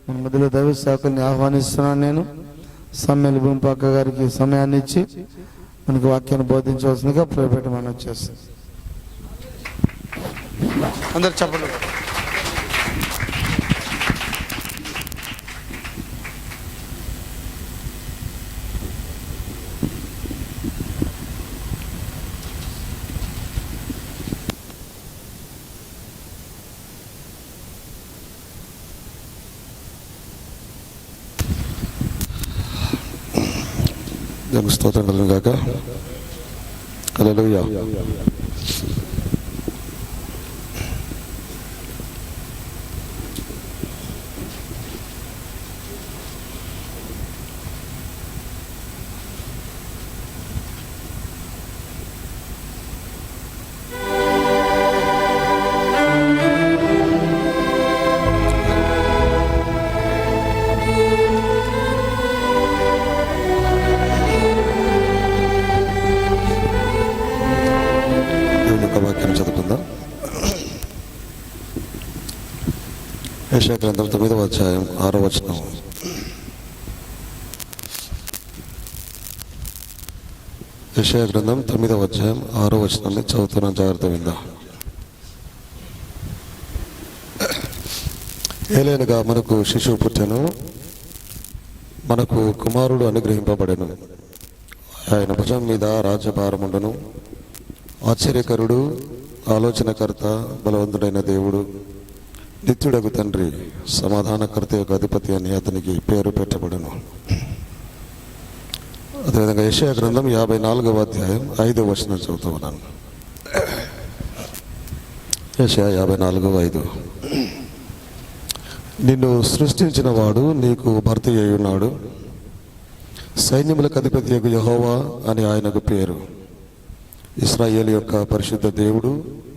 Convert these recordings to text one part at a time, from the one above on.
మన మధ్యలో దైవ సేవకుల్ని ఆహ్వానిస్తున్నాను. నేను సమ్మెల భూమిపాక గారికి సమయాన్ని ఇచ్చి మనకి వాక్యాన్ని బోధించవలసిందిగా ప్రేరేపణ మనం వచ్చేస్తాం. అందరు చెప్పండి. స్తోత్రం కలుగును గాక. హల్లెలూయా. యెషయా గ్రంథం 9వ అధ్యాయం 6వ వచనం. యెషయా గ్రంథం 9వ అధ్యాయం 6వ వచనాన్ని చదువుతున్నాను, జాగ్రత్త విందాం. ఏలైనగా మనకు శిశువు పుట్టెను, మనకు కుమారుడు అనుగ్రహింపబడెను, ఆయన భుజం మీద రాజ్యభారముండును. ఆశ్చర్యకరుడు, ఆలోచనకర్త, బలవంతుడైన దేవుడు, నిత్యుడగు తండ్రి, సమాధానకర్త యొక్క అధిపతి అని అతనికి పేరు పెట్టబడును. అదేవిధంగా యెషయా గ్రంథం 54వ అధ్యాయం 5వ వచనం చదువుతూ ఉన్నాను. యెషయా 54:5. నిన్ను సృష్టించిన వాడు నీకు భర్త అయి ఉన్నాడు, సైన్యములకు అధిపతి యెహోవా అని ఆయనకు పేరు. ఇశ్రాయేలు యొక్క పరిశుద్ధ దేవుడు,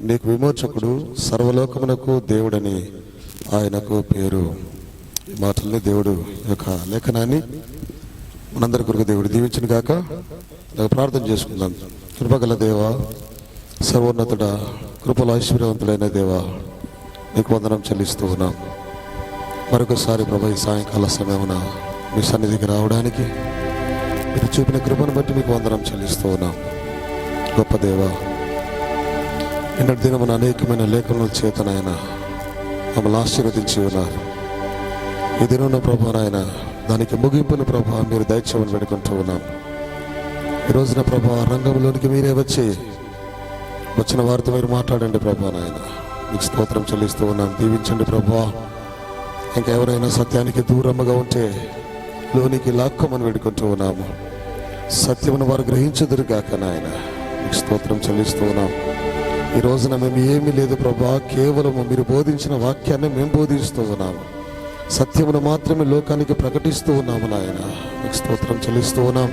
నీకు విమోచకుడు, సర్వలోకమునకు దేవుడని ఆయనకు పేరు. ఈ మాటల్ని దేవుడు యొక్క లేఖనాన్ని మనందరి కొరకు దేవుడు దీవించును గాక. ప్రార్థన చేసుకుందాం. కృపగల దేవ, సర్వోన్నతుడ, కృపల ఐశ్వర్యవంతుడైన దేవ, నీకు వందనం చెల్లిస్తూ ఉన్నాం. మరొకసారి ప్రభు ఈ సాయంకాల సమయమున మీ సన్నిధికి రావడానికి మీరు చూపిన కృపను బట్టి మీకు వందనం చెల్లిస్తూ ఉన్నాం. గొప్ప దేవ, నిన్నటి దినమున అనేకమైన లేఖనల చేతనైనా మమ్మల్ని ఆశీర్వదించి ఉన్నారు. ఈ దినం ప్రభు నాయన, దానికి ముగింపును ప్రభు మీరు దయచేయమని పెడుకుంటూ ఉన్నాం. ఈ రోజున ప్రభు రంగంలోనికి మీరే వచ్చిన వారితో మీరు మాట్లాడండి ప్రభు నాయన. మీకు స్తోత్రం చెల్లిస్తూ ఉన్నాం. దీవించండి ప్రభు. ఇంకెవరైనా సత్యానికి దూరముగా ఉంటే లోనికి లాక్కోమని పెడుకుంటూ ఉన్నాము. సత్యమును వారు గ్రహించుదురుగాక నాయన. మీకు స్తోత్రం చెల్లిస్తూ ఉన్నాం. ఈ రోజున మేము ఏమీ లేదు ప్రభా, కేవలము మీరు బోధించిన వాక్యాన్ని మేము బోధిస్తూ ఉన్నాము. సత్యమును మాత్రమే లోకానికి ప్రకటిస్తూ ఉన్నాము నాయన. మీకు స్తోత్రం చెల్లిస్తూ ఉన్నాం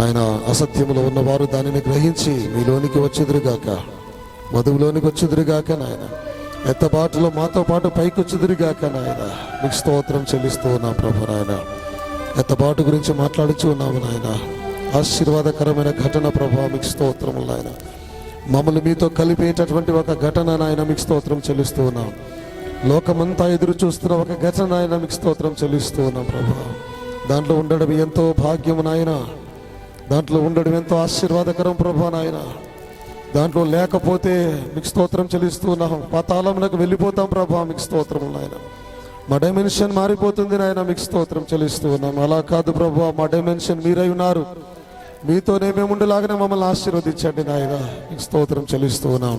ఆయన. అసత్యములో ఉన్నవారు దానిని గ్రహించి మీలోనికి వచ్చుదురుగాక, వధువులోనికి వచ్చుదురుగాక నాయన. ఎత్తబాటులో మాతో పాటు పైకి వచ్చుదురుగాక నాయన. మీకు స్తోత్రం చెల్లిస్తూ ఉన్నాం ప్రభు నాయన. ఎత్తబాటు గురించి మాట్లాడుచూ ఉన్నాము నాయన. ఆశీర్వాదకరమైన ఘటన ప్రభు, మీకు స్తోత్రములు నాయన. మమ్మల్ని మీతో కలిపేటటువంటి ఒక ఘటన నాయన, మీకు స్తోత్రం చెల్లిస్తూ ఉన్నాం. లోకమంతా ఎదురు చూస్తున్న ఒక ఘటన నాయన, మీకు స్తోత్రం చెల్లిస్తూ ఉన్నాం ప్రభు. దాంట్లో ఉండడం ఎంతో భాగ్యము నాయన, దాంట్లో ఉండడం ఎంతో ఆశీర్వాదకరం ప్రభు నాయన. దాంట్లో లేకపోతే మీకు స్తోత్రం చెల్లిస్తూ ఉన్నాం. పాతాళమునకు వెళ్ళిపోతాం ప్రభు, మీకు స్తోత్రం నాయన. మా డైమెన్షన్ మారిపోతుంది నాయన, మీకు స్తోత్రం చెల్లిస్తూ ఉన్నాం. అలా కాదు ప్రభు, మా డైమెన్షన్ మీరై ఉన్నారు. మీతోనే మేము ఉండేలాగానే మమ్మల్ని ఆశీర్వదించండి నాయన. మీకు స్తోత్రం చెల్లిస్తూ ఉన్నాం.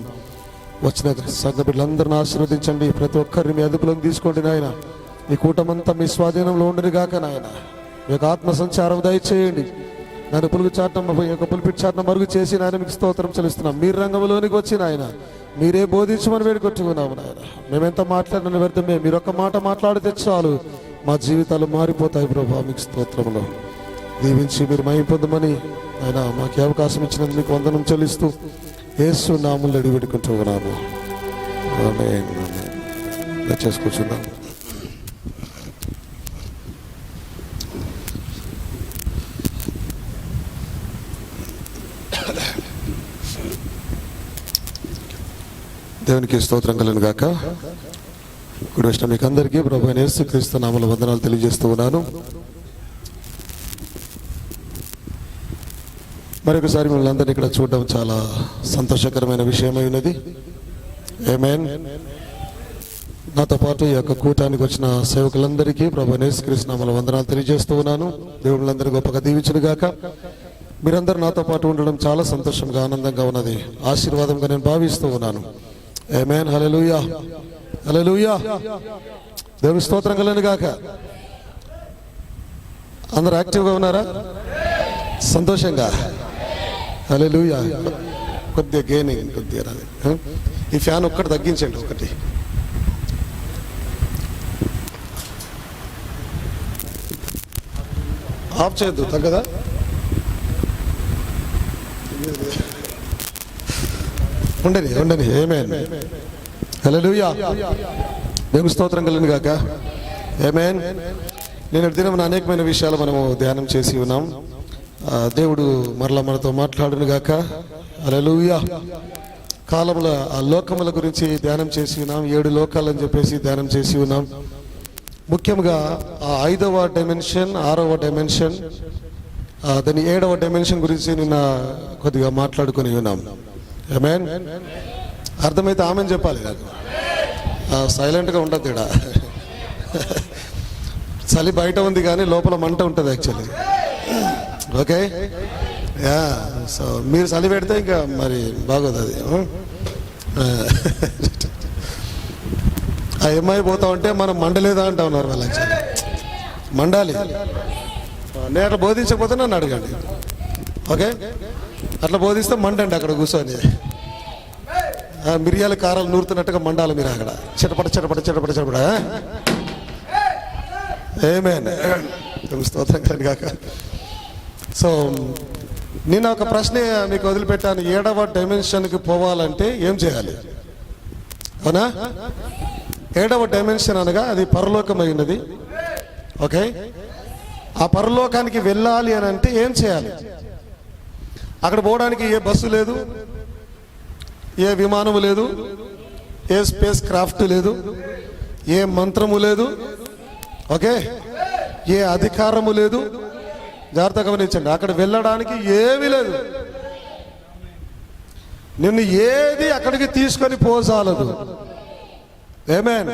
వచ్చిన సంఘ బిడ్డలందరిని ఆశీర్వదించండి. ప్రతి ఒక్కరిని మీ అదుపులోకి తీసుకోండి నాయన. ఈ కూటమంతా మీ స్వాధీనంలో ఉండరు గాక నాయన. మీ యొక్క ఆత్మ సంచారం దయచేయండి. నన్ను పులుగు చాటం యొక్క పులిపిట్ చాటం మరుగు చేసి నాయన, మీకు స్తోత్రం చెల్లిస్తున్నాం. మీరు రంగంలోనికి వచ్చి నాయన మీరే బోధించమని వేడుకొట్టుకున్నాము నాయన. మేమెంత మాట్లాడిన వ్యర్థమే, మీరు ఒక్క మాట మాట్లాడితే చాలు మా జీవితాలు మారిపోతాయి ప్రభా. మీకు స్తోత్రంలో దీవించి మీరు మహిమ పొందమని ఆయన మాకు అవకాశం ఇచ్చినందుకు మీకు వందనం చెల్లిస్తూ యేసు నామములో అడిగి పెట్టుకుంటూ ఉన్నాము. ఆమేన్. దయచేసి కూర్చుందాం. దేవునికి స్తోత్రం కలుగును గాక. ఇప్పుడు వచ్చిన మీకు అందరికీ ప్రభు అయిన యేసుక్రీస్తు నామములో వందనాలు తెలియజేస్తూ ఉన్నాను. మరొకసారి మిమ్మల్ని అందరినీ ఇక్కడ చూడడం చాలా సంతోషకరమైన విషయమై ఉన్నది. ఆమేన్. నాతో పాటు ఈ యొక్క కూటానికి వచ్చిన సేవకులందరికీ ప్రభు అయిన యేసుక్రీస్తు నామములో వందనాలు తెలియజేస్తూ ఉన్నాను. దేవుళ్ళందరూ గొప్పగా దీవించును గాక. మీరందరూ నాతో పాటు ఉండడం చాలా సంతోషంగా ఆనందంగా ఉన్నది, ఆశీర్వాదంగా నేను భావిస్తూ ఉన్నాను. ఆమేన్. హల్లెలూయా, హల్లెలూయా. దేవుని స్తోత్రం కలుగును గాక. అందరూ యాక్టివ్గా ఉన్నారా? సంతోషంగా. హల్లెలూయా. కొద్దిగా గెయినింగ్ కొద్దిగా రాదు. ఈ ఫ్యాన్ ఒక్కటి తగ్గించండి, ఒకటి. ఆఫ్ చేయొద్దు, తగ్గదా? ఉండని ఉండని. ఆమేన్. హల్లెలూయా. దేవుని స్తోత్రం కలుగును గాక. ఆమేన్. నేను దినం అనేకమైన విషయాలు మనము ధ్యానం చేసి ఉన్నాం. దేవుడు మరలా మనతో మాట్లాడును గాక. హల్లెలూయా. కాలముల ఆ లోకముల గురించి ధ్యానం చేసి ఉన్నాం. 7 లోకాలని చెప్పేసి ధ్యానం చేసి ఉన్నాం. ముఖ్యంగా ఆ 5వ డైమెన్షన్, 6వ డైమెన్షన్, దాని 7వ డైమెన్షన్ గురించి నిన్న కొద్దిగా మాట్లాడుకొని ఉన్నాం. ఆమేన్. అర్థమైతే ఆమెన్ చెప్పాలి కాదు, సైలెంట్గా ఉండద్దు. ఇక్కడ చలి బయట ఉంది కానీ లోపల మంట ఉంటుంది యాక్చువల్లీ. Okay, yeah. సో మీరు చలి పెడితే ఇంకా మరి బాగోదు అది. ఆ అమ్మాయి పోతా ఉంటే మనం మండలేదా అంటా ఉన్నారు వాళ్ళు. యాక్చువల్లీ మండాలి. నేను అట్లా బోధించకపోతే నన్ను అడగండి. ఓకే, అట్లా బోధిస్తే మండండి అక్కడ కూర్చొని. మిరియాల కారాలు నూరుతున్నట్టుగా మండాలి మీరు అక్కడ. చిటపట చిటపట చిటపట చిటపట. ఆమేన్. స్తోత్రం కలుగును గాక. సో నేను ఒక ప్రశ్న మీకు వదిలిపెట్టాను. 7వ డైమెన్షన్కి పోవాలంటే ఏం చేయాలి? అవునా? 7వ డైమెన్షన్ అనగా అది పరలోకమైనది. ఓకే, ఆ పరలోకానికి వెళ్ళాలి అని అంటే ఏం చేయాలి? అక్కడ పోవడానికి ఏ బస్సు లేదు, ఏ విమానము లేదు, ఏ స్పేస్ క్రాఫ్ట్ లేదు, ఏ మంత్రము లేదు, ఓకే, ఏ అధికారము లేదు. జాగ్రత్తగా గమనించండి. అక్కడ వెళ్ళడానికి ఏమీ లేదు. నిన్ను ఏది అక్కడికి తీసుకొని పోజాలదు. ఆమేన్.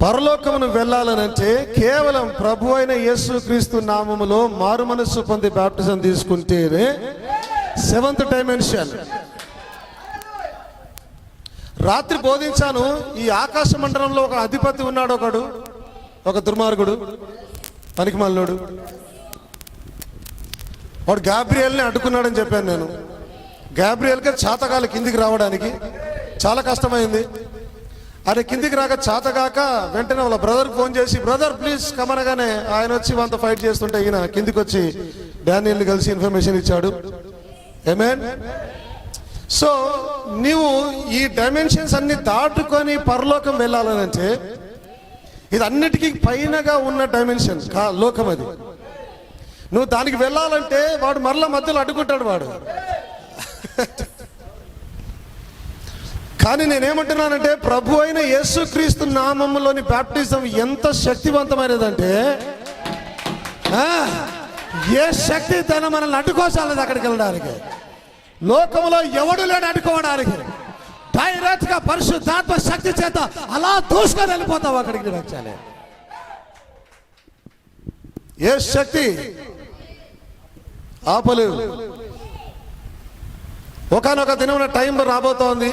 పరలోకమును వెళ్ళాలనంటే కేవలం ప్రభు అయిన యేసుక్రీస్తు నామములో మారు మనస్సు పొంది బాప్టిజం తీసుకుంటేనే 7th డైమెన్షన్. రాత్రి బోధించాను. ఈ ఆకాశ మండలంలో ఒక అధిపతి ఉన్నాడు, ఒకడు, ఒక దుర్మార్గుడు, పనికిమాలినోడు. వాడు గాబ్రియేల్ని అడ్డుకున్నాడని చెప్పాను నేను. గాబ్రియేల్కి చాతకాలు కిందికి రావడానికి చాలా కష్టమైంది. ఆయన కిందికి రాక చాతగాక వెంటనే వాళ్ళ బ్రదర్కి ఫోన్ చేసి, బ్రదర్ ప్లీజ్ కమనగానే ఆయన వచ్చి వాళ్ళతో ఫైట్ చేస్తుంటే ఈయన కిందికి వచ్చి డానియల్ని కలిసి ఇన్ఫర్మేషన్ ఇచ్చాడు. ఆమేన్. సో నీవు ఈ డైమెన్షన్స్ అన్ని దాటుకొని పరలోకం వెళ్ళాలనంటే ఇది అన్నిటికీ పైనగా ఉన్న డైమెన్షన్ లోకం అది. నువ్వు దానికి వెళ్ళాలంటే వాడు మరలా మధ్యలో అడ్డుకుంటాడు వాడు. కానీ నేనేమంటున్నానంటే ప్రభు అయిన యేసుక్రీస్తు నామములోని బాప్టిజం ఎంత శక్తివంతమైనదంటే ఏ శక్తి తన మనల్ని అడ్డుకోసాలది అక్కడికి వెళ్ళడానికి. లోకములో ఎవడు లేని అడ్డుకోవడానికి డైరెక్ట్ గా పరిశుద్ధాత్మ శక్తి చేత అలా దూసుకొని వెళ్ళిపోతావు అక్కడికి. వచ్చాలి ఏ శక్తి ఆపలేవు. ఒకనొక దినమున టైం రాబోతోంది.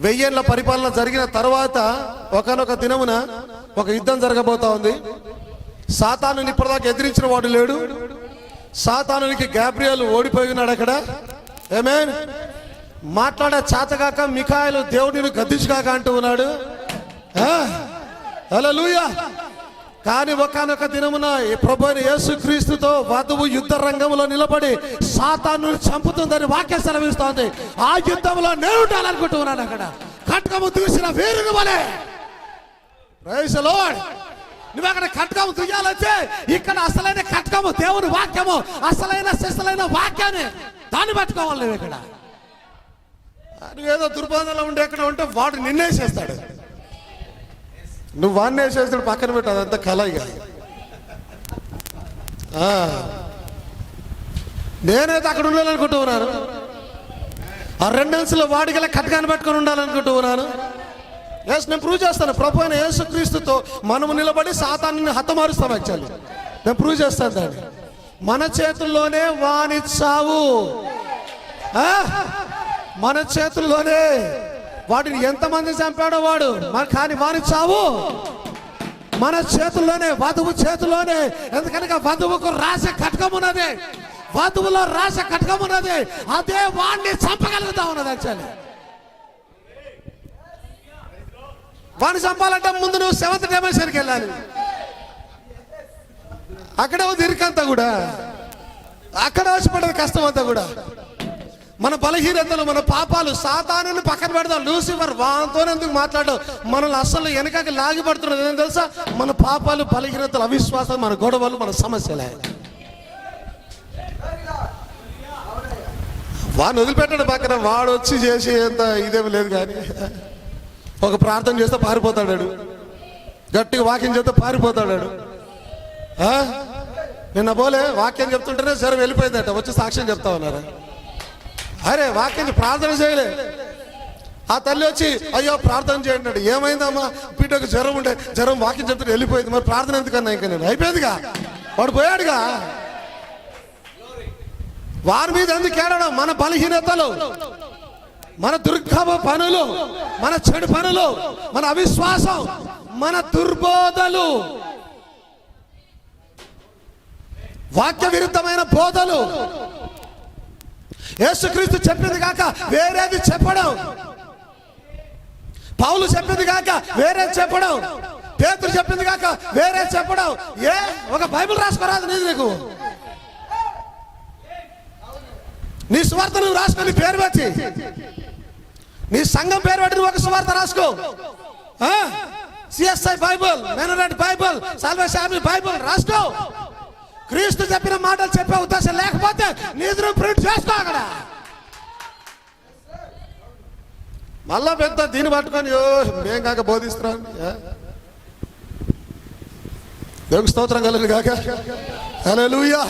1000 ఏళ్ల పరిపాలన జరిగిన తర్వాత ఒకనొక దినమున ఒక యుద్ధం జరగబోతా ఉంది. సాతానుని ఇప్పటిదాకా ఎదిరించిన వాడు లేడు. సాతానునికి గాబ్రియేల్ ఓడిపోయి ఉన్నాడు అక్కడ. ఆమేన్. మాట్లాడే చాతగాక మిఖాయేలు దేవుడిని గద్దించుగాక అంటూ ఉన్నాడు. హల్లెలూయా. కానీ ఒకనొక దినమున ప్రభువైన యేసుక్రీస్తుతో వధువు యుద్ధ రంగంలో నిలబడి సాతాను చంపుతుందని వాక్యం సెలవిస్తోంది. ఆ యుద్ధంలో నేను ఉండాలనుకుంటూ ఉన్నాను అక్కడ. ఖడ్గము దూసిన వీరుని వలె. Praise the lord. నువ్వు అక్కడ ఖడ్గము దుయ్యాలంటే ఇక్కడ అసలైన ఖడ్గము దేవుని వాక్యము, అసలైన శిశులైన వాక్యాన్ని దాన్ని పట్టుకోవాలి. నువ్వు ఇక్కడ నువ్వేదో దుర్బోధనలో ఉండే ఎక్కడ ఉంటే వాడు నిన్నేసేస్తాడు. నువ్వు వాడిని వేసేస్తాడు పక్కన పెట్టు, అదంతా కళ ఇక. నేనైతే అక్కడ ఉండాలనుకుంటూ ఉన్నాను. ఆ 2 అంచుల వాడిగల కట్కాన్ని పట్టుకొని ఉండాలనుకుంటూ ఉన్నాను. నేను ప్రూవ్ చేస్తాను. ప్రభు అయిన యేసుక్రీస్తుతో మనము నిలబడి సాతాన్ని హతమారుస్తాం. యాక్చువల్లీ నేను ప్రూవ్ చేస్తాను దాన్ని. మన చేతుల్లోనే వాని చావు, మన చేతుల్లోనే. వాడిని ఎంతమంది చంపాడో వాడు, కానీ వాని చావు మన చేతుల్లోనే, వధువు చేతుల్లోనే. ఎందుకనగా వధువుకు రాస కటకం ఉన్నది, వధువులో రాస కటకం ఉన్నది. అదే వాడిని చంపగలుగుతా ఉన్నది. యాక్చువల్లీ వాడిని చంపాలంటే ముందు నువ్వు 7th డైమెన్షన్కి వెళ్ళాలి. అక్కడే ఉంది ఇరుకంతా కూడా, అక్కడే వచ్చి పడేది కష్టం అంతా కూడా. మన బలహీనతలు, మన పాపాలు, సాతానుని పక్కన పెడదాం. లూసిఫర్ వాంతో ఎందుకు మాట్లాడడం? మనల్ని అసలు వెనకకి లాగి పడుతున్నది ఏం తెలుసా? మన పాపాలు, బలహీనతలు, అవిశ్వాసం, మన గొడవలు, మన సమస్యలే. వాడిని వదిలిపెట్టాడు పక్కన. వాడు వచ్చి చేసి ఎంత ఇదేమి లేదు. కానీ ఒక ప్రార్థన చేస్తే పారిపోతాడు, గట్టిగా వాక్యం చేస్తే పారిపోతాడు. నిన్న పోలే వాక్యం చెప్తుంటేనే సరే వెళ్ళిపోయిందట, వచ్చి సాక్ష్యం చెప్తా ఉన్నారు. అరే వాక్యం ప్రార్థన చేయలే. ఆ తల్లి వచ్చి అయ్యో ప్రార్థన చేయండి అంటే, ఏమైందమ్మా? పీటకు జ్వరం ఉండే, జ్వరం వాక్యం చెప్తుంటే వెళ్ళిపోయింది. మరి ప్రార్థన ఎందుకన్నా? ఇంకా నేను అయిపోయిందిగా, వాడు పోయాడుగా. వారి మీద ఎందుకు ఏడడం? మన బలహీనతలు, మన దుర్గమ పనులు, మన చెడు పనులు, మన అవిశ్వాసం, మన దుర్బోధలు, వాక్య విరుద్ధమైన బోధలు. యేసుక్రీస్తు చెప్పింది కాక వేరేది చెప్పడం, పౌలు చెప్పింది కాక వేరే చెప్పడం, పేతురు చెప్పింది కాక వేరే చెప్పడం. ఒక బైబిల్ రాసుకోరాదు నీకు? నీ సువార్త నువ్వు రాసుకొని పేరు పెట్టి, నీ సంఘం పేరు పెట్టి నువ్వు ఒక సువార్త రాసుకో. సిఎస్ఐ బైబుల్, మెనరెట్ బైబుల్, సాల్వేషన్ బైబుల్ రాసుకో. క్రీస్తు చెప్పిన మాటలు చెప్పే ఉద్దేశం లేకపోతే నీది నువ్వు ప్రింట్ చేసుకో అక్కడ. మళ్ళా పెద్ద దీన్ని పట్టుకొని మేం కాక బోధిస్తున్నాం. దేవునికి స్తోత్రం కలుగును గాక. హల్లెలూయా.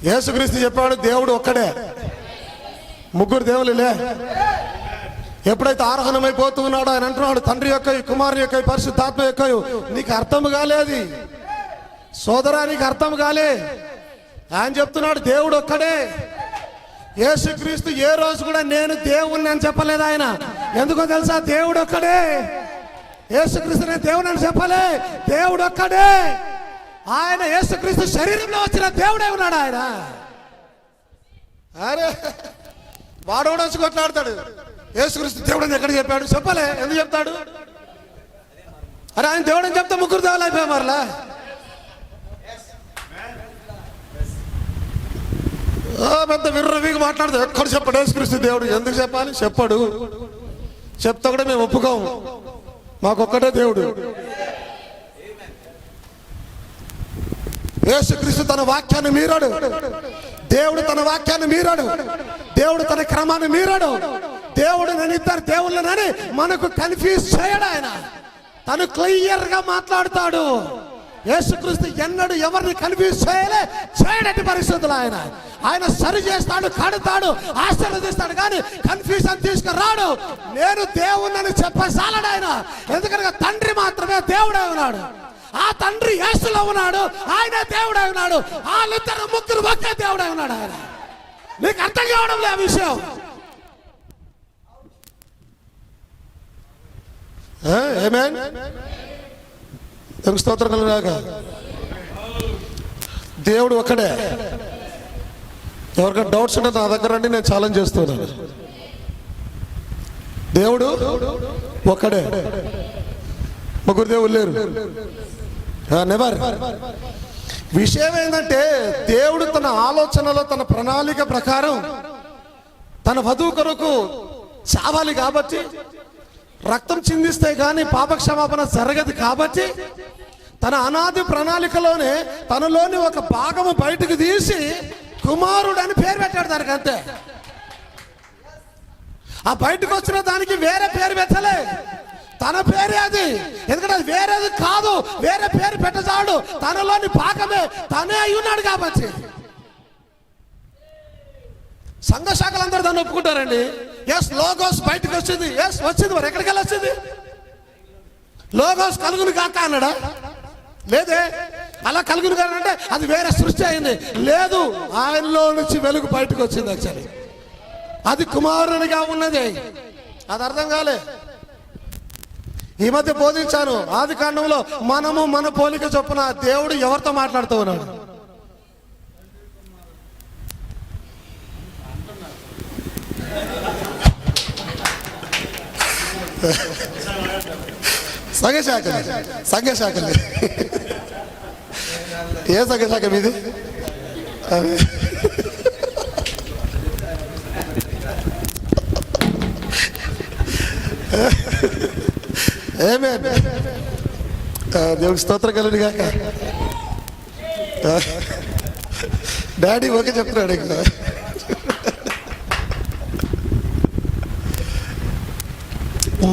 యేసుక్రీస్తు చెప్పాడు దేవుడు ఒక్కడే, ముగ్గురు దేవుళ్ళే. ఎప్పుడైతే ఆరోహణమైపోతున్నాడో ఆయన అంటున్నాడు తండ్రి యొక్క, కుమారుని యొక్క, పరిశుద్ధాత్మ యొక్క. నీకు అర్థం కాలేదు సోదరా, నీకు అర్థం కాలే. ఆయన చెప్తున్నాడు దేవుడు ఒక్కడే. యేసుక్రీస్తు ఏ రోజు కూడా నేను దేవుణ్ణి అని చెప్పలేదు ఆయన. ఎందుకో తెలుసా? దేవుడు ఒక్కడే. యేసుక్రీస్తు నేను దేవుని అని చెప్పలే, దేవుడు ఒక్కడే. ఆయన యేసుక్రీస్తు శరీరంలో వచ్చిన దేవుడే ఉన్నాడు ఆయన. అరే వాడు వచ్చి కొట్లాడతాడు. యేసుక్రీస్తు దేవుడు అని ఎక్కడ చెప్పాడు? చెప్పలే. ఎందుకు చెప్తాడు? అరే ఆయన దేవుడు అని చెప్తే ముగ్గురు దేవులు అయిపోయా. మరలా పెద్ద విర్రవీగా మాట్లాడతాడు. ఎక్కడ చెప్పాడు యేసుక్రీస్తు దేవుడు? ఎందుకు చెప్పాలి? చెప్పాడు. చెప్తా కూడా మేము ఒప్పుకోము. మాకొక్కటే దేవుడు. యేసుక్రీస్తు తన వాక్యాన్ని మీరాడు. దేవుడు తన వాక్యాన్ని మీరాడు. దేవుడు తన క్రమాన్ని మీరాడు. దేవుడు నేను ఇద్దరు దేవుళ్ళనని మనకు కన్ఫ్యూజ్ చేయడు ఆయన. తను క్లియర్ గా మాట్లాడతాడు. యేసుక్రీస్తు ఎన్నడు ఎవరిని కన్ఫ్యూజ్ చేయడటి పరిస్థితులు ఆయన సరి చేస్తాడు, కడతాడు, ఆశీర్వదిస్తాడు, కానీ కన్ఫ్యూజన్ తీసుకురాడు. నేను దేవుణ్ణని చెప్పసాలడు ఆయన. ఎందుకనగా తండ్రి మాత్రమే దేవుడై ఉన్నాడు. ఆ తండ్రి యేసులో ఉన్నాడు, ఆయనే దేవుడై ఉన్నాడు. వాళ్ళిద్దరు ముగ్గురు ఒకే దేవుడై ఉన్నాడు ఆయన. నీకు అర్థం కావడం లే ఆ విషయం. ఆమేన్. స్తోత్రం కలుగుగాక. దేవుడు ఒక్కడే. ఎవరికైనా డౌట్స్ ఉంటే నా దగ్గర రండి, నేను ఛాలెంజ్ చేస్తున్నాను. దేవుడు ఒక్కడే, ముగ్గురు దేవుళ్ళు లేరు. నెవర్. విషయం ఏంటంటే దేవుడు తన ఆలోచనలో, తన ప్రణాళిక ప్రకారం తన వధువు కొరకు చావాలి కాబట్టి, రక్తం చిందిస్తే కానీ పాపక్షమాపణ జరగదు కాబట్టి, తన అనాది ప్రణాళికలోనే తనలోని ఒక భాగము బయటకు తీసి కుమారుడు అని పేరు పెట్టాడు దానికి. అంతే. ఆ బయటకు వచ్చిన దానికి వేరే పేరు పెట్టలే. తన పేరే అది. ఎందుకంటే అది వేరేది కాదు, వేరే పేరు పెట్టజాడు. తనలోని భాగమే తనే అయి ఉన్నాడు కాబట్టి. సంఘ శాఖలందరూ దాన్ని ఒప్పుకుంటారండి. ఎస్, లోగోస్ బయటకు వచ్చింది. ఎస్, వచ్చింది. మరి ఎక్కడికి వెళ్ళి వచ్చింది? లోగోస్ కలుగును కాక అన్నాడా? లేదే. అలా కలుగును కానంటే అది వేరే సృష్టి అయింది. లేదు, ఆయనలో నుంచి వెలుగు బయటకు వచ్చింది. యాక్చువల్లీ అది కుమారునిగా ఉన్నది. అది అర్థం కాలే. ఈ మధ్య బోధించాను ఆది కాండంలో, మనము మన పోలిక చొప్పున దేవుడు ఎవరితో మాట్లాడుతూ ఉన్నాడు? సంఘశాఖలు ఏ సంఘశాఖ మీది? ఏమే దేవుడికి స్తోత్రం కలుగును గాక. డాడీ ఓకే చెప్తున్నాడు. ఇంకా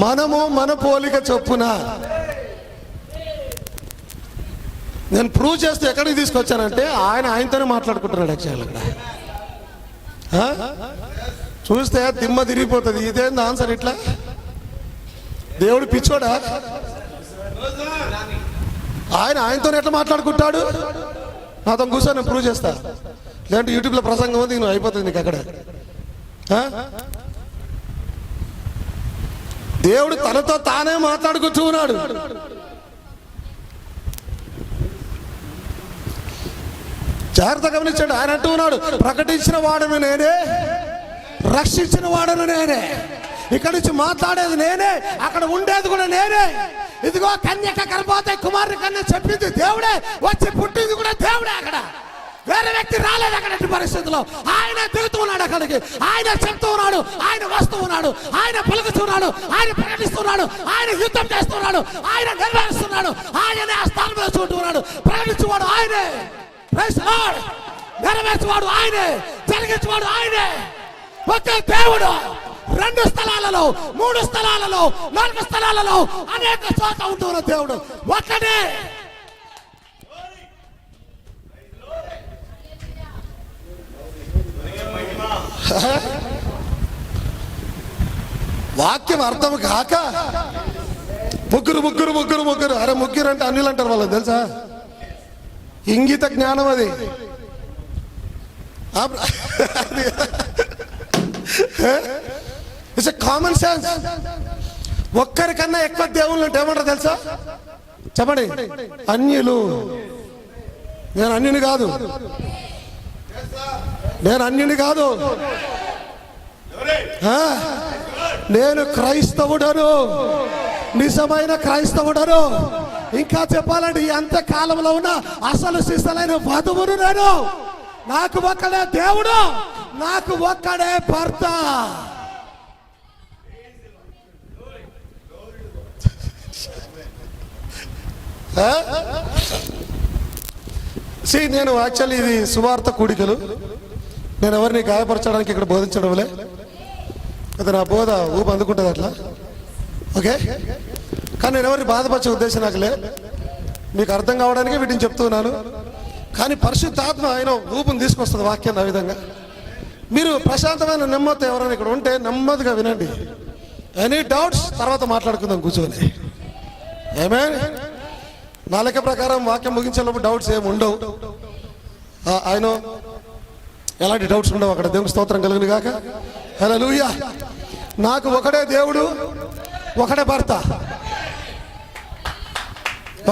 మనము మన పోలిక చొప్పున. నేను ప్రూవ్ చేస్తే ఎక్కడికి తీసుకొచ్చానంటే ఆయనతోనే మాట్లాడుకుంటున్నాడు. యాక్చువల్ అక్కడ చూస్తే దిమ్మ తిరిగిపోతుంది. ఇదేంది ఆన్సర్ ఇట్లా? దేవుడు పిచ్చోడా? ఆయనతో ఎట్లా మాట్లాడుకుంటాడు? నాతో కూర్చొని నేను ప్రూవ్ చేస్తా. లేదంటే యూట్యూబ్లో ప్రసంగం ఉంది, నువ్వు అయిపోతుంది నీకు అక్కడ. దేవుడు తనతో తానే మాట్లాడుకుంటూ ఉన్నాడు. జాగ్రత్త గమనించాడు. ఆయన అంటూ ఉన్నాడు, ప్రకటించిన వాడను నేనే, రక్షించిన వాడను నేనే, ఇక్కడి నుంచి మాట్లాడేది నేనే, అక్కడ ఉండేది కూడా నేనే. ఇదిగో కన్యక గర్భవతి కుమారుని కన్నా చెప్పింది దేవుడే, వచ్చి పుట్టింది కూడా దేవుడే. అక్కడ వేరే వ్యక్తి రాలేదు. అక్కడ పరిస్థితుల్లో ఆయన దిగుతున్నాడు అక్కడికి. ఆయన చెప్తూ ఉన్నాడు, ఆయన వస్తూ ఉన్నాడు, ఆయన పలుకుతున్నాడు, ఆయన ప్రకటిస్తున్నాడు, ఆయన యుద్ధం చేస్తున్నాడు, ఆయన నెరవేరుస్తున్నాడు. ఆయనే ఆ స్థానం మీద చూస్తున్నాడు. ప్రకటించేవాడు ఆయనే, నెరవేర్చేవాడు ఆయనే, జరిగించేవాడు ఆయనే. ఒకే దేవుడు 2 స్థలాలలో, 3 స్థలాలలో, 4 స్థలాలలో, అనేక చోట్ల ఉంటున్న దేవుడు ఒక్కడే. వాక్యం అర్థం కాక ముగ్గురు ముగ్గురు ముగ్గురు ముగ్గురు. అరే ముగ్గురు అంటే అన్యులు అంటారు వాళ్ళకి తెలుసా? ఇంగిత జ్ఞానం అది. It's a common sense. ఒక్కరికన్నా ఎక్కువ దేవుళ్ళు అంటే ఏమంటారు తెలుసా? చెప్పండి. అన్యులు. నేను అన్యుని కాదు, నేను అన్యుని కాదు, నేను క్రైస్తవుడను, నిజమైన క్రైస్తవుడను. ఇంకా చెప్పాలంటే ఈ అంత్యకాలంలో ఉన్న అసలు శిశులైన వధువును నేను. నాకు ఒక్కడే దేవుడు, నాకు ఒక్కడే భర్త. నేను యాక్చువల్లీ ఇది సువార్త కూడికలు. నేను ఎవరిని గాయపరచడానికి ఇక్కడ బోధించడంలే. అది నా బోధ ఊపు అందుకుంటుంది అట్లా, ఓకే. కానీ నేను ఎవరిని బాధపరిచే ఉద్దేశం నాకు లే. మీకు అర్థం కావడానికి వీటిని చెప్తున్నాను. కానీ పరిశుద్ధాత్మ ఆయన ఊపుని తీసుకొస్తుంది వాక్యాన్ని. ఆ విధంగా మీరు ప్రశాంతమైన నెమ్మది ఎవరైనా ఇక్కడ ఉంటే నెమ్మదిగా వినండి. ఎనీ డౌట్స్ తర్వాత మాట్లాడుకుందాం కూర్చొని. ఏమే నా లెక్క ప్రకారం వాక్యం ముగించేటప్పుడు డౌట్స్ ఏమి ఉండవు. ఆయన ఎలాంటి డౌట్స్ ఉండవు అక్కడ. దేవునికి స్తోత్రం కలుగును గాక. హల్లెలూయా. నాకు ఒకడే దేవుడు, ఒకడే భర్త.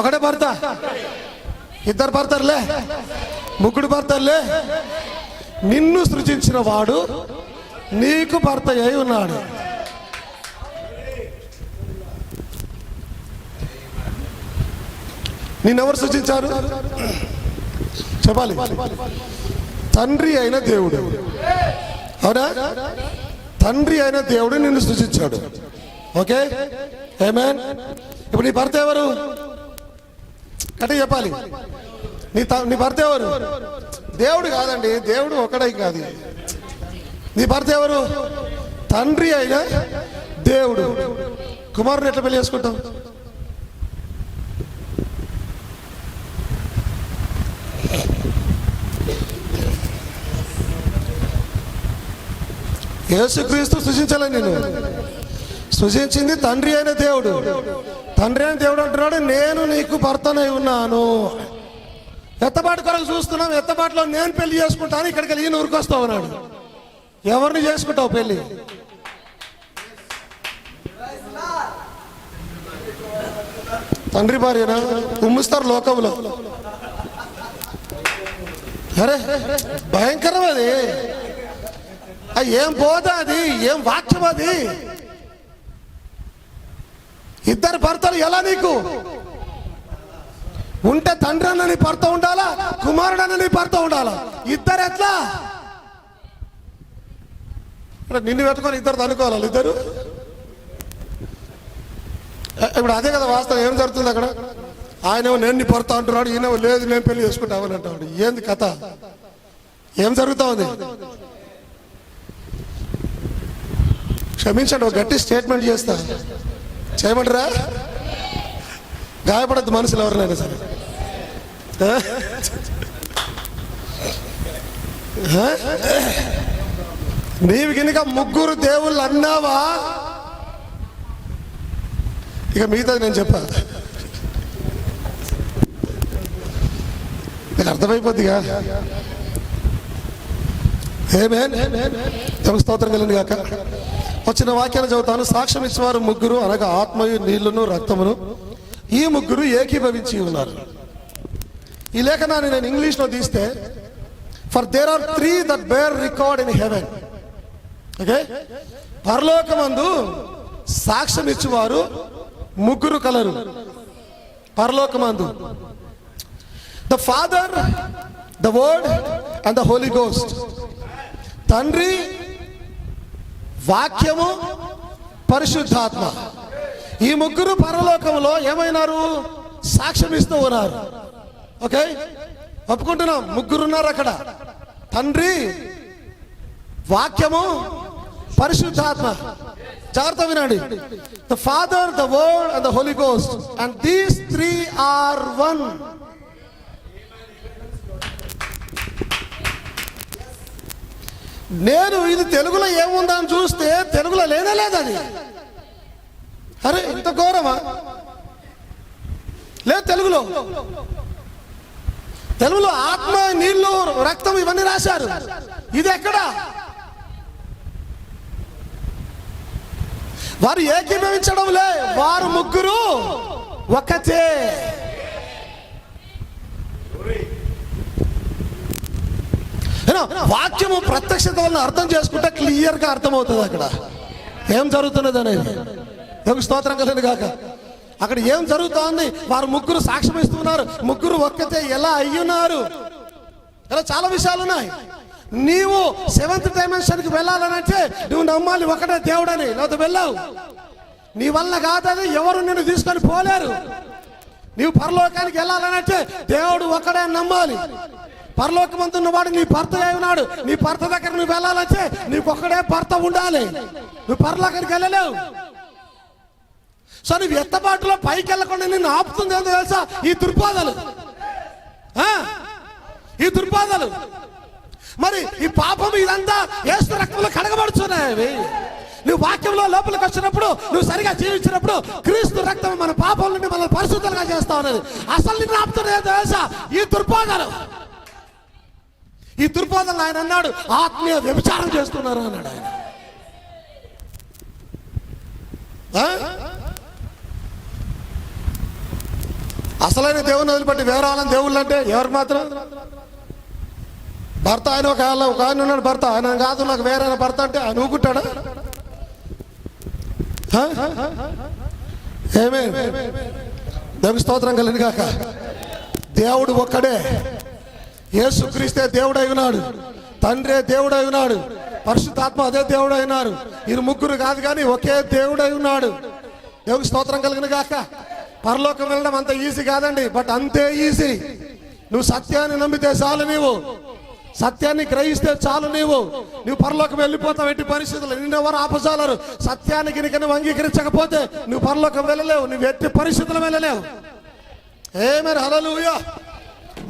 ఒకడే భర్త. ఇద్దరు భర్తలే, ముగ్గురు భర్తలే. నిన్ను సృజించిన వాడు నీకు భర్త అయి ఉన్నాడు. నిన్నెవరు సృజించారు చెప్పాలి? తండ్రి అయిన దేవుడు. అవునా? తండ్రి అయిన దేవుడు నిన్ను సృజించాడు. ఓకే, ఆమేన్. ఇప్పుడు నీ భర్త ఎవరు? అంటే చెప్పాలి. నీ భర్త ఎవరు? దేవుడు కాదండి, దేవుడు ఒకడే కాదు. నీ భర్త ఎవరు? తండ్రి అయిన దేవుడు. కుమారుని ఎట్లా పెళ్లి చేసుకుంటాం? యేసుక్రీస్తు సృజించాలని నేను సృజించింది తండ్రి అయిన దేవుడు. తండ్రి అయిన దేవుడు అంటున్నాడు, నేను నీకు భర్తనై ఉన్నాను. ఎత్తబాటు కొరకు చూస్తున్నాం, ఎత్తబాటులో నేను పెళ్లి చేసుకుంటాను, ఇక్కడికి వెళ్ళి ఈయన ఊరికొస్తావు అన్నాడు. ఎవరిని చేసుకుంటావు పెళ్లి? తండ్రి భార్యనా? ఉమ్మిస్తారు లోకంలో. అరే భయంకరం అది. ఏం బోధ అది, ఏం వాక్యం అది? ఇద్దరు భర్తలు ఎలా నీకు ఉంటే తండ్రి అన్న నీ భర్త ఉండాలా, కుమారుడు అన్న నీ భర్త ఉండాలా? ఇద్దరు ఎట్లా? నిన్ను పెట్టుకొని ఇద్దరు అనుకోవాలి ఇద్దరు. ఇప్పుడు అదే కదా వాస్తవం. ఏం జరుగుతుంది అక్కడ? ఆయనేమో నేను నీ భర్త అంటున్నాడు, ఈయనేమో లేదు నేను పెళ్లి చేసుకుంటామని అంటాడు. ఏంది కథ? ఏం జరుగుతా ఉంది? క్షమించండి, ఒక గట్టి స్టేట్మెంట్ చేస్తా, చేయమంటారా? గాయపడద్దు మనుషులు ఎవరినైనా సరే. నీవు కనుక ముగ్గురు దేవుళ్ళు అన్నావా, ఇక మిగతాది నేను చెప్పా, నీకు అర్థమైపోద్దిగా. స్తోత్రం కలిగింది కాక. వచ్చిన వాక్యాలు చదువుతాను. సాక్ష్యం ఇచ్చేవారు ముగ్గురు, అనగా ఆత్మయు నీళ్లును రక్తమును, ఈ ముగ్గురు ఏకీభవించి ఉన్నారు. ఈ లేఖనాన్ని నేను ఇంగ్లీష్లో తీస్తే, for there are 3 that bear record in heaven. Okay, పరలోకమందు సాక్ష్యం ఇచ్చేవారు ముగ్గురు కలరు. పరలోకమందు the father, the word and the holy ghost. తండ్రి, వాక్యము, పరిశుద్ధాత్మ. ఈ ముగ్గురు పరలోకంలో ఏమైనారు? సాక్ష్యం ఇస్తూ ఉన్నారు. ఓకే, ఒప్పుకుంటున్నాం, ముగ్గురు ఉన్నారు అక్కడ. తండ్రి, వాక్యము, పరిశుద్ధాత్మ. జాగ్రత్త వినండి. The father, the word and the holy ghost, and these 3 are one. నేను ఇది తెలుగులో ఏముందా అని చూస్తే తెలుగులో లేనే లేదు అది. అరే ఇంత ఘోరమా? లేదు తెలుగులో. తెలుగులో ఆత్మ, నీళ్లు, రక్తం ఇవన్నీ రాశారు. ఇది ఎక్కడ? వారు ఏకీభవించడం లే, వారు ముగ్గురు ఒకటే. వాక్యము ప్రత్యక్షత వలన అర్థం చేసుకుంటే క్లియర్ గా అర్థమవుతుంది అక్కడ ఏం జరుగుతున్నది అనేది. స్తోత్రం కలిగింది కాక. అక్కడ ఏం జరుగుతోంది? వారు ముగ్గురు సాక్ష్యం ఇస్తున్నారు, ముగ్గురు ఒక్కతే ఎలా అయ్యున్నారు. ఇలా చాలా విషయాలు ఉన్నాయి. నీవు 7th డైమెన్షన్కి వెళ్ళాలనంటే నువ్వు నమ్మాలి ఒకటే దేవుడని. లేకపోతే వెళ్ళావు, నీ వల్ల కాదని ఎవరు నిన్ను తీసుకొని పోలేరు. నీవు పరలోకానికి వెళ్ళాలనంటే దేవుడు ఒకడే నమ్మాలి. పరలోకమందున్న వాడు నీ భర్త అయి ఉన్నాడు. నీ భర్త దగ్గర నువ్వు వెళ్ళాలంటే నీకు ఒక్కడే భర్త ఉండాలి. నువ్వు పరలోకానికి వెళ్ళలేవు. సో నువ్వు ఎత్తబాటులో పైకి వెళ్ళకుండా నిన్ను ఆపుతుంది ఏంటో తెలుసా? ఈ దుర్బాధలు, ఈ దుర్బాధలు. మరి ఈ పాపం ఇదంతా యేసు రక్తంలో కడగబడుతున్నాయి. నువ్వు వాక్యంలో లోపలికి వచ్చినప్పుడు, నువ్వు సరిగా జీవించినప్పుడు క్రీస్తు రక్తం మన పాపం నుండి మనల్ని పరిశుద్ధంగా చేస్తా ఉన్నది. అసలు నిన్ను ఆపుతున్నది ఏంటో తెలుసా? ఈ దుర్బాధలు. ఈ దుర్బోధనలు ఆయన అన్నాడు ఆత్మీయ వ్యభిచారం చేస్తున్నారు అన్నాడు ఆయన. అసలైన దేవుని వదిలిపెట్టి వేరే వాళ్ళని దేవుళ్ళు అంటే ఎవరు మాత్రం? భర్త ఆయన ఒక ఆయన ఉన్నాడు, భర్త ఆయన కాదు నాకు వేరే భర్త అంటే ఆయన ఊకుంటాడా? ఏమే దేవుని స్తోత్రం కలిగిన కాక. దేవుడు ఒక్కడే. యేసుక్రీస్తే దేవుడై ఉన్నాడు, తండ్రే దేవుడై ఉన్నాడు, పరిశుద్ధాత్మ అదే దేవుడై ఉన్నారు. ఈ ముగ్గురు కాదు కానీ ఒకే దేవుడై ఉన్నాడు. దేవునికి స్తోత్రం కలిగిన గాక. పరలోకం వెళ్ళడం అంత ఈజీ కాదండి, బట్ అంతే ఈజీ. నువ్వు సత్యాన్ని నమ్మితే చాలు. నీవు సత్యాన్ని గ్రహిస్తే చాలు, నువ్వు పరలోకం వెళ్ళిపోతావు. ఎట్టి పరిస్థితులు నిన్నెవరు ఆపజాలరు. సత్యానికి నువ్వు అంగీకరించకపోతే నువ్వు పరలోకం వెళ్ళలేవు, నువ్వు ఎట్టి పరిస్థితులు వెళ్ళలేవు. ఆమేన్, హల్లెలూయా.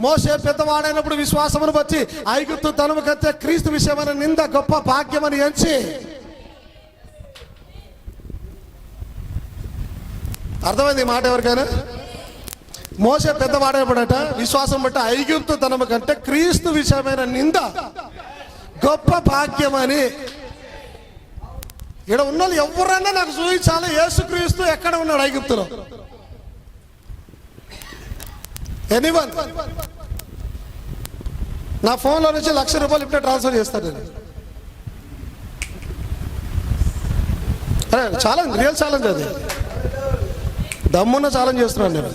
మోషే పెద్దవాడైనప్పుడు విశ్వాసమును బట్టి ఐగుప్తు తనము కంటే క్రీస్తు విషయమైన నింద గొప్ప భాగ్యమని ఎంచి. అర్థమైంది ఈ మాట ఎవరికైనా? మోషే పెద్దవాడైనప్పుడట విశ్వాసం బట్టి ఐగుప్తు తనము కంటే క్రీస్తు విషయమైన నింద గొప్ప భాగ్యమని. ఇక్కడ ఉన్న వాళ్ళు ఎవరన్నా నాకు చూపించాలి, యేసుక్రీస్తు ఎక్కడ ఉన్నాడు ఐగుప్తులో? ఎనీవన్? నా ఫోన్లో నుంచి ₹1,00,000 ఇప్పుడే ట్రాన్స్ఫర్ చేస్తాను నేను. అరే ఛాలెంజ్, రియల్ ఛాలెంజ్ అది. దమ్మున్న ఛాలెంజ్ చేస్తున్నాను నేను.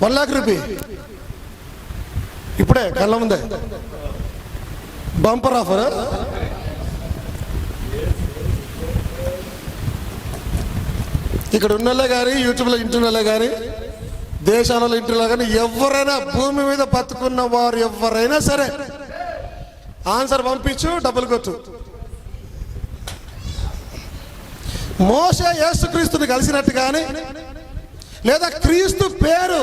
₹1,00,000 ఇప్పుడే కళ్ళ ముందే బంపర్ ఆఫర్. ఇక్కడ ఉన్నోళ్ళే కానీ, యూట్యూబ్లో ఇంటున్నోళ్ళే కానీ, దేశాలలో ఇంటున్నా కానీ, ఎవరైనా భూమి మీద బతుకున్న వారు ఎవరైనా సరే ఆన్సర్ పంపించు, డబ్బులు కొట్టు. మోషే యేసుక్రీస్తుని కలిసినట్టు కానీ, లేదా క్రీస్తు పేరు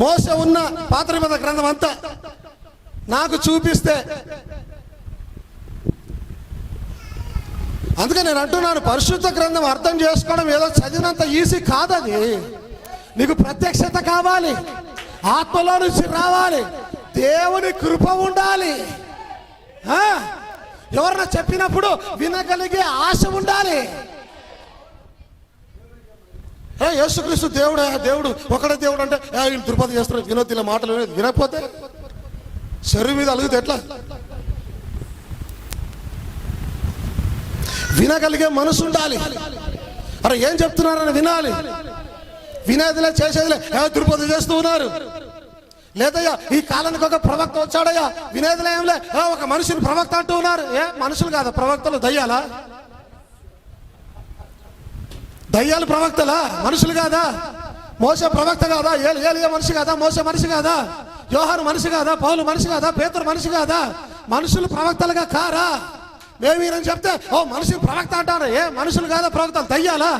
మోషే ఉన్న పాత నిబంధన గ్రంథం అంతా నాకు చూపిస్తే, అందుకే నేను అంటున్నాను, పరిశుద్ధ గ్రంథం అర్థం చేసుకోవడం ఏదో చదివినంత ఈజీ కాదది. నీకు ప్రత్యక్షత కావాలి, ఆత్మలో నుంచి రావాలి, దేవుని కృప ఉండాలి, ఎవరన్నా చెప్పినప్పుడు వినగలిగే ఆశ ఉండాలి. యేసుక్రీస్తు దేవుడు, దేవుడు ఒకడే దేవుడు అంటే వీళ్ళు తిరుపతి చేస్తారు, వినోద్ మాటలు వినకపోతే శరీరం మీద అలుగుతే ఎట్లా? వినగలిగే మనసు ఉండాలి. అరే ఏం చెప్తున్నారని వినాలి. వినేదిలే చేసేదిలే తిరుపతి చేస్తూ ఉన్నారు. లేదయ్యా ఈ కాలానికి ఒక ప్రవక్త వచ్చాడయ్యా, వినేదిలే ఏంలే ఒక మనిషిని ప్రవక్త అంటూ ఉన్నారు. మనుషులు కాదా ప్రవక్తలు? దయ్యాలా? దయ్యాలు ప్రవక్తలా? మనుషులు కాదా? మోసే ప్రవక్త కాదా? ఏలియా మనిషి కాదా? మోసే మనిషి కాదా? యోహాను మనిషి కాదా? పౌలు మనిషి కాదా? పేతురు మనిషి కాదా? మనుషులు ప్రవక్తలుగా కారా? మేము ఈయనని చెప్తే మనిషి ప్రవక్త అంటారు. మనుషులు కాదా ప్రవక్తలు? దయ్యాలా?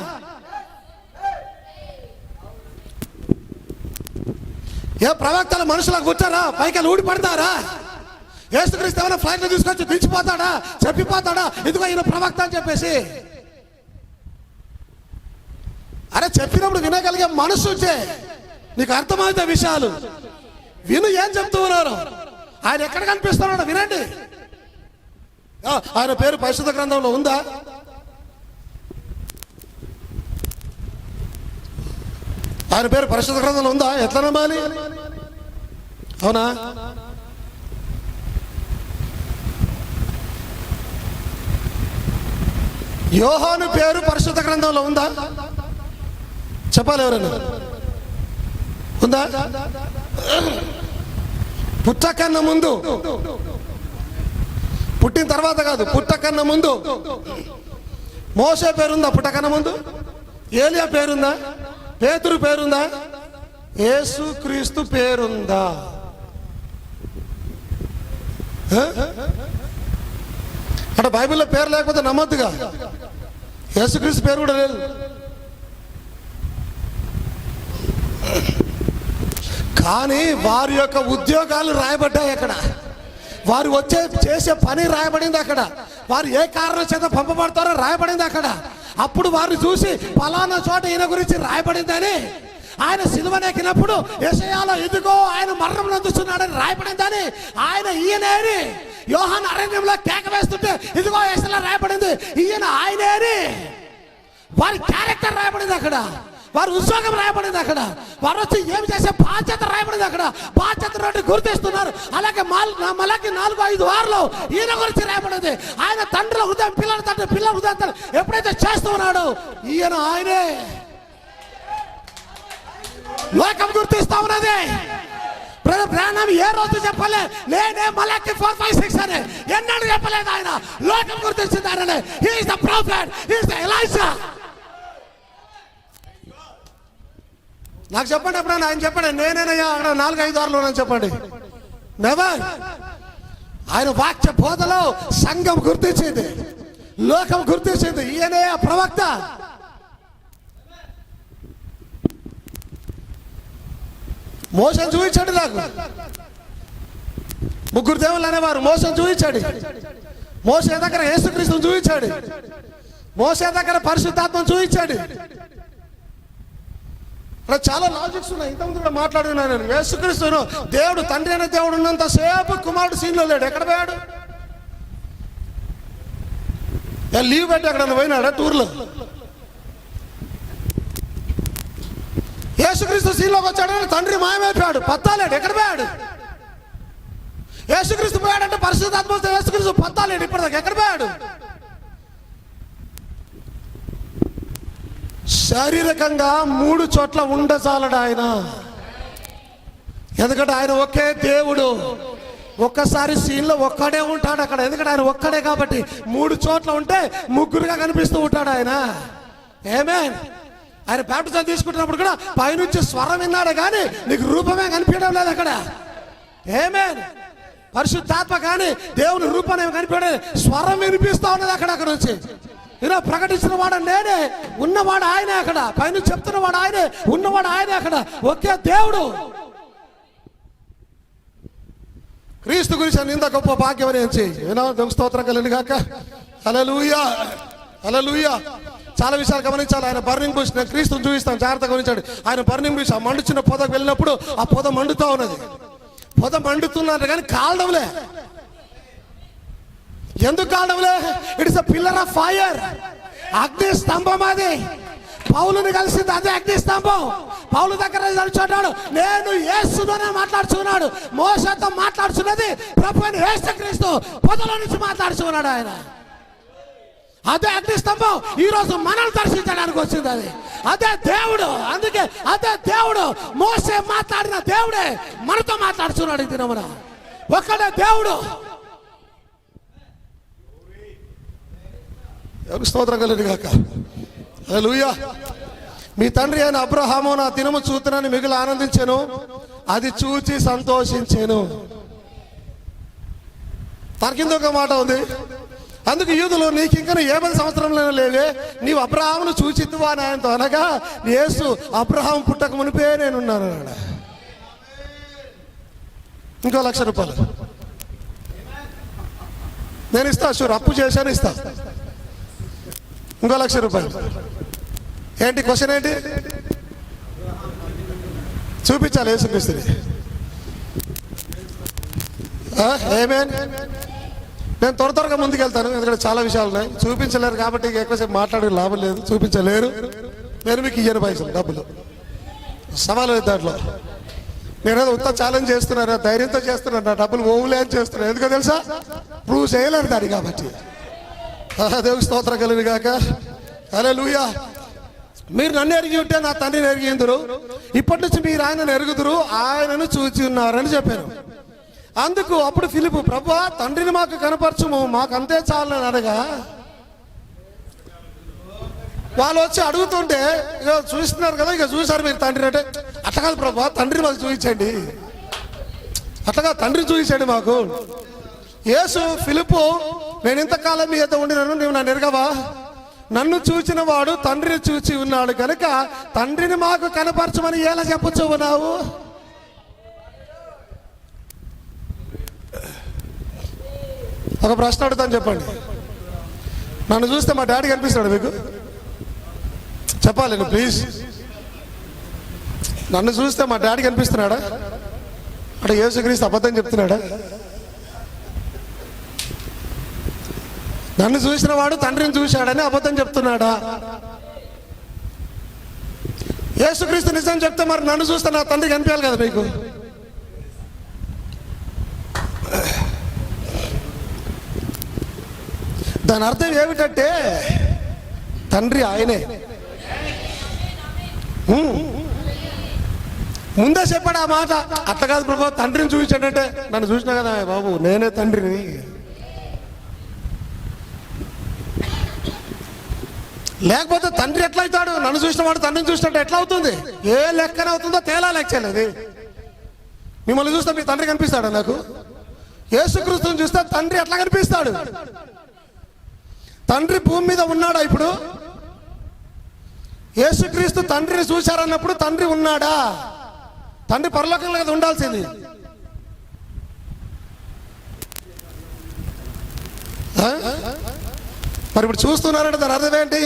ప్రవక్తలు మనుషులకు కూర్చారా? పైకి ఊడి పడతారా? యేసుక్రీస్తు ఏమైనా ఫ్లైట్ తీసుకొచ్చి దించిపోతాడా? చెప్పిపోతాడా ఇదిగో ఈయన ప్రవక్త అని చెప్పేసి? అరే చెప్పినప్పుడు వినగలిగే మనసు ఉంటే నీకు అర్థమవుతాయి విషయాలు. విను ఏం చెప్తూ ఉన్నారు. ఆయన ఎక్కడ కనిపిస్తున్నాడో వినండి. ఆయన పేరు పరిశుద్ధ గ్రంథంలో ఉందా? ఆయన పేరు పరిశుద్ధ గ్రంథంలో ఉందా? ఎట్లా నమ్మాలి? అవునా? యోహాను పేరు పరిశుద్ధ గ్రంథంలో ఉందా? చెప్పాలి ఎవరైనా. ఉందా? పుట్టకన్నా ముందు, పుట్టిన తర్వాత కాదు, పుట్టకన్నా ముందు మోసే పేరుందా? పుట్టకన్నా ముందు ఏలియా పేరుందా? పేతురు పేరుందా? యేసు క్రీస్తు పేరుందా? అంటే బైబిల్లో పేరు లేకపోతే నమ్మొద్దుగా. యేసుక్రీస్తు పేరు కూడా లేదు. కానీ వారి యొక్క ఉద్యోగాలు రాయబడ్డాయి అక్కడ, వారు చేసే పని రాయబడింది అక్కడ, వారు ఏ కారణం చేత పంపబడతారో రాయబడింది అక్కడ. అప్పుడు వారు చూసి ఫలానా చోట ఈయన గురించి రాయబడిందని, ఆయన సిలువనెక్కినప్పుడు యెషయాలో ఇదిగో ఆయన మరణం నందుతున్నాడని రాయబడిందని, ఆయన ఈయనేని యోహాను అరణ్యంలో కేక వేస్తుంటే ఇదిగో యెషయాలో రాయబడింది ఈయన ఆయనేని. వారి క్యారెక్టర్ రాయబడింది అక్కడ, వారి ఉద్యోగం రాయబడింది అక్కడ, వారు వచ్చి ఏమి చేసే బాధ్యత రాయబడింది అక్కడ. బాధ్యత నుండి గుర్తిస్తున్నారు. అలాగే మళ్ళీ 4-5 వారాలు ఈయన గురించి రాయబడింది. ఆయన తండ్రుల హృదయం పిల్లల తండ్రి, పిల్లల హృదయం ఎప్పుడైతే చేస్తూ ఉన్నాడో ఈయన ఆయనే. లోకం గుర్తిస్తా ఉన్నది. ప్రాణం ఏ రోజు చెప్పలే, నేనే మలాకి 4-5-6 అని ఎన్నడూ చెప్పలేదు. ఆయన లోకం గుర్తించింది ఆయననే. He is the prophet, he is the Elisha. నాకు చెప్పండి ఎప్పుడైనా ఆయన చెప్పండి నేనేనయ్యా అక్కడ 4-5 ఆరులోనని చెప్పండి. నెవర్. ఆయన వాక్య బోధలో సంఘం గుర్తించింది, లోకం గుర్తించింది, ఈయనే ప్రవక్త. మోసం చూపించాడు నాకు. 3 దేవుళ్ళు అనేవారు. మోసం చూపించాడు. మోసే దగ్గర యేసుక్రీస్తుని చూపించాడు. మోసే దగ్గర పరిశుద్ధాత్మను చూపించాడు. చాలా లాజిక్స్ ఉన్నాయి. ఇంతకుముందు కూడా మాట్లాడుతున్నాను నేను. యేసుక్రీస్తును దేవుడు, తండ్రి అనే దేవుడు ఉన్నంతసేపు కుమారుడు సీన్లో లేడు. ఎక్కడ పోయాడు? లీవ్ పెట్టి ఎక్కడన్నా పోయినాడా టూర్లో? యేసుక్రీస్తు సీన్లోకి వచ్చాడని తండ్రి మాయమైపోయాడు, పత్తాలేడు. ఎక్కడ పోయాడు? యేసుక్రీస్తు పోయాడంటే పరిశుద్ధాత్మ యేసుక్రీస్తు పత్తాలేడు. ఇప్పటిదాకా ఎక్కడ పోయాడు? శారీరకంగా 3 చోట్ల ఉండచాలడు ఆయన. ఎందుకంటే ఆయన ఒకే దేవుడు. ఒక్కసారి సీన్లో ఒక్కడే ఉంటాడు అక్కడ. ఎందుకంటే ఆయన ఒక్కడే కాబట్టి 3 చోట్ల ఉంటే 3గురుగా కనిపిస్తూ ఉంటాడు ఆయన. ఆమేన్. ఆయన బాప్టిజం తీసుకుంటున్నప్పుడు కూడా పైనుంచి స్వరం విన్నాడు కానీ నీకు రూపమే కనిపించడం లేదు అక్కడ. ఆమేన్. పరిశుద్ధాత్మ కానీ దేవుని రూపం కనిపించడం, స్వరం వినిపిస్తా ఉన్నది అక్కడ నుంచి. ఇలా ప్రకటించిన వాడు నేనే, ఉన్నవాడు ఆయనే అక్కడ. పైన చెప్తున్నవాడు ఆయనే, ఉన్నవాడు ఆయనే అక్కడ. ఒకే దేవుడు. క్రీస్తు గురించి నింద గొప్ప భాగ్యం అని ఏనా స్తోత్రం కలిగిన గాక. హల్లెలూయా, హల్లెలూయా. చాలా విషయాలు గమనించాలి. ఆయన బర్నింగ్ బుష్, నేను క్రీస్తుని చూపిస్తాను, జాగ్రత్తగా గమనించాడు. ఆయన బర్నింగ్ బుష్, ఆ మండుచున్న పొదకు వెళ్ళినప్పుడు ఆ పొద మండుతూ ఉన్నది. పొద మండుతున్నారు కానీ కాలడంలే. ఎందుకు కాలడంలే? It's a pillar of fire. అగ్ని స్తంభం అది. పౌలుని కలిసింది అదే అగ్ని స్తంభం. పౌలు దగ్గర నిల్చున్నాడు, నేను యేసుతోనే మాట్లాడుచున్నాడు. మోసతో మాట్లాడుచున్నది ప్రభు అయిన యేసుక్రీస్తు పొదలో నుంచి మాట్లాడుచున్నాడు ఆయన. అదే అగ్ని స్తంభం ఈ రోజు మనల్ని దర్శించడానికి వచ్చింది. అది అదే దేవుడు. అందుకే అదే దేవుడు, మోసే మాట్లాడిన దేవుడే మనతో మాట్లాడుచున్నాడు ఈ దినమున. ఒక్కడే దేవుడు. స్తోత్రం కలుగును గాక. హల్లెలూయా. మీ తండ్రి అయిన అబ్రహాము నా దినము చూతునని మిగులు ఆనందించెను, అది చూచి సంతోషించెను. తనకింద ఒక మాట ఉంది. అందుకు యూదులు, నీకు ఇంకా 80 సంవత్సరంలో లేవే, నీవు అబ్రహామును చూచిద్దువా అని ఆయనతో అనగా, యేసు అబ్రహాం పుట్టక మునిపే నేనున్నాను అన్నాడు. ఇంకో ₹1,00,000 నేను ఇస్తా. షూర్, అప్పు చేశాను, ఇస్తా. ఇంకో ₹1,00,000. ఏంటి క్వశ్చన్? ఏంటి చూపించాలి యేసుక్రీస్తుని. ఆమేన్. నేను త్వరగా ముందుకెళ్తాను, ఎందుకంటే చాలా విషయాలు ఉన్నాయి. చూపించలేరు కాబట్టి ఎక్కువసేపు మాట్లాడే లాభం లేదు. చూపించలేరు. నేను మీకు ఇయ్యను పైసలు, డబ్బులు. సవాలు లేదు దాంట్లో. నేనేదో ఉత్త ఛాలెంజ్ చేస్తున్నాను, ధైర్యంతో చేస్తున్నాను. నా డబ్బులు ఓవులే అని చేస్తున్నాను. ఎందుకో తెలుసా? ప్రూవ్ చేయలేరు దాన్ని కాబట్టి. దేవుని స్తోత్రం కలుగును గాక. హల్లెలూయా. మీరు నన్ను ఎరిగి ఉంటే నా తండ్రిని ఎరిగిందురు. ఇప్పటి నుంచి మీరు ఆయనను ఎరుగుదురు, ఆయనను చూచి ఉన్నారని చెప్పాను. అందుకు అప్పుడు ఫిలిపు, ప్రభువా తండ్రిని మాకు కనపరచుము, మాకు అంతే చాలు అని అనగా, వాళ్ళు వచ్చి అడుగుతుంటే ఇక చూస్తున్నారు కదా, ఇక చూసారు మీరు తండ్రిని అంటే, అట్లా కాదు ప్రభువా తండ్రిని మాకు చూపించండి, అట్లాగా తండ్రిని చూపించండి మాకు. యేసు ఫిలిపు, నేను ఇంతకాలం మీ యొద్ద ఉండినాను, నీవు నన్ను ఎరగవా? నన్ను చూచిన వాడు తండ్రిని చూచి ఉన్నాడు కనుక తండ్రిని మాకు కనపరచమని ఎలా చెప్పచ్చు ఉన్నావు? ఒక ప్రశ్న అడుగుతాను, చెప్పండి. నన్ను చూస్తే మా డాడీ కనిపిస్తాడు మీకు? చెప్పాలి నువ్వు ప్లీజ్. నన్ను చూస్తే మా డాడీ కనిపిస్తున్నాడా? అంటే యేసుక్రీస్తు అబద్ధం చెప్తున్నాడా? నన్ను చూసిన వాడు తండ్రిని చూశాడని అబద్ధం చెప్తున్నాడా? యేసుక్రీస్తు నిజం చెప్తే మరి నన్ను చూస్తే నా తండ్రి కనిపించాలి కదా మీకు. దాని అర్థం ఏమిటంటే తండ్రి ఆయనే. ముందే చెప్పాడు ఆ మాట. అట్లా కాదు ప్రభు తండ్రిని చూపించాడంటే, నన్ను చూసినా కదా బాబు నేనే తండ్రిని. లేకపోతే తండ్రి ఎట్లయితాడు? నన్ను చూసిన వాడు తండ్రిని చూసినట్టు ఎట్లా అవుతుంది? ఏ లెక్కన అవుతుందో తేలాలెక్కలేదు. మిమ్మల్ని చూస్తే మీ తండ్రి కనిపిస్తాడు నాకు? యేసుక్రీస్తుని చూస్తే తండ్రి ఎట్లా కనిపిస్తాడు? తండ్రి భూమి మీద ఉన్నాడా ఇప్పుడు? యేసుక్రీస్తు తండ్రిని చూశారన్నప్పుడు తండ్రి ఉన్నాడా? తండ్రి పరలోకంలో కదా ఉండాల్సింది. మరి ఇప్పుడు చూస్తున్నారంటే దాని అర్థం ఏంటి?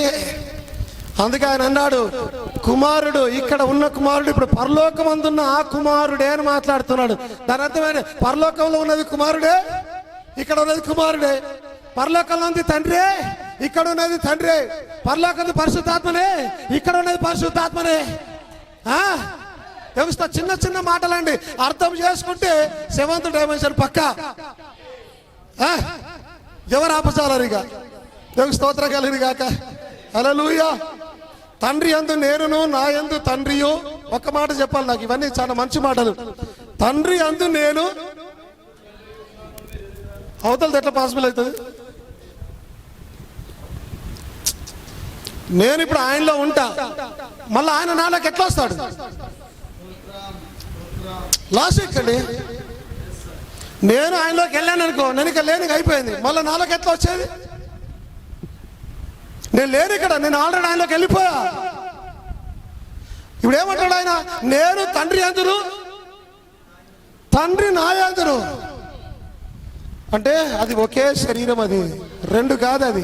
అందుకే ఆయన అన్నాడు, కుమారుడు, ఇక్కడ ఉన్న కుమారుడు ఇప్పుడు పరలోకమందున్న ఆ కుమారుడే అని మాట్లాడుతున్నాడు. దాని అర్థమైంది, పరలోకంలో ఉన్నది కుమారుడే, ఇక్కడ ఉన్నది కుమారుడే. పరలోకంలో ఉంది తండ్రి, ఇక్కడ ఉన్నది తండ్రి. పరలోకంలో పరిశుద్ధాత్మనే, ఇక్కడ ఉన్నది పరిశుద్ధాత్మనే. తెలుస్తా? చిన్న చిన్న మాటలండి, అర్థం చేసుకుంటే 7th డైమెన్షన్ పక్క. ఎవరు ఆపచాలరు? ఇక దేవుని స్తోత్రం కలిగిన గాక. హల్లెలూయా. తండ్రి యందు నేనును, నా యందు తండ్రియు. ఒక్క మాట చెప్పాలి నాకు, ఇవన్నీ చాలా మంచి మాటలు. తండ్రి యందు నేను, అవతలది ఎట్లా పాసిబుల్ అవుతుంది? నేను ఇప్పుడు ఆయనలో ఉంటా, మళ్ళీ ఆయన నాలోకి ఎట్లా వస్తాడు? లాజిక్ అండి. నేను ఆయనలోకి వెళ్ళాను అనుకో, నేను ఇక లేని అయిపోయింది, మళ్ళీ నాలోకి ఎట్లా వచ్చేది? నేను లేను ఇక్కడ, నేను ఆల్రెడీ ఆయనలోకి వెళ్ళిపోయా. ఇప్పుడు ఏమంటాడు ఆయన? నేను తండ్రి యందును, తండ్రి నా యందును. అంటే అది ఒకే శరీరం, అది రెండు కాదు. అది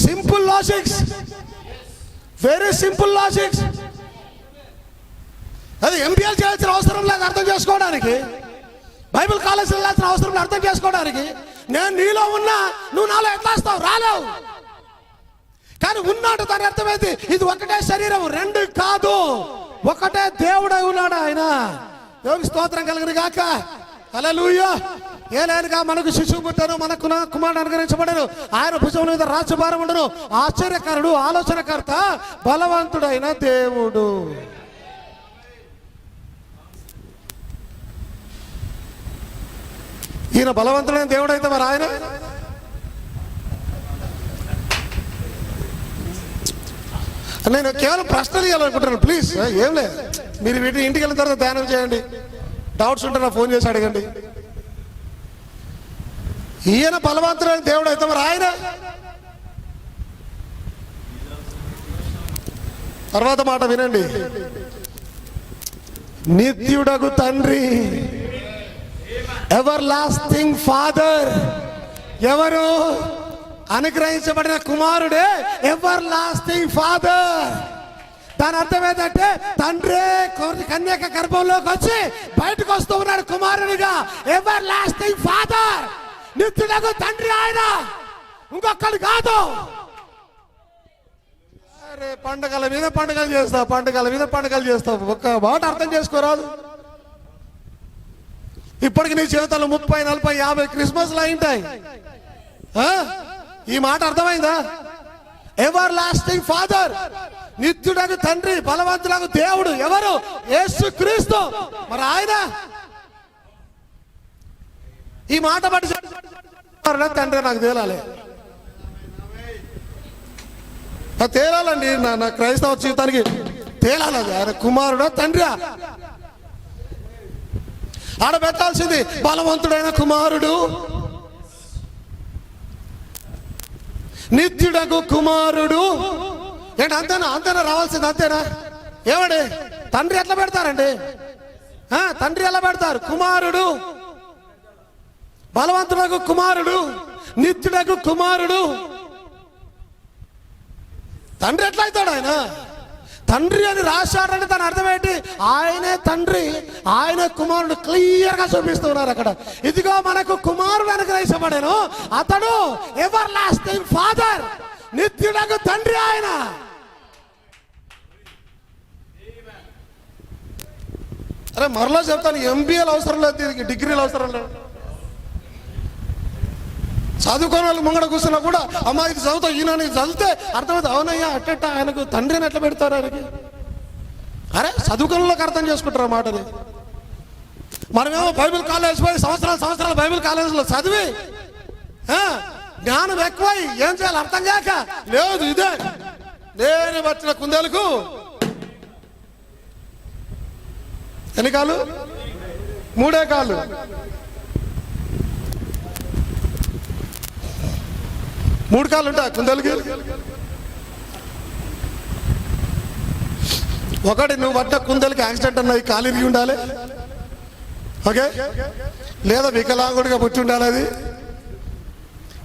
simple logics, very simple logics. అది ఎంబీఏ చేయాల్సిన అవసరం లేదు అర్థం చేసుకోవడానికి, బైబిల్ కాలేజ్ వెళ్ళాల్సిన అవసరం లేదు అర్థం చేసుకోవడానికి. నేను నీలో ఉన్నా, నువ్వు నాలో ఎట్లా వస్తావు? రాలేవు. కానీ ఉన్నాడు, దాని అర్థమైంది ఇది ఒకటే శరీరం, రెండు కాదు, ఒకటే దేవుడై ఉన్నాడు ఆయన. దేవునికి స్తోత్రం కలిగిన గాక. హల్లెలూయా. ఏలైనగా మనకు శిశువు పుట్టను, మనకు కుమారుడు అనుగ్రహించబడను, ఆయన భుజం మీద రాజ్యభారం ఉండను. ఆశ్చర్యకరుడు, ఆలోచనకర్త, బలవంతుడైన దేవుడు. ఈయన బలవంతుడైన దేవుడు అయితే మరి ఆయన నేను కేవలం ప్రశ్నలు ఇవ్వాలనుకుంటున్నాను. ప్లీజ్ ఏం లేదు, మీరు వీటిని ఇంటికి వెళ్ళిన తర్వాత ధ్యానం చేయండి. డౌట్స్ ఉంటే నాకు ఫోన్ చేసి అడగండి. ఈయన బలవంతుడైన దేవుడు అయితే మరి ఆయన తర్వాత మాట వినండి. నిత్యుడగు తండ్రి, ఎవర్ లాస్టింగ్ ఫాదర్. ఎవరు? అనుగ్రహించబడిన కుమారుడే ఎవర్ లాస్టింగ్ ఫాదర్. దాని అర్థం ఏంటంటే తండ్రే కన్యక గర్భంలోకి వచ్చి బయటకు వస్తూ ఉన్నాడు కుమారుడిగా. ఎవర్ లాస్టింగ్ ఫాదర్, నిత్యుడకు తండ్రి ఆయన, ఇంకొకడు కాదు. అరే పండుగల మీద పండుగలు చేస్తావు, పండుగల మీద పండుగలు చేస్తావు, ఒక్క మాట అర్థం చేసుకోరాదు. ఇప్పటికి నీ జీవితంలో 30, 40, 50 క్రిస్మస్లు అయింటాయి. ఈ మాట అర్థమైందా? ఎవర్ లాస్టింగ్ ఫాదర్, నిత్యుడకు తండ్రి, బలవంతులకు దేవుడు. ఎవరు? యేసుక్రీస్తు. మరి ఆయన ఈ మాట బట్టి తండ్రి నాకు తేలాలి, తేలాలండి. నా క్రైస్తవ జీవితానికి తేలాలి. ఆయన కుమారుడా తండ్రి ఆడబెట్టాల్సింది. బలవంతుడైన కుమారుడు, నిత్యుడకు కుమారుడు. ఏంటి అంతేనా? అంతేనా రావాల్సింది? అంతేనా? ఏమండి తండ్రి ఎట్లా పెడతారండి? తండ్రి ఎలా పెడతారు? కుమారుడు, బలవంతుడకు కుమారుడు, నిత్యుడకు కుమారుడు. తండ్రి ఎట్లా అవుతాడు? ఆయన తండ్రి అని రాశాడంటే దాని అర్థం ఏంటి? ఆయనే తండ్రి, ఆయనే కుమారుడు. క్లియర్ గా చూపిస్తున్నారు అక్కడ. ఇదిగో మనకు కుమారుడు అనుగ్రహించబడెను, అతడు ఎవర్ లాస్టింగ్ ఫాదర్, నిత్యుడకు తండ్రి ఆయన. అరే మరలా చెప్తాను, ఎంబీఏలు అవసరం లేదు, డిగ్రీలు అవసరం లేదు. చదువుకోని వాళ్ళు ముంగడ కూర్చున్నా కూడా అమ్మా ఇది చదువుతావు, ఈయన చదివితే అర్థమైతే అవునయ్యా అట్ట ఆయనకు తండ్రిని ఎట్లా పెడతారు ఆయనకి? అరే చదువుకోనికి అర్థం చేసుకుంటారు ఆ మాటని. మనమేమో బైబిల్ కాలేజ్ పోయి సంవత్సరాలు బైబిల్ కాలేజీలో చదివి జ్ఞానం ఎక్కువై ఏం చేయాలి అర్థం కాక లేదు. ఇదే నేను పట్టిన కుందేలకు ఎన్ని కాళ్ళు? 3 కాళ్ళు. మూడు కాళ్ళు ఉంటాయి కుందేలుకి. ఒకటి నువ్వు పట్టిన కుందేలుకి యాక్సిడెంట్ అన్నది కాలు ఇరిగి ఉండాలి, ఓకే, లేదా వికలాంగుడిగా పుట్టి ఉండాలి అది.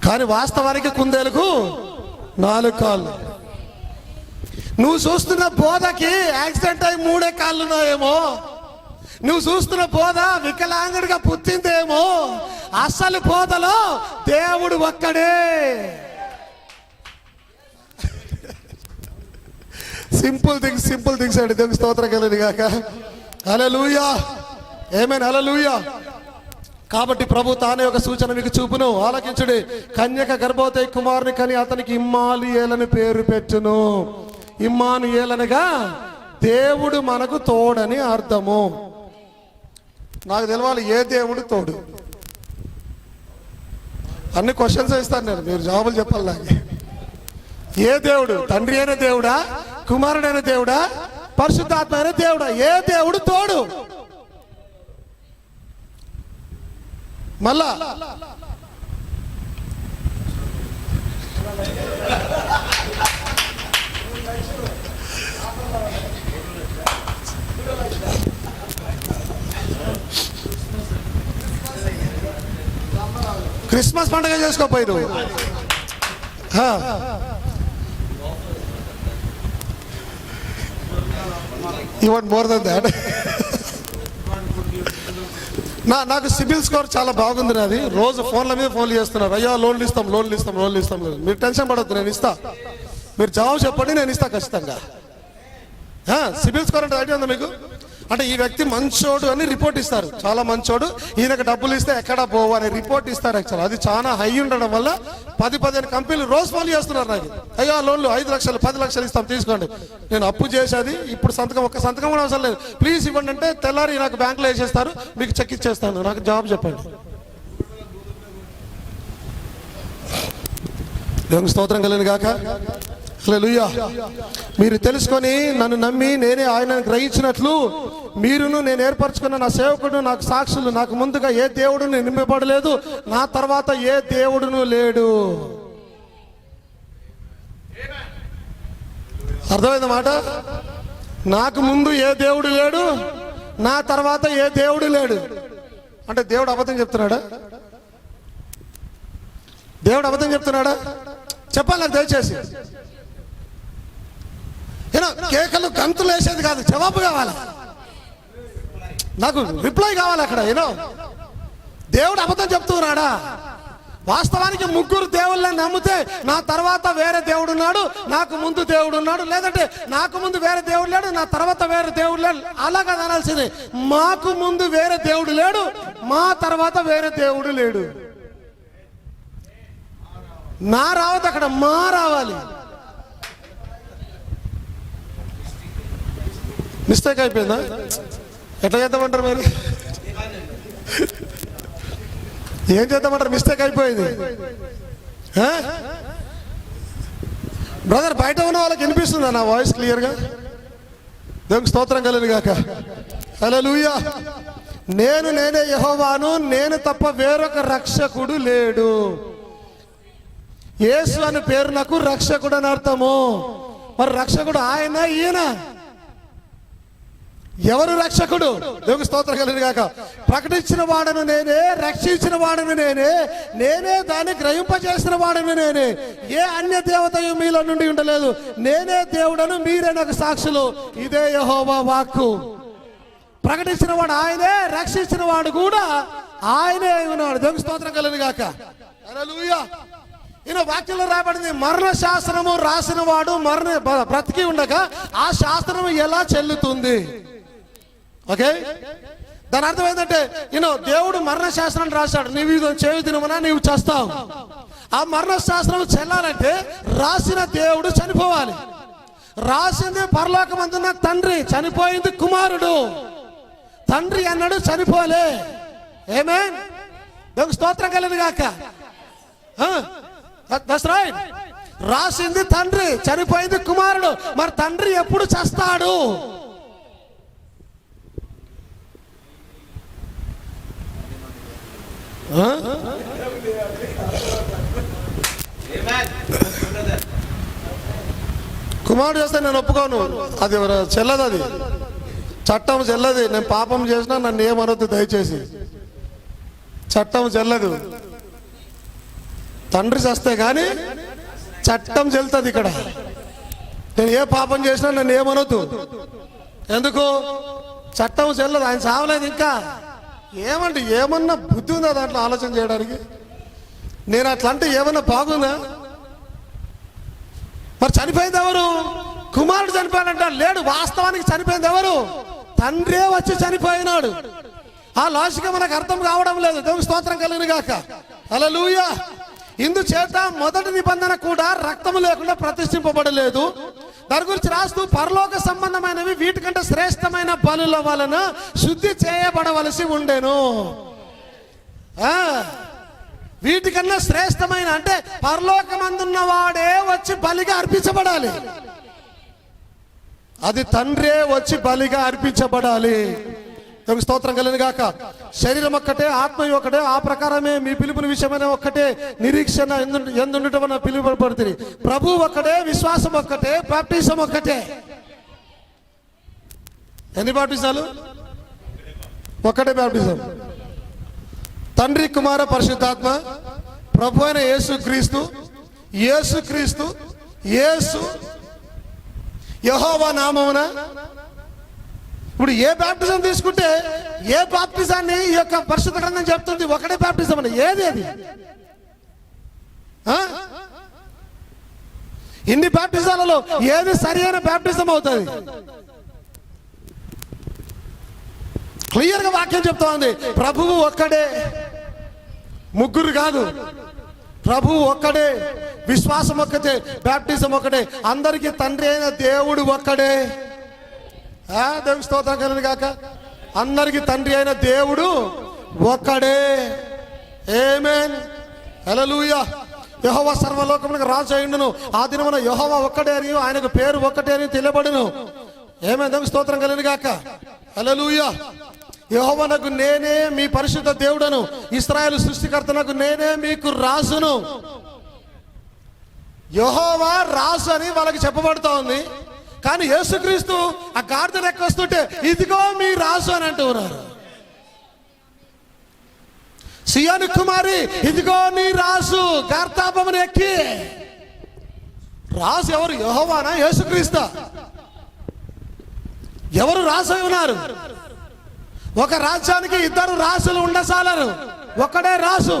కానీ వాస్తవానికి కుందేలుకు 4 కాళ్ళు. నువ్వు చూస్తున్న బోధకి యాక్సిడెంట్ అయి 3 కాళ్ళు ఉన్నాయేమో. నువ్వు చూస్తున్న బోధ వికలాంగుడిగా పుట్టిందేమో. అసలు బోధలో దేవుడు ఒక్కడే. సింపుల్ థింగ్స్ అండి. దేవునికి స్తోత్రం కలుగును గాక. హల్లెలూయా, ఆమేన్, హల్లెలూయా. కాబట్టి ప్రభు తానే ఒక సూచన మీకు చూపును, ఆలకించుడి. కన్యక గర్భవతి కుమారుని కని అతనికి ఇమ్మానుయేలని పేరు పెట్టును. ఇమ్మానుయేలనగా దేవుడు మనకు తోడని అర్థము. నాకు తెలవాలి ఏ దేవుడు తోడు. అన్ని క్వశ్చన్స్ ఇస్తాను నేను, మీరు జవాబులు చెప్పాలి నాకు. ఏ దేవుడు? తండ్రి అయిన దేవుడా, కుమారుడైన దేవుడా, పరిశుద్ధాత్మ అయిన దేవుడా? ఏ దేవుడు తోడు? మళ్ళా క్రిస్మస్ పండుగ చేసుకోపోయారు. You want more than that. నాకు సిబిల్ స్కోర్ చాలా బాగుంది నాది. రోజు ఫోన్ల మీద ఫోన్లు చేస్తున్నారు, అయ్యా లోన్లు ఇస్తాం. మీరు టెన్షన్ పడద్దు, నేను ఇస్తా. మీరు జవాబు చెప్పండి, నేను ఇస్తా ఖచ్చితంగా. సిబిల్ స్కోర్ అంటే ఐడియా ఉందా మీకు? అంటే ఈ వ్యక్తి మంచోడు అని రిపోర్ట్ ఇస్తారు, చాలా మంచోడు, ఈయనకు డబ్బులు ఇస్తే ఎక్కడ పోవు అని రిపోర్ట్ ఇస్తారు. యాక్చువల్ అది చాలా హై ఉండడం వల్ల 10-15 కంపెనీలు రోజు ఫోన్ చేస్తున్నారు నాకు. అయ్యో లోన్లు 5 లక్షలు 10 లక్షలు ఇస్తాం తీసుకోండి. నేను అప్పు చేసేది ఇప్పుడు ఒక్క సంతకం కూడా అవసరం లేదు, ప్లీజ్ ఇవ్వండి అంటే తెల్లారి నాకు బ్యాంకులో వేసేస్తారు, మీకు చెక్ ఇచ్చేస్తాను. నాకు జవాబు చెప్పండి. దేవునికి స్తోత్రం కలుగును గాక. హల్లెలూయా. మీరు తెలుసుకొని నన్ను నమ్మి నేనే ఆయనను గ్రహించినట్లు మీరును నేను ఏర్పరచుకున్న నా సేవకుడు నాకు సాక్షులు. నాకు ముందుగా ఏ దేవుడును నింపబడలేదు, నా తర్వాత ఏ దేవుడును లేడు. అర్థమైంది మాట? నాకు ముందు ఏ దేవుడు లేడు, నా తర్వాత ఏ దేవుడు లేడు. అంటే దేవుడు అబద్ధం చెప్తున్నాడా? దేవుడు అబద్ధం చెప్తున్నాడా? చెప్పాలి నాకు దయచేసి. కేకలు గంతులు వేసేది కాదు, జవాబు కావాలి, నాకు రిప్లై కావాలి అక్కడ. దేవుడు అబద్ధం చెప్తున్నాడా? వాస్తవానికి 3 దేవుళ్ళని నమ్మితే నా తర్వాత వేరే దేవుడు ఉన్నాడు, నాకు ముందు దేవుడు ఉన్నాడు, లేదంటే నాకు ముందు వేరే దేవుడు లేడు, నా తర్వాత వేరే దేవుడు లేడు. అలాగా అనాల్సింది. మాకు ముందు వేరే దేవుడు లేడు, మా తర్వాత వేరే దేవుడు లేడు. నా రావద్దు అక్కడ, మా రావాలి. మిస్టేక్ అయిపోయిందా? ఎట్లా చేద్దామంటారు మరి? ఏం చేద్దామంటారు? మిస్టేక్ అయిపోయింది. బ్రదర్, బయట ఉన్న వాళ్ళకి వినిపిస్తుందా నా వాయిస్ క్లియర్గా? దేవునికి స్తోత్రం కలుగును గాక. హల్లెలూయా. నేనే యెహోవాను, నేను తప్ప వేరొక రక్షకుడు లేడు. యేసు అనే పేరు నాకు రక్షకుడు అని అర్థము. మరి రక్షకుడు ఆయన, ఈయన ఎవరు రక్షకుడు? దేవునికి స్తోత్రం కలుగును గాక. ప్రకటించిన వాడను నేనే, రక్షించిన వాడను నేనే దాన్ని గ్రహింపజేసిన వాడను నేనే. ఏ అన్య దేవతయు మీలో నుండి ఉండలేదు. నేనే దేవుడను, మీరే నాకు సాక్షులు. ఇదే యెహోవా వాక్కు. ప్రకటించిన వాడు ఆయనే, రక్షించిన వాడు కూడా ఆయనే ఉన్నాడు. దేవునికి స్తోత్రం కలుగును గాక. హల్లెలూయా. ఈయన వాక్యంలో రాబడింది, మరణ శాస్త్రము రాసిన వాడు బ్రతికి ఉండగా ఆ శాస్త్రము ఎలా చెల్లుతుంది? ఓకే, దాని అర్థం ఏంటంటే దేవుడు మరణ శాస్త్రాన్ని రాశాడు, నీవు ఇది చేయు దినమున నీవు చేస్తావు. ఆ మరణ శాస్త్రం చెల్లాలంటే రాసిన దేవుడు చనిపోవాలి. రాసింది పరలోకమందున్న తండ్రి, చనిపోయింది కుమారుడు. తండ్రి అన్నాడు చనిపోలే. ఆమేన్. దేవునికి స్తోత్రం కలుగును గాక. That's right. రాసింది తండ్రి, చనిపోయింది కుమారుడు. మరి తండ్రి ఎప్పుడు చస్తాడు? కుమారుడు చేస్తే నేను ఒప్పుకోను, అది చెల్లదు, అది చట్టం చెల్లదు. నేను పాపం చేసినా నన్ను ఏమనొద్దు దయచేసి, చట్టం చెల్లదు. తండ్రి చేస్తే కానీ చట్టం చెల్తుంది ఇక్కడ. నేను ఏ పాపం చేసినా నన్ను ఏమనొద్దు. ఎందుకు? చట్టం చెల్లదు. ఆయన సావలేదు ఇంకా. ఏమండి, ఏమన్నా బుద్ధి ఉందా దాంట్లో ఆలోచన చేయడానికి? నేను అట్లా అంటే ఏమన్నా బాగుందా? మరి చనిపోయింది ఎవరు? కుమారుడు చనిపోయాడంట. లేడు, వాస్తవానికి చనిపోయింది ఎవరు? తండ్రే వచ్చి చనిపోయినాడు. ఆ లాజిక మనకు అర్థం కావడం లేదు. దేవుని స్తోత్రం కలిగిన గాక. హల్లెలూయా. ఇందుచేత మొదటి నిబంధన కూడా రక్తము లేకుండా ప్రతిష్ఠింపబడలేదు. దాని గురించి రాస్తూ, పరలోక సంబంధమైనవి వీటికంటే శ్రేష్టమైన బలుల వలన శుద్ధి చేయబడవలసి ఉండెను. వీటికన్నా శ్రేష్టమైన అంటే పరలోకమందున్న వాడే వచ్చి బలిగా అర్పించబడాలి. అది తండ్రే వచ్చి బలిగా అర్పించబడాలి. స్తోత్రం కలిగిన గాక. శరీరం ఒక్కటే, ఆత్మ ఒక్కటే, ఆ ప్రకారమే మీ పిలుపుని విషయమైన ఒక్కటే, నిరీక్షణ ఎందుండటం పిలువబడుతుంది. ప్రభు ఒక్కటే, విశ్వాసం ఒక్కటే, బాప్టిజం ఒక్కటే. ఎన్ని బాప్టిజాలు? ఒక్కటే బాప్టిజం. తండ్రి, కుమార, పరిశుద్ధాత్మ, ప్రభు అయిన యేసుక్రీస్తు, యేసుక్రీస్తు, యేసు, యెహోవా నామమున. ఇప్పుడు ఏ బాప్టిజం తీసుకుంటే ఏ బాప్టిజాన్ని ఈ యొక్క పరిశుద్ధ గ్రంథం చెప్తుంది? ఒకటే బాప్టిజం అని. ఏది అది? ఇన్ని బాప్టిజాలలో ఏది సరి అయిన బాప్టిజం అవుతుంది? క్లియర్ గా వాక్యం చెప్తా ఉంది. ప్రభువు ఒక్కడే, ముగ్గురు కాదు. ప్రభువు ఒక్కడే, విశ్వాసం ఒక్కటే, బాప్టిజం ఒక్కటే, అందరికీ తండ్రి అయిన దేవుడు ఒక్కడే. దేవుని స్తోత్రం కలుగును గాక. అందరికీ తండ్రి అయిన దేవుడు ఒక్కడే. ఆమేన్. హల్లెలూయా. యెహోవా సర్వలోకములకు రాజు అయ్యుండును. ఆ దినమున యెహోవా ఒక్కడే అని, ఆయనకు పేరు ఒక్కటే అని తెలియబడును. ఆమేన్. దేవుని స్తోత్రం కలుగును గాక. హల్లెలూయా. యెహోవానకు నేనే మీ పరిశుద్ధ దేవుడను, ఇశ్రాయేలు సృష్టికర్తనకు నేనే మీకు రాజును. యెహోవా రాజు అని వాళ్ళకి చెప్పబడుతూ ఉంది. కానీ యేసుక్రీస్తు ఆ గాడిద ఎక్కొస్తుంటే ఇదిగో మీ రాజు అని అంటూ ఉన్నారు. సియోను కుమారి, ఇదిగో నీ రాజు గార్తాపమును ఎక్కి. రాజు ఎవరు? యెహోవానా, యేసుక్రీస్తు? ఎవరు రాజు అయి ఉన్నారు? ఒక రాజ్యానికి ఇద్దరు రాజులు ఉండసాలరు, ఒక్కడే రాజు.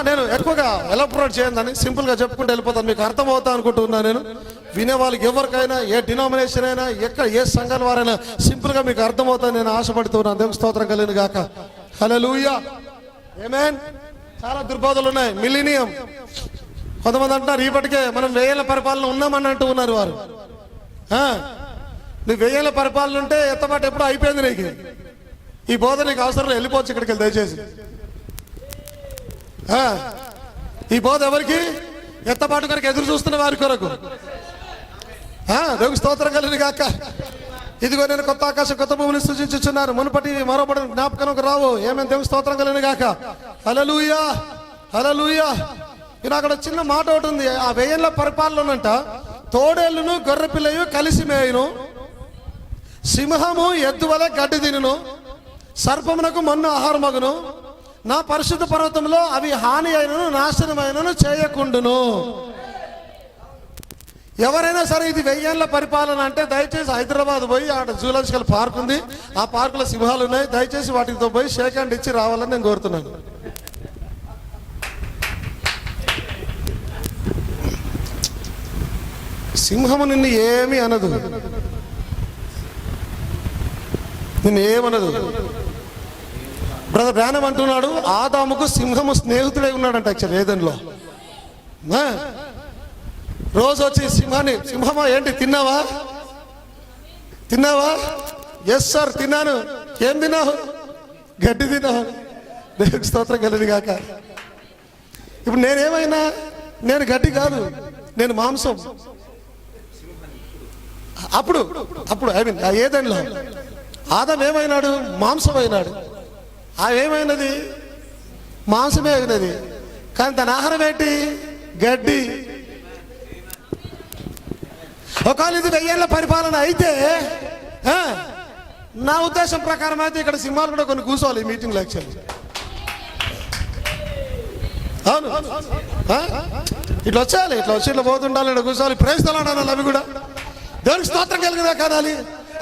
నేను ఎక్కువగా ఎలాబొరేట్ చేయండి, సింపుల్ గా చెప్పుకుంటూ వెళ్ళిపోతాను. మీకు అర్థమవుతా అనుకుంటున్నాను. నేను వినే వాళ్ళకి ఎవరికైనా, ఏ డినామినేషన్ అయినా, ఎక్కడ ఏ సంఘాల వారైనా సింపుల్ గా మీకు అర్థమవుతా నేను ఆశపడుతున్నాను. దేవుని స్తోత్రం కలిగిన గాక. హల్లెలూయా. ఆమేన్. చాలా దుర్బోధలు ఉన్నాయి. మిలీనియం కొంతమంది అంటున్నారు ఇప్పటికే మనం 1000 ఏళ్ల పరిపాలన ఉన్నామని అంటూ ఉన్నారు వారు. నువ్వు 1000 ఏళ్ల పరిపాలన ఉంటే ఎత్తబాటు ఎప్పుడు అయిపోయింది నీకు. ఈ బోధ నీకు అవసరం, వెళ్ళిపోవచ్చు ఇక్కడికి వెళ్ళి దయచేసి. ఈ బోధ ఎవరికి? ఎత్తబాటు కొరకు ఎదురు చూస్తున్న వారి కొరకు. దేవుని స్తోత్రం కలిగిన గాక. ఇదిగో నేను కొత్త ఆకాశం కొత్త భూమిని సృజించుచున్నాను, మునుపటి మరోపడి జ్ఞాపకం రావు. ఏమేమి దేవుని స్తోత్రం కలిగిన గాక. హల్లెలూయా. హల్లెలూయా. ఇలా అక్కడ చిన్న మాట ఒకటి ఉంది. ఆ 1000 ఏళ్ల పరిపాలనంట తోడేళ్లను గొర్రె పిల్లయు కలిసి మేయును, సింహము ఎద్దు వలె గడ్డి తినును, సర్పమునకు మన్ను ఆహారమగును, నా పరిశుద్ధ పర్వతంలో అవి హాని అయినను నాశనమైనను చేయకుండును. ఎవరైనా సరే ఇది 1000 ఏళ్ల పరిపాలన అంటే దయచేసి హైదరాబాద్ పోయి ఆడ జూలాజికల్ పార్క్ ఉంది, ఆ పార్కులో సింహాలు ఉన్నాయి, దయచేసి వాటితో పోయి షేక్ హ్యాండ్ ఇచ్చి రావాలని నేను కోరుతున్నాను. సింహము నిన్ను ఏమీ అనదు, నిన్ను ఏమనదు. బ్రదర్ బ్రానం అంటున్నాడు, ఆదాముకు సింహము స్నేహితుడై ఉన్నాడంట. యాక్చువల్ ఏదన్లో రోజు వచ్చి సింహాన్ని, సింహమా ఏంటి తిన్నావా తిన్నావా? ఎస్ సార్ తిన్నాను. ఏం తిన్నావు? గడ్డి తిన్నావు. దేవునికి స్తోత్రం కలిగి గాక. ఇప్పుడు నేనేమైనా, నేను గడ్డి కాదు, నేను మాంసం. అప్పుడు అప్పుడు ఐ మీన్ ఏదైనా ఆదం ఏమైనాడు? మాంసం అయినాడు. ఏమైనది? మాంసమే అయినది. కానీ దాని ఆహారం ఏంటి? గడ్డి. ఒకవేళ ఇది 1000 ఏళ్ల పరిపాలన అయితే, నా ఉద్దేశం ప్రకారం అయితే ఇక్కడ సింహాలు కూడా కొన్ని కూర్చోవాలి ఈ మీటింగ్ లెక్చర్. అవును, ఇట్లా వచ్చేయాలి, ఇట్లా వచ్చి ఇట్లా పోతుండాలి, ఇట్లా కూర్చోవాలి, ప్రేస్తలాడు అనాలి. అవి కూడా దేవునికి స్తోత్రం కలిగినా కానాలి.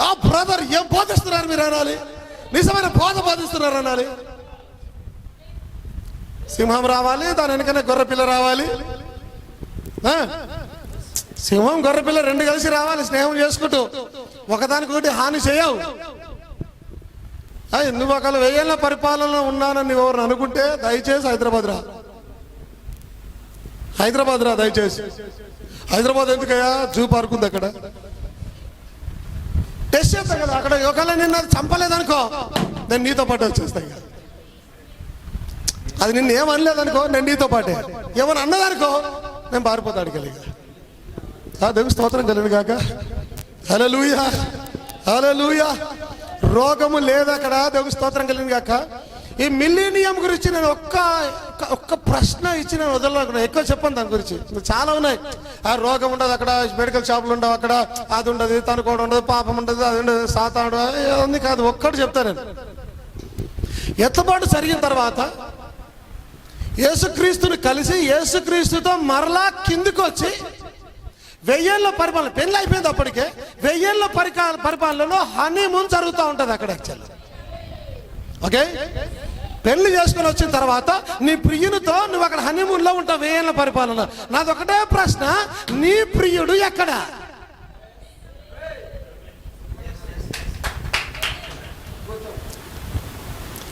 ఆ బ్రదర్ ఏం బోధిస్తున్నారు మీరు అనాలి, నిజమైన బోధ బోధిస్తున్నారు అనాలి. సింహం రావాలి, దాని వెనుకనే గొర్రెపిల్ల రావాలి. సింహం గొర్రెపిల్ల 2 కలిసి రావాలి, స్నేహం చేసుకుంటూ, ఒకదానికొకటి హాని చేయవు. నువ్వు ఒకవేళ 1000 ఏళ్ల పరిపాలన ఉన్నానని ఎవరు అనుకుంటే దయచేసి హైదరాబాద్ రా. హైదరాబాద్ రా దయచేసి. హైదరాబాద్ ఎందుకయ్యా? జూ పార్క్ ఉంది అక్కడ, టెస్ట్ చేస్తా కదా అక్కడ. ఒకవేళ నిన్ను అది చంపలేదనుకో, నేను నీతో పాటు వచ్చేస్తాయి. అది నిన్ను ఏమనలేదనుకో, నేను నీతో పాటే. ఏమని అన్నదనుకో, నేను పారిపోతాడు కలిగి. దేవుని స్తోత్రం కలిగిన కాక. హల్లెలూయా, హల్లెలూయా. రోగము లేదు అక్కడ. దేవుని స్తోత్రం కలిగిన కాక. ఈ మిలీనియం గురించి నేను ఒక్క ప్రశ్న ఇచ్చి నేను వదలనుకున్నాను. ఎక్కువ చెప్పను దాని గురించి, చాలా ఉన్నాయి. రోగం ఉండదు అక్కడ, మెడికల్ షాపులు ఉండవు అక్కడ, అది ఉండదు, తనుకోవడం ఉండదు, పాపం ఉండదు, అది ఉండదు, సాతాడు అన్ని కాదు. ఒక్కటి చెప్తాను నేను. ఎత్తబాటు జరిగిన తర్వాత యేసుక్రీస్తుని కలిసి యేసుక్రీస్తుతో మరలా కిందికి వచ్చి 1000 ఏళ్ల పరిపాలన, పెళ్ళి అయిపోయింది అప్పటికే. 1000 ఏళ్ల పరిపాలనలో హనీమూన్ జరుగుతూ ఉంటుంది అక్కడ. యాక్చువల్ ఓకే, పెళ్లి చేసుకుని వచ్చిన తర్వాత నీ ప్రియునితో నువ్వు అక్కడ హనీమూన్లో ఉంటావు 1000 ఏళ్ల పరిపాలన. నాదొకటే ప్రశ్న, నీ ప్రియుడు ఎక్కడ?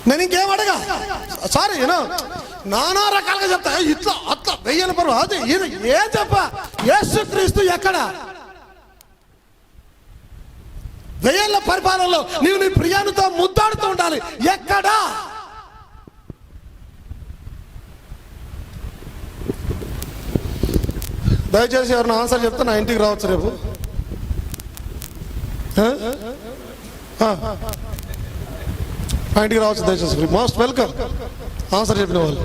నేను ఇంకేం అడగా, సారీ నానా రకాలుగా చెప్తా, ఇట్లా అట్లా 1000 ఏళ్ల పరిపాలన, అది ఇది ఏం చెప్ప. యేసుక్రీస్తు ఎక్కడ? 1000 ఏళ్ల పరిపాలనలో నీవు నీ ప్రియానితో ముద్దాడుతూ ఉండాలి. ఎక్కడా? దయచేసి ఎవరిని ఆన్సర్ చెప్తే నా ఇంటికి రావచ్చు రేపు. మా ఇంటికి రావచ్చు దయచేసి. మోస్ట్ వెల్కమ్ ఆన్సర్ చెప్పిన వాళ్ళు.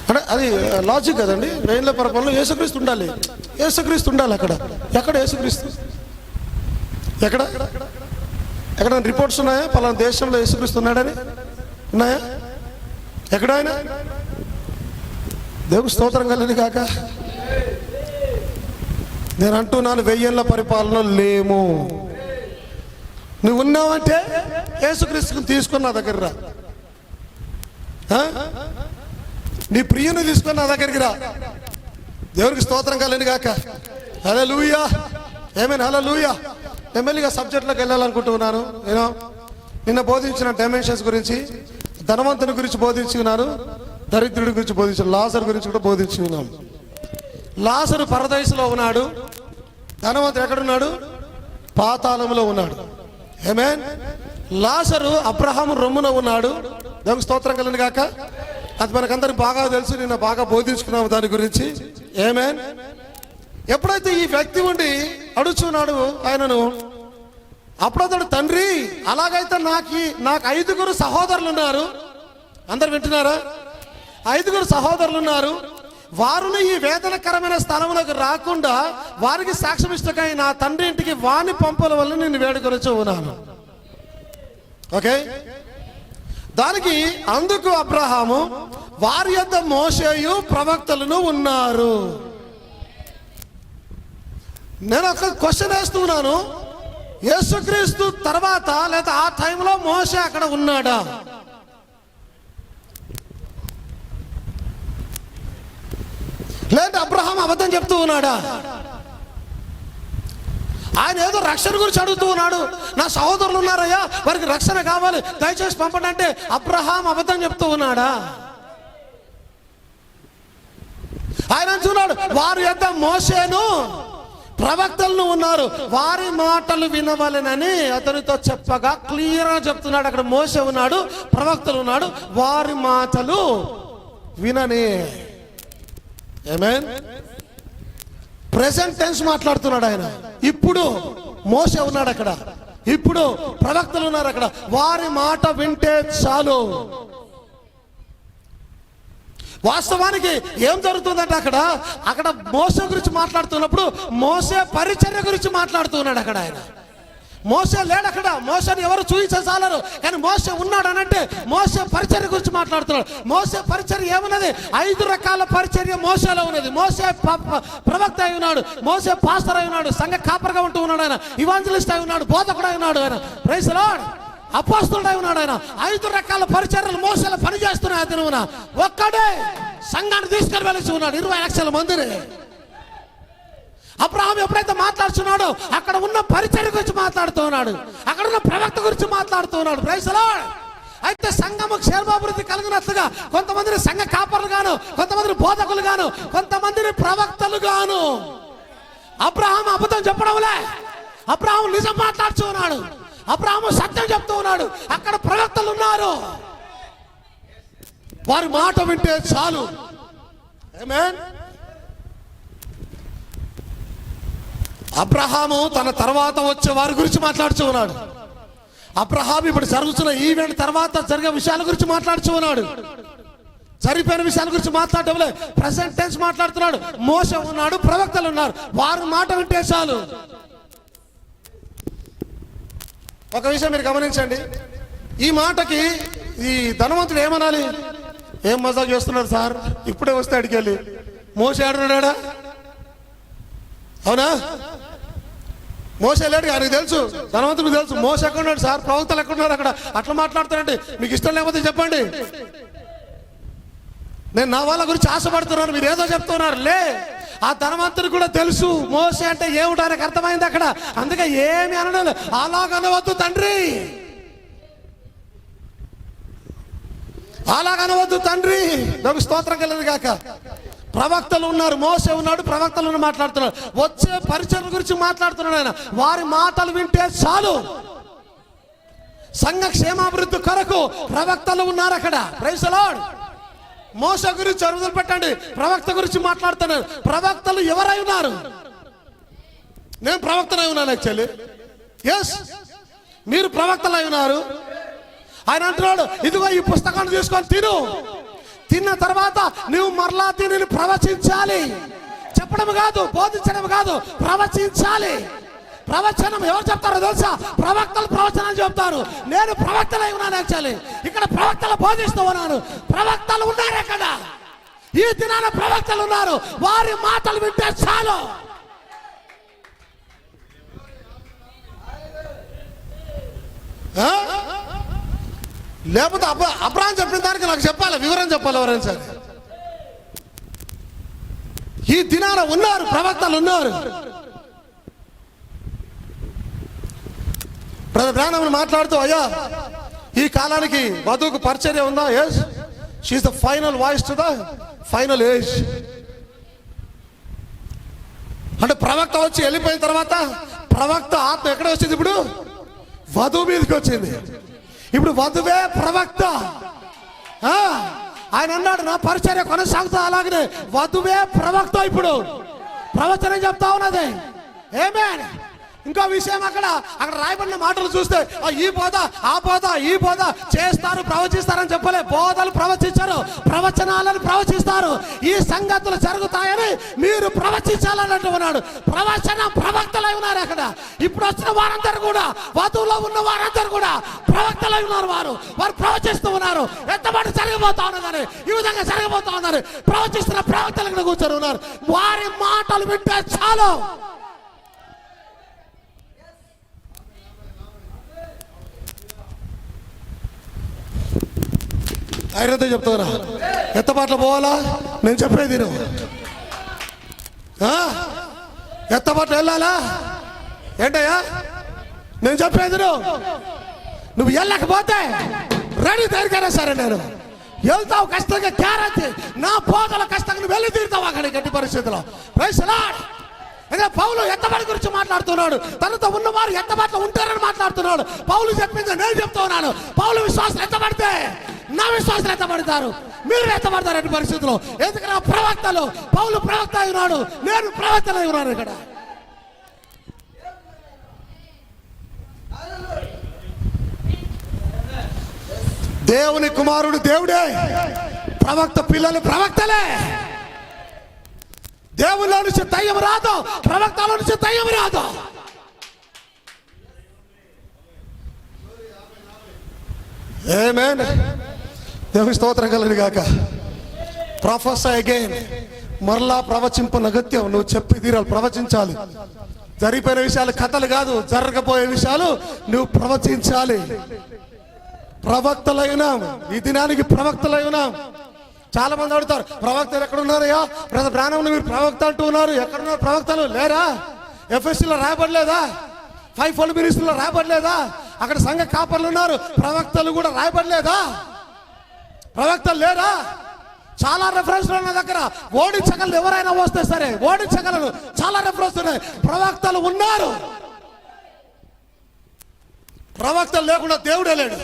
అంటే అది లాజిక్ కదండి. 1000 ఏళ్ల పరిపాలనలో యేసుక్రీస్తు ఉండాలి. యేసుక్రీస్తు ఉండాలి అక్కడ. ఎక్కడ యేసుక్రీస్తు? ఎక్కడ ఎక్కడ రిపోర్ట్స్ ఉన్నాయా పలానా దేశంలో యేసుక్రీస్తు ఉన్నాడని? ఉన్నాయా? ఎక్కడ ఆయన? దేవుని స్తోత్రం కలిగిన కాక. నేను అంటున్నాను, 1000 ఏళ్ల పరిపాలన లేము. నువ్వు ఉన్నావంటే యేసుక్రీస్తుని తీసుకుని నా దగ్గర రా. నీ ప్రియుని తీసుకొని నా దగ్గరికి రా. దేవునికి స్తోత్రం కలిగిన కాక. హల్లెలూయా, ఆమేన్, హల్లెలూయా. ఎమ్మెల్యేగా సబ్జెక్ట్లోకి వెళ్ళాలనుకుంటున్నాను. నేను నిన్న బోధించిన డైమెన్షన్స్ గురించి, ధనవంతుని గురించి బోధించి ఉన్నాను, దరిద్రుడి గురించి బోధించాను, లాజరు గురించి కూడా బోధించి ఉన్నాను. లాజరు పరదైసులో ఉన్నాడు, ధనవంతుడు ఎక్కడున్నాడు? పాతాళంలో ఉన్నాడు. ఆమేన్. లాజరు అబ్రహాము రొమ్మున ఉన్నాడు. దేవునికి స్తోత్రం కలిగిన కాక. అది మనకందరికి బాగా తెలుసు, నిన్న బాగా బోధించుకున్నాము దాని గురించి. ఆమేన్. ఎప్పుడైతే ఈ వ్యక్తి ఉండి అడుగుచున్నాడు ఆయనను, అప్పుడు అతడు, తండ్రి అలాగైతే నాకు 5 సహోదరులు ఉన్నారు. అందరు వింటున్నారా? 5 సహోదరులు ఉన్నారు. వారును ఈ వేదనకరమైన స్థలములకు రాకుండా వారికి సాక్ష్యమిష్టకై నా తండ్రి ఇంటికి వాని పంపల వల్ల నేను వేడుకొనొచ్చు ఉన్నాను. ఓకే, దానికి అందుకు అబ్రహాము, వారి యొద్ద మోషేయు ప్రవక్తలను ఉన్నారు. నేను ఒక క్వశ్చన్ వేస్తున్నాను, యేసుక్రీస్తు తర్వాత లేదా ఆ టైంలో మోషే అక్కడ ఉన్నాడా? లేదా అబ్రహాం అబద్ధం చెప్తూ ఉన్నాడా? ఆయన ఏదో రక్షణ గురించి అడుగుతూ ఉన్నాడు. నా సహోదరులు ఉన్నారయ్యా, వారికి రక్షణ కావాలి, దయచేసి పంపండి అంటే అబ్రహాం అబద్ధం చెప్తూ ఉన్నాడా? ఆయన అంటున్నాడు, వారు యొద్ద మోషేను ప్రవక్తలు ఉన్నారు, వారి మాటలు వినవలెనని అతనితో చెప్పగా క్లియర్గా చెప్తున్నాడు. అక్కడ మోషే ఉన్నాడు, ప్రవక్తలు ఉన్నాడు, వారి మాటలు వినని. ఆమేన్. ప్రెసెంట్ టెన్స్ మాట్లాడుతున్నాడు ఆయన. ఇప్పుడు మోషే ఉన్నాడు అక్కడ, ఇప్పుడు ప్రవక్తలు ఉన్నారు అక్కడ. వారి మాట వింటే చాలు. వాస్తవానికి ఏం జరుగుతుందంటే అక్కడ మోసే గురించి మాట్లాడుతున్నప్పుడు మోసే పరిచర్య గురించి మాట్లాడుతున్నాడు అక్కడ ఆయన. మోసే లేడు అక్కడ, మోసేని ఎవరు చూపించాలరు, కానీ మోసే ఉన్నాడు అనంటే మోసే పరిచర్య గురించి మాట్లాడుతున్నాడు. మోసే పరిచర్య ఏమున్నది? 5 రకాల పరిచర్య మోసేలో ఉన్నది. మోసే ప్రవక్త అయి ఉన్నాడు, మోసే పాస్టర్ అయి ఉన్నాడు, సంఘ కాపరిగా ఉంటూ ఉన్నాడు ఆయన, ఇవాంజలిస్ట్ అయి ఉన్నాడు, బోధకుడు అయి ఉన్నాడు ఆయన, ప్రైజ్ ది లార్డ్, అపోస్తలుడై ఉన్నాడు ఆయన. 5 రకాల పరిచర్యలు మోసేలో పనిచేస్తున్నాయి. అతను ఒక్కడే సంఘాన్ని తీసుకొని వెళ్ళి ఉన్నాడు 20 లక్షల మందిని. అబ్రహాం ఎప్పుడైతే మాట్లాడుతున్నాడో అక్కడ ఉన్న పరిచర్య గురించి మాట్లాడుతూ ఉన్నాడు, అక్కడ ఉన్న ప్రవక్త గురించి మాట్లాడుతూ ఉన్నాడు. Praise the lord. అయితే సంఘము క్షేమాభివృద్ధి కలిగినట్లుగా కొంతమందిని సంఘ కాపరులు గాను, కొంతమందిని బోధకులు గాను, కొంతమందిని ప్రవక్తలు గాను. అబ్రహాం అబద్ధం చెప్పడంలే, అబ్రహాం నిజం మాట్లాడుతూ ఉన్నాడు, అబ్రహాము సత్యం చెప్తూ ఉన్నాడు. అక్కడ ప్రవక్తలు ఉన్నారు, వారి మాట వింటే చాలు. ఆమేన్. అబ్రహాము తన తర్వాత వచ్చే వారి గురించి మాట్లాడుతూ ఉన్నాడు. అబ్రహాం ఇప్పుడు జరుగుతున్న ఈవెంట్ తర్వాత జరిగే విషయాల గురించి మాట్లాడుతూ ఉన్నాడు. జరిగిపోయిన విషయాల గురించి మాట్లాడటంలే, ప్రెసెంట్ టెన్స్ మాట్లాడుతున్నాడు. మోసే ఉన్నాడు, ప్రవక్తలు ఉన్నారు, వారి మాట వింటే చాలు. ఒక విషయం మీరు గమనించండి, ఈ మాటకి ఈ ధనవంతుడు ఏమనాలి? ఏం మజాక్ చేస్తున్నాడు సార్, ఇప్పుడే వస్తే అడిగెళ్ళి మోసే ఆడున్నాడా? అవునా? మోసే లేడు, ఆయనకు తెలుసు, ధనవంతుడికి తెలుసు మోసే ఎక్కడున్నాడు సార్, ప్రవక్తలు ఎక్కడున్నారు అక్కడ, అట్లా మాట్లాడుతారంటే మీకు ఇష్టం లేకపోతే చెప్పండి. నేను నా వాళ్ళ గురించి ఆశపడుతున్నాను, మీరు ఏదో చెప్తున్నారు. లే, ఆ ధనవంతుడికి కూడా తెలుసు మోసే అంటే ఏమిటో ఆయనకు అర్థమైంది అక్కడ. అందుకే ఏమి అనడం, అలాగనవద్దు తండ్రి, అలాగనవద్దు తండ్రి. నాకు స్తోత్రం కలిగింది కాక. ప్రవక్తలు ఉన్నారు, మోసే ఉన్నాడు, ప్రవక్తలు మాట్లాడుతున్నాడు, వచ్చే పరిచయం గురించి మాట్లాడుతున్నాడు ఆయన. వారి మాటలు వింటే చాలు. సంఘ క్షేమాభివృద్ధి కొరకు ప్రవక్తలు ఉన్నారు అక్కడ. Praise the lord. మోసే గురించి అరుదులు పెట్టండి, ప్రవక్త గురించి మాట్లాడుతున్నారు. ప్రవక్తలు ఎవరై ఉన్నారు? నేను ప్రవక్తనై ఉన్నాను యాక్చువల్లీ. ఎస్, మీరు ప్రవక్తలై ఉన్నారు. ఆయన అంటున్నాడు, ఇదిగో ఈ పుస్తకాన్ని తీసుకొని తిను, తిన్న తర్వాత నువ్వు మరలా దీనిని ప్రవచించాలి. చెప్పడం కాదు, బోధించడం కాదు, ప్రవచించాలి. ప్రవచనం ఎవరు చెప్తారో తెలుసా? ప్రవక్తలు ప్రవచనాలు చెప్తారు. నేను ప్రవక్తలై ఉన్నాను యాక్చువల్లీ. ఇక్కడ ప్రవక్తలు బోధిస్తూ ఉన్నాను. ప్రవక్తలు ఉన్నారు ఎక్కడ? ఈ దినాన ప్రవక్తలు ఉన్నారు, వారి మాటలు వింటే చాలు. లేకపోతే అబ్రహాం చెప్పిన దానికి నాకు చెప్పాలి, వివరం చెప్పాలి ఎవరైనా సరే. ఈ దినాన ఉన్నారు, ప్రవక్తలు ఉన్నారు. బ్రదర్ మాట్లాడుతూ, అయ్యా ఈ కాలానికి వధువుకు పరిచర్య ఉందా? Yes, she's the final voice to the final age. అంటే ప్రవక్త వచ్చి వెళ్ళిపోయిన తర్వాత ప్రవక్త ఆత్మ ఎక్కడ వచ్చింది? ఇప్పుడు వధువు మీదకి వచ్చింది. ఇప్పుడు వధువే ప్రవక్త. ఆయన అన్నాడు, నా పరిచర్య కొనసాగుతా, అలాగనే వధువే ప్రవక్త ఇప్పుడు ప్రవచనం చెప్తా ఉన్నది. ఆమేన్. ఇంకో విషయం, అక్కడ రాయబడిన మాటలు చూస్తే ఈ బోధ, ఆ బోధ, ఈ బోధ చేస్తారు, ప్రవచిస్తారని చెప్పలే. బోధలు ప్రవచించారు, ప్రవచనాలను ప్రవచిస్తారు. ఈ సంగతులు జరుగుతాయని మీరు ప్రవచించాలని అంటున్నాడు. ప్రవచన ప్రవక్తలై ఉన్నారు అక్కడ. ఇప్పుడు వచ్చిన వారందరూ కూడా, వధువులో ఉన్న వారందరూ కూడా ప్రవక్తలై ఉన్నారు. వారు ప్రవచిస్తూ ఉన్నారు. ఎంతమంది జరగబోతా ఉన్నదని ఈ విధంగా జరగబోతా ఉన్నారు. ప్రవచిస్తున్న ప్రవక్తలు ఇక్కడ కూర్చొని ఉన్నారు. వారి మాటలు వింటే చాలు. ఆయనతో చెప్తారా? ఎత్తబాట్లు పోవాలా? నేను చెప్పేది నువ్వు ఎత్తబాట్లు వెళ్ళాలా? ఏంటయ్యా నేను చెప్పేది నువ్వు వెళ్ళకపోతే రెడీ దేనికైనా సరే నేను వెళ్తావు. కష్టంగా గ్యారంటీ, నా పోగల కష్టంగా నువ్వు వెళ్ళి తీరుతావు అక్కడికి ఎట్టి పరిస్థితిలో. Praise the lord. అదే పౌలు ఎత్తబడి గురించి మాట్లాడుతున్నాడు. తనతో ఉన్నవారు ఎత్తబాట్లో ఉంటారని మాట్లాడుతున్నాడు. పౌలు చెప్పింది నేను చెప్తా ఉన్నాను. పౌలు విశ్వాసం ఎత్తబడితే నా విశ్వాసాలు ఎత్తబడతారు, మీరు ఎత్తబడతారు అనే పరిస్థితుల్లో. ఎందుకంటే ప్రవక్తలు, పౌలు ప్రవక్త అయి ఉన్నాడు, నేను ప్రవక్తలు అయి ఉన్నాను. ఇక్కడ దేవుని కుమారుడు దేవుడే, ప్రవక్త పిల్లలు ప్రవక్తలే. దేవుళ్ళ నుంచి దయ్యం రాదు, ప్రవక్తల నుంచి దయ్యం రాదు. ఆమేన్. దేవుని స్తోత్రం కలుగును గాక. ప్రొఫెసర్ అగైన్, మరలా ప్రవచింపనగత్యం. నువ్వు చెప్పి తీరాలి, ప్రవచించాలి. జరిగిపోయిన విషయాలు కథలు కాదు, జరగబోయే విషయాలు నువ్వు ప్రవచించాలి. ప్రవక్తలై ఉన్నాం, ఈ దినానికి ప్రవక్తలై ఉన్నాం. చాలా మంది అడుగుతారు, ప్రవక్తలు ఎక్కడ ఉన్నారయ్యా? ప్రాణం మీరు ప్రవక్త అంటూ ఉన్నారు, ఎక్కడున్నారు ప్రవక్తలు? లేరా? ఎఫ్ఎస్సీలో రాయబడలేదా? 5 ఫోల్డ్ మినిస్ట్రీలో రాయబడలేదా? అక్కడ సంఘ కాపర్లు ఉన్నారు, ప్రవక్తలు కూడా రాయబడలేదా? ప్రవక్తలు లేరా? చాలా రెఫరెన్స్లు ఉన్న దగ్గర ఓడించగలరు, ఎవరైనా వస్తే సరే ఓడించగలరు. చాలా రెఫరెన్స్ ఉన్నాయి. ప్రవక్తలు ఉన్నారు. ప్రవక్తలు లేకుండా దేవుడే లేడు.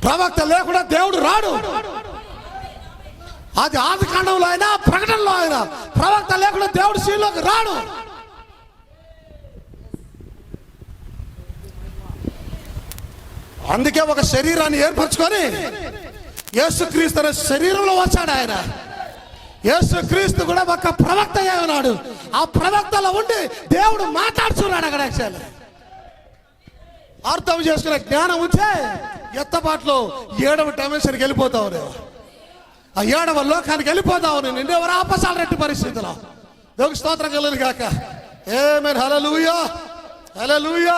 ప్రవక్త లేకుండా దేవుడు రాడు. అది ఆది కాండంలో అయినా ప్రకటనలో అయినా ప్రవక్త లేకుండా దేవుడు సీన్లోకి రాడు. అందుకే ఒక శరీరాన్ని ఏర్పరచుకొని యేసుక్రీస్తు అనే శరీరంలో వచ్చాడు ఆయన. యేసుక్రీస్తు కూడా ఒక ప్రవక్త అయి ఉన్నాడు. ఆ ప్రవక్తలో ఉండి దేవుడు మాట్లాడుతున్నాడు. అక్కడ యాక్చువల్ అర్థం చేసుకునే జ్ఞానం ఉంటే ఎత్తబాట్లో 7వ డైమెన్షన్కి వెళ్ళిపోతావు. ఆ 7వ లోకానికి వెళ్ళిపోతావు. నిన్నెవరు ఆపసాలు రెట్టి పరిస్థితిలో. దేవునికి స్తోత్రం కలుగును గాక. ఆమేన్. హల్లెలూయా, హల్లెలూయా.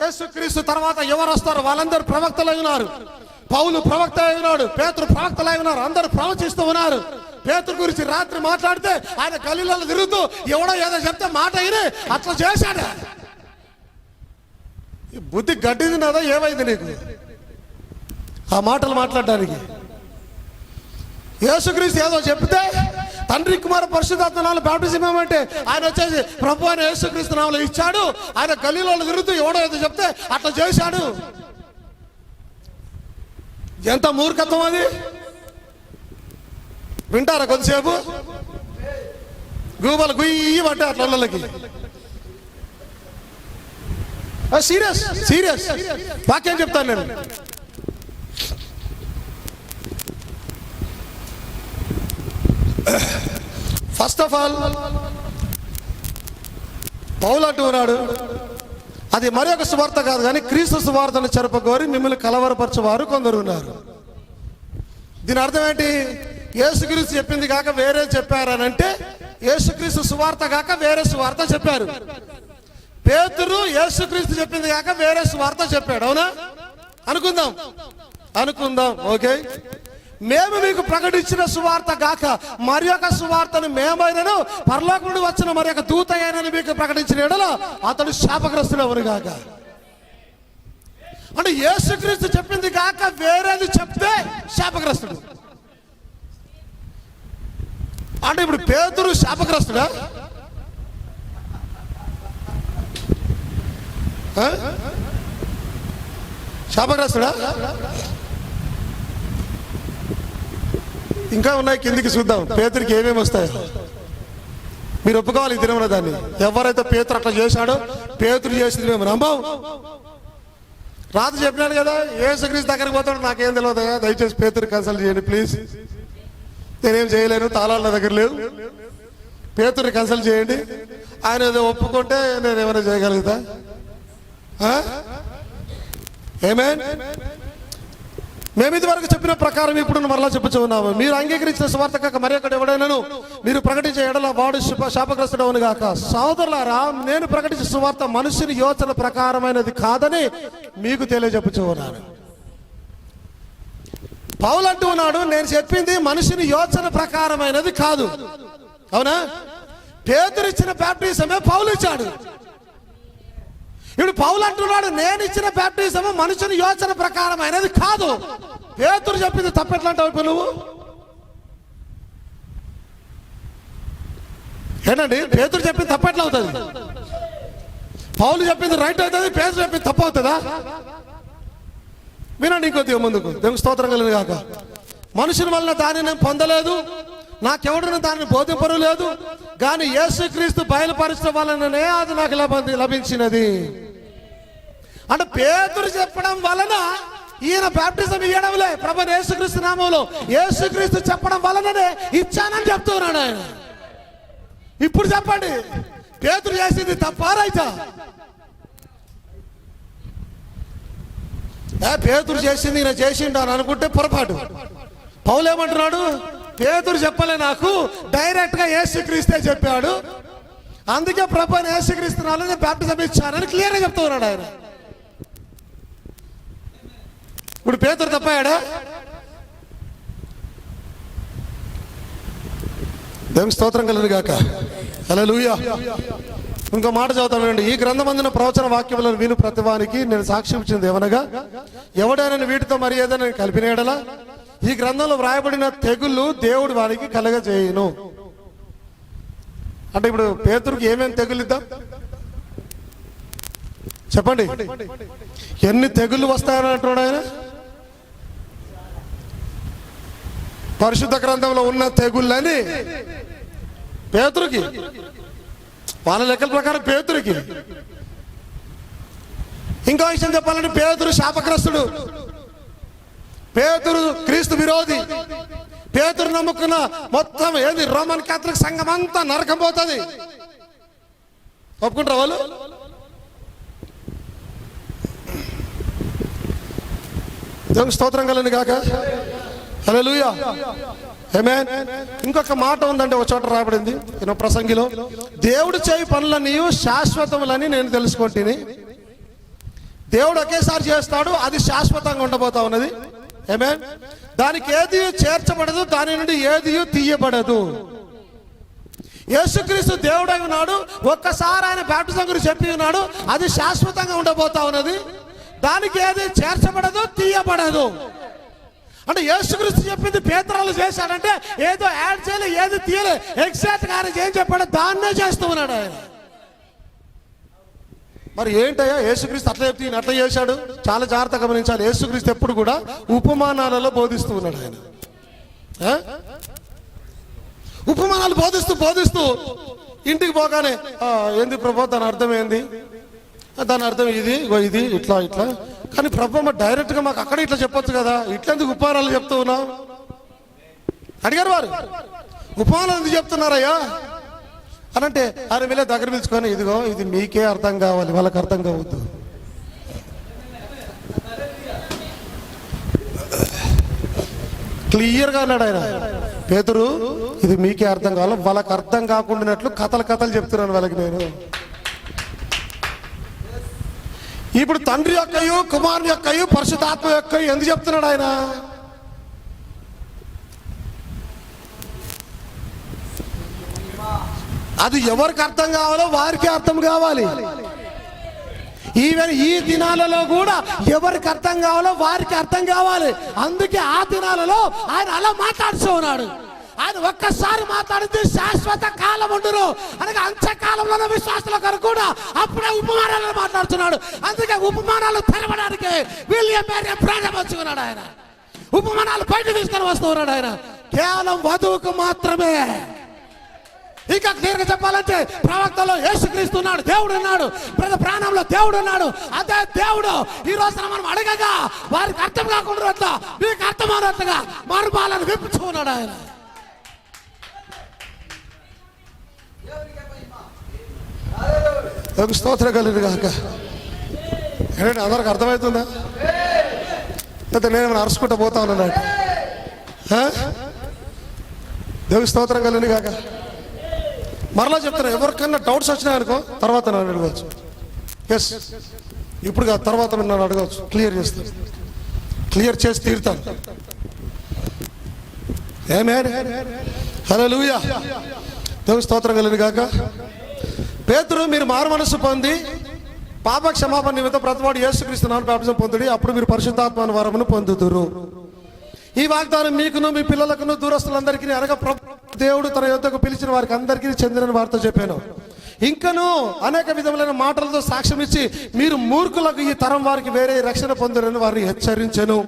యేసుక్రీస్తు తర్వాత ఎవరు వస్తారు? వాళ్ళందరూ ప్రవక్తలై ఉన్నారు. పౌలు ప్రవక్త అయి ఉన్నాడు, పేతురు ప్రవక్తలై ఉన్నారు. అందరూ ప్రవచిస్తూ ఉన్నారు. పేతురు గురించి రాత్రి మాట్లాడితే ఆయన గలీలలో తిరుగుతూ ఎవడో ఏదో చెప్తే మాట అయినా అట్లా చేశాడు. బుద్ధి గడ్డిది నాదా? ఏమైంది నీకు ఆ మాటలు మాట్లాడడానికి? యేసుక్రీస్తు ఏదో చెప్తే తండ్రి కుమార పరిశుద్ధాత్మ నామములో బాప్టిజం ఏమంటే ఆయన వచ్చేసి ప్రభు అయిన యేసుక్రీస్తు నామములో ఇచ్చాడు. ఆయన గలీలలో తిరుగుతూ ఎవడో ఏదో చెప్తే అట్లా చేశాడు. ఎంత మూర్ఖత్వం అది! వింటారా కొద్దిసేపు? గూబలు గుయ్యి పట్టే అట్లా వాళ్ళకి. సీరియస్ సీరియస్ వాక్యం చెప్తాను నేను. ఫస్ట్ ఆఫ్ ఆల్ పౌలు అంటూ ఉన్నాడు, అది మరి ఒక సువార్త కాదు కానీ క్రీస్తు సువార్తను చెరపగోరి మిమ్మల్ని కలవరపరచేవారు కొందరు ఉన్నారు. దీని అర్థం ఏంటి? యేసుక్రీస్తు చెప్పింది కాక వేరే చెప్పారనంటే యేసుక్రీస్తు సువార్త కాక వేరే సువార్త చెప్పారు. పేతురు యేసుక్రీస్తు చెప్పింది కాక వేరే సువార్త చెప్పాడు. అవునా? అనుకుందాం. ఓకే, మేము మీకు ప్రకటించిన సువార్త గాక మరి ఒక సువార్తను మేమైనను పరలోకం నుండి వచ్చిన మరి ఒక దూత అయినని మీకు ప్రకటించిన ఎడల అతడు శాపగ్రస్తుడు ఎవరు గాక. అంటే యేసుక్రీస్తు చెప్పింది కాక వేరేది చెప్తే శాపగ్రస్తుడు. అంటే ఇప్పుడు పేతురు శాపగ్రస్తుడా? శాపగ్రస్తుడా? ఇంకా ఉన్నాయి, కిందికి చూద్దాం. పేతురికి ఏమేమి వస్తాయో మీరు ఒప్పుకోవాలి. తినమన్న దాన్ని ఎవరైతే పేతురు అట్లా చేశాడో, పేతురు చేసింది మేము నమ్మం. రాత్రి చెప్పినాడు కదా, యేసుక్రీస్తు దగ్గరికి పోతాడు, నాకేం తెలియదు, దయచేసి పేతురు కన్సల్ట్ చేయండి ప్లీజ్, నేనేం చేయలేను, తాళాలు నా దగ్గర లేవు, పేతురు కన్సల్ట్ చేయండి. ఆయన ఏదో ఒప్పుకుంటే నేను ఏమైనా చేయగలుగుతా? ఆమేన్. మేము ఇది వరకు చెప్పిన ప్రకారం ఇప్పుడు మరలా చెప్పుచూ ఉన్నాము. మీరు అంగీకరించిన సువార్త కాక మరి ఒకటి ఎవడైనాను మీరు ప్రకటించే ఎడల వాడు శాపగ్రస్తుడు అవును గాక. సోదరులారా, నేను ప్రకటించిన సువార్త మనుషుని యోచన ప్రకారమైనది కాదని మీకు తెలియజెప్పుచూ ఉన్నాను. పౌలు అంటూ ఉన్నాడు, నేను చెప్పింది మనుషుని యోచన ప్రకారమైనది కాదు. అవునా? పేతురు ఇచ్చిన బాప్టిజమే పౌలు ఇచ్చాడు. ఇప్పుడు పౌలు అంటున్నాడు, నేను ఇచ్చిన బాప్టిజం మనుషుని యోచన ప్రకారమైనది కాదు. పేతురు చెప్పింది తప్పెట్లా అంటావు? ఇప్పుడు నువ్వు ఏంటండి పేతురు చెప్పింది తప్పట్లా అవుతుంది? పౌలు చెప్పింది రైట్ అవుతుంది, పేతురు చెప్పింది తప్పు అవుతుందా? వినండి ఇంకొద్దిగా ముందుకు. దేవునికి స్తోత్రం కలుగును గాక. మనుషుల వలన దానిని నేను పొందలేదు, నాకెవడను దానిని బోధింపరు లేదు, కానీ యేసుక్రీస్తు బయలుపరచడం వలననే అది నాకు లభించినది. అంటే పేతురు చెప్పడం వలన ఈయన బాప్టిజం ఇవ్వడంలే, ప్రభు యేసుక్రీస్తు నామంలో యేసుక్రీస్తు చెప్పడం వలననే ఇచ్చానని చెప్తున్నాడు ఆయన. ఇప్పుడు చెప్పండి, పేతురు చేసింది తప్పా రైటా? పేతురు చేసింది ఈయన చేసిండు అని అనుకుంటే పొరపాటు. పౌలు ఏమంటున్నాడు? పేతురు చెప్పలే, నాకు డైరెక్ట్ గా యేసుక్రీస్తే చెప్పాడు, అందుకే ప్రభు యేసుక్రీస్తు నాలో బాప్టిజం ఇచ్చానని క్లియర్ గా చెప్తున్నాడు ఆయన. ఇప్పుడు పేతురు తప్పాడా? దేవునికి స్తోత్రం కలుగును గాక. హల్లెలూయా. ఇంకో మాట చదువుతానండి. ఈ గ్రంథమందున ప్రవచన వాక్యములను విను ప్రతివానికి నేను సాక్ష్యం ఇచ్చింది ఏమనగా, ఎవడైనా వీటితో మరి ఏదైనా కలిపిన యెడల ఈ గ్రంథంలో వ్రాయబడిన తెగుళ్ళు దేవుడు వారికి కలగజేయును. అంటే ఇప్పుడు పేతురుకి ఏమేమి తెగులు ఇద్దాం చెప్పండి? ఎన్ని తెగుళ్ళు వస్తాయని అంటున్నాడు ఆయన? పరిశుద్ధ గ్రంథంలో ఉన్న తెగుళ్ళని పేతురుకి, వాళ్ళ లెక్కల ప్రకారం పేతురుకి. ఇంకో విషయం చెప్పాలంటే పేతురు శాపగ్రస్తుడు, పేతురు క్రీస్తు విరోధి, పేతురు నమ్ముకున్న మొత్తం ఏంది రోమన్ క్యాథలిక్ సంఘం అంతా నరకం పోతుంది. ఒప్పుకుంటారా వాళ్ళు? దేవునికి స్తోత్రం కలుగును గాక. హల్లెలూయా. ఆమేన్. ఇంకొక మాట ఉందంటే ఒక చోట రాబడింది ప్రసంగిలో, దేవుడు చేయి పనులన్నీ శాశ్వతములని నేను తెలుసుకుంటుని. దేవుడు ఒకేసారి చేస్తాడు, అది శాశ్వతంగా ఉండబోతా ఉన్నది. ఆమేన్. దానికి ఏది చేర్చబడదు, దాని నుండి ఏది తీయబడదు. యేసుక్రీస్తు దేవుడై ఉన్నాడు, ఒక్కసారి ఆయన బాప్టిజం గురించి చెప్పి ఉన్నాడు, అది శాశ్వతంగా ఉండబోతా ఉన్నది. దానికి ఏది చేర్చబడదు, తీయబడదు. అంటే యేసుక్రీస్తు చెప్పింది పేతురు చేశాడంటే ఏదో యాడ్ చేయలే, ఏది తీయలే, ఎగ్జాక్ట్ గా ఏం చెప్పాడో దాన్నే చేస్తూ ఉన్నాడు ఆయన. మరి ఏంటయ్యా యేసుక్రీస్తు అట్లా చెప్తే ఈయన అట్లా చేశాడు? చాలా జాగ్రత్తగా గమనించాలి. యేసుక్రీస్తు ఎప్పుడు కూడా ఉపమానాలలో బోధిస్తూ ఉన్నాడు ఆయన. ఉపమానాలు బోధిస్తూ ఇంటికి పోగానే ఏంది ప్రభు దాని అర్థం ఏంది, దాని అర్థం ఇది ఇది ఇట్లా ఇట్లా. కానీ ప్రభు డైరెక్ట్ గా మాకు అక్కడ ఇట్లా చెప్పొచ్చు కదా, ఇట్లా ఎందుకు ఉపమానాలు చెప్తూ ఉన్నావు అడిగారు వారు. ఉపమానాలు ఎందుకు చెప్తున్నారయ్యా అని అంటే ఆయన వీళ్ళే దగ్గర పిలుచుకొని, ఇదిగో ఇది మీకే అర్థం కావాలి, వాళ్ళకి అర్థం కావద్దు. క్లియర్గా అన్నాడు ఆయన. పేతురు, ఇది మీకే అర్థం కావాలి, వాళ్ళకి అర్థం కాకుండానట్లు కథలు చెప్తున్నాను వాళ్ళకి నేను. ఇప్పుడు తండ్రి యొక్కయు కుమారుని యొక్కయు పరిశుద్ధాత్మ యొక్కయు ఎందుకు చెప్తున్నాడు ఆయన? అది ఎవరికి అర్థం కావాలో వారికి అర్థం కావాలి. ఈవెన్ ఈ దినాలలో కూడా ఎవరికి అర్థం కావాలో వారికి అర్థం కావాలి. అందుకే ఆ దినాలలో ఆయన అలా మాట్లాడుతూ ఉన్నాడు. ఆయన ఒక్కసారి మాట్లాడితే శాశ్వత కాలం ఉండును అనగా అంత్యకాలంలో విశ్వాసుల కొరకు కూడా అప్పుడే ఉపమానాలను మాట్లాడుతున్నాడు. అందుకే ఉపమానాలు తెరవడానికి విలియం మేరీ ప్రాణం వచ్చుకున్నాడు ఆయన. ఉపమానాలు బయట తీసుకొని వస్తూ ఉన్నాడు ఆయన. కేవలం వధువుకు మాత్రమే. ఇంకా క్లియర్గా చెప్పాలంటే ప్రవక్తలో యేసుక్రీస్తు ఉన్నాడు, దేవుడు ఉన్నాడు, ప్రతి ప్రాణంలో దేవుడు ఉన్నాడు. అదే దేవుడు ఈ రోజున మనం అడగగా వారికి అర్థం కాకుండా మీకు అర్థమైనట్టుగా మరుపాలను విప్పుచుకున్నాడు ఆయన. స్తోత్రం కలుగును గాక. ఏంటంటే అందరికి అర్థమవుతుందా? అయితే నేను అరుచుకుంటూ పోతా ఉన్నాను. దేవుని స్తోత్రం కలుగును గాక. మరలా చెప్తాను, ఎవరికన్నా డౌట్స్ వచ్చినాయనుకో తర్వాత నన్ను అడగవచ్చు. ఎస్, ఇప్పుడు కాదు, తర్వాత నన్ను అడగవచ్చు. క్లియర్ చేస్తాను, క్లియర్ చేసి తీరుతాను. ఆమేన్. హల్లెలూయా. దేవుని స్తోత్రం కలుగును గాక. పేతురు, మీరు మారు మనసు పొంది పాప క్షమాపణ నిమిత్తం ప్రతివాడు యేసుక్రీస్తు నామమున బాప్తిసం పొందుడి, అప్పుడు మీరు పరిశుద్ధాత్మ వరమును పొందుదురు. ఈ వాగ్దానం మీకును మీ పిల్లలకును దూరస్తులందరికీ అనగా దేవుడు తన యొద్దకు పిలిచిన వారికి అందరికీ చెందిన వారితో చెప్పాను. ఇంకను అనేక విధములైన మాటలతో సాక్ష్యం ఇచ్చి మీరు మూర్ఖులకు ఈ తరం వారికి వేరే రక్షణ పొందరని వారిని హెచ్చరించెను.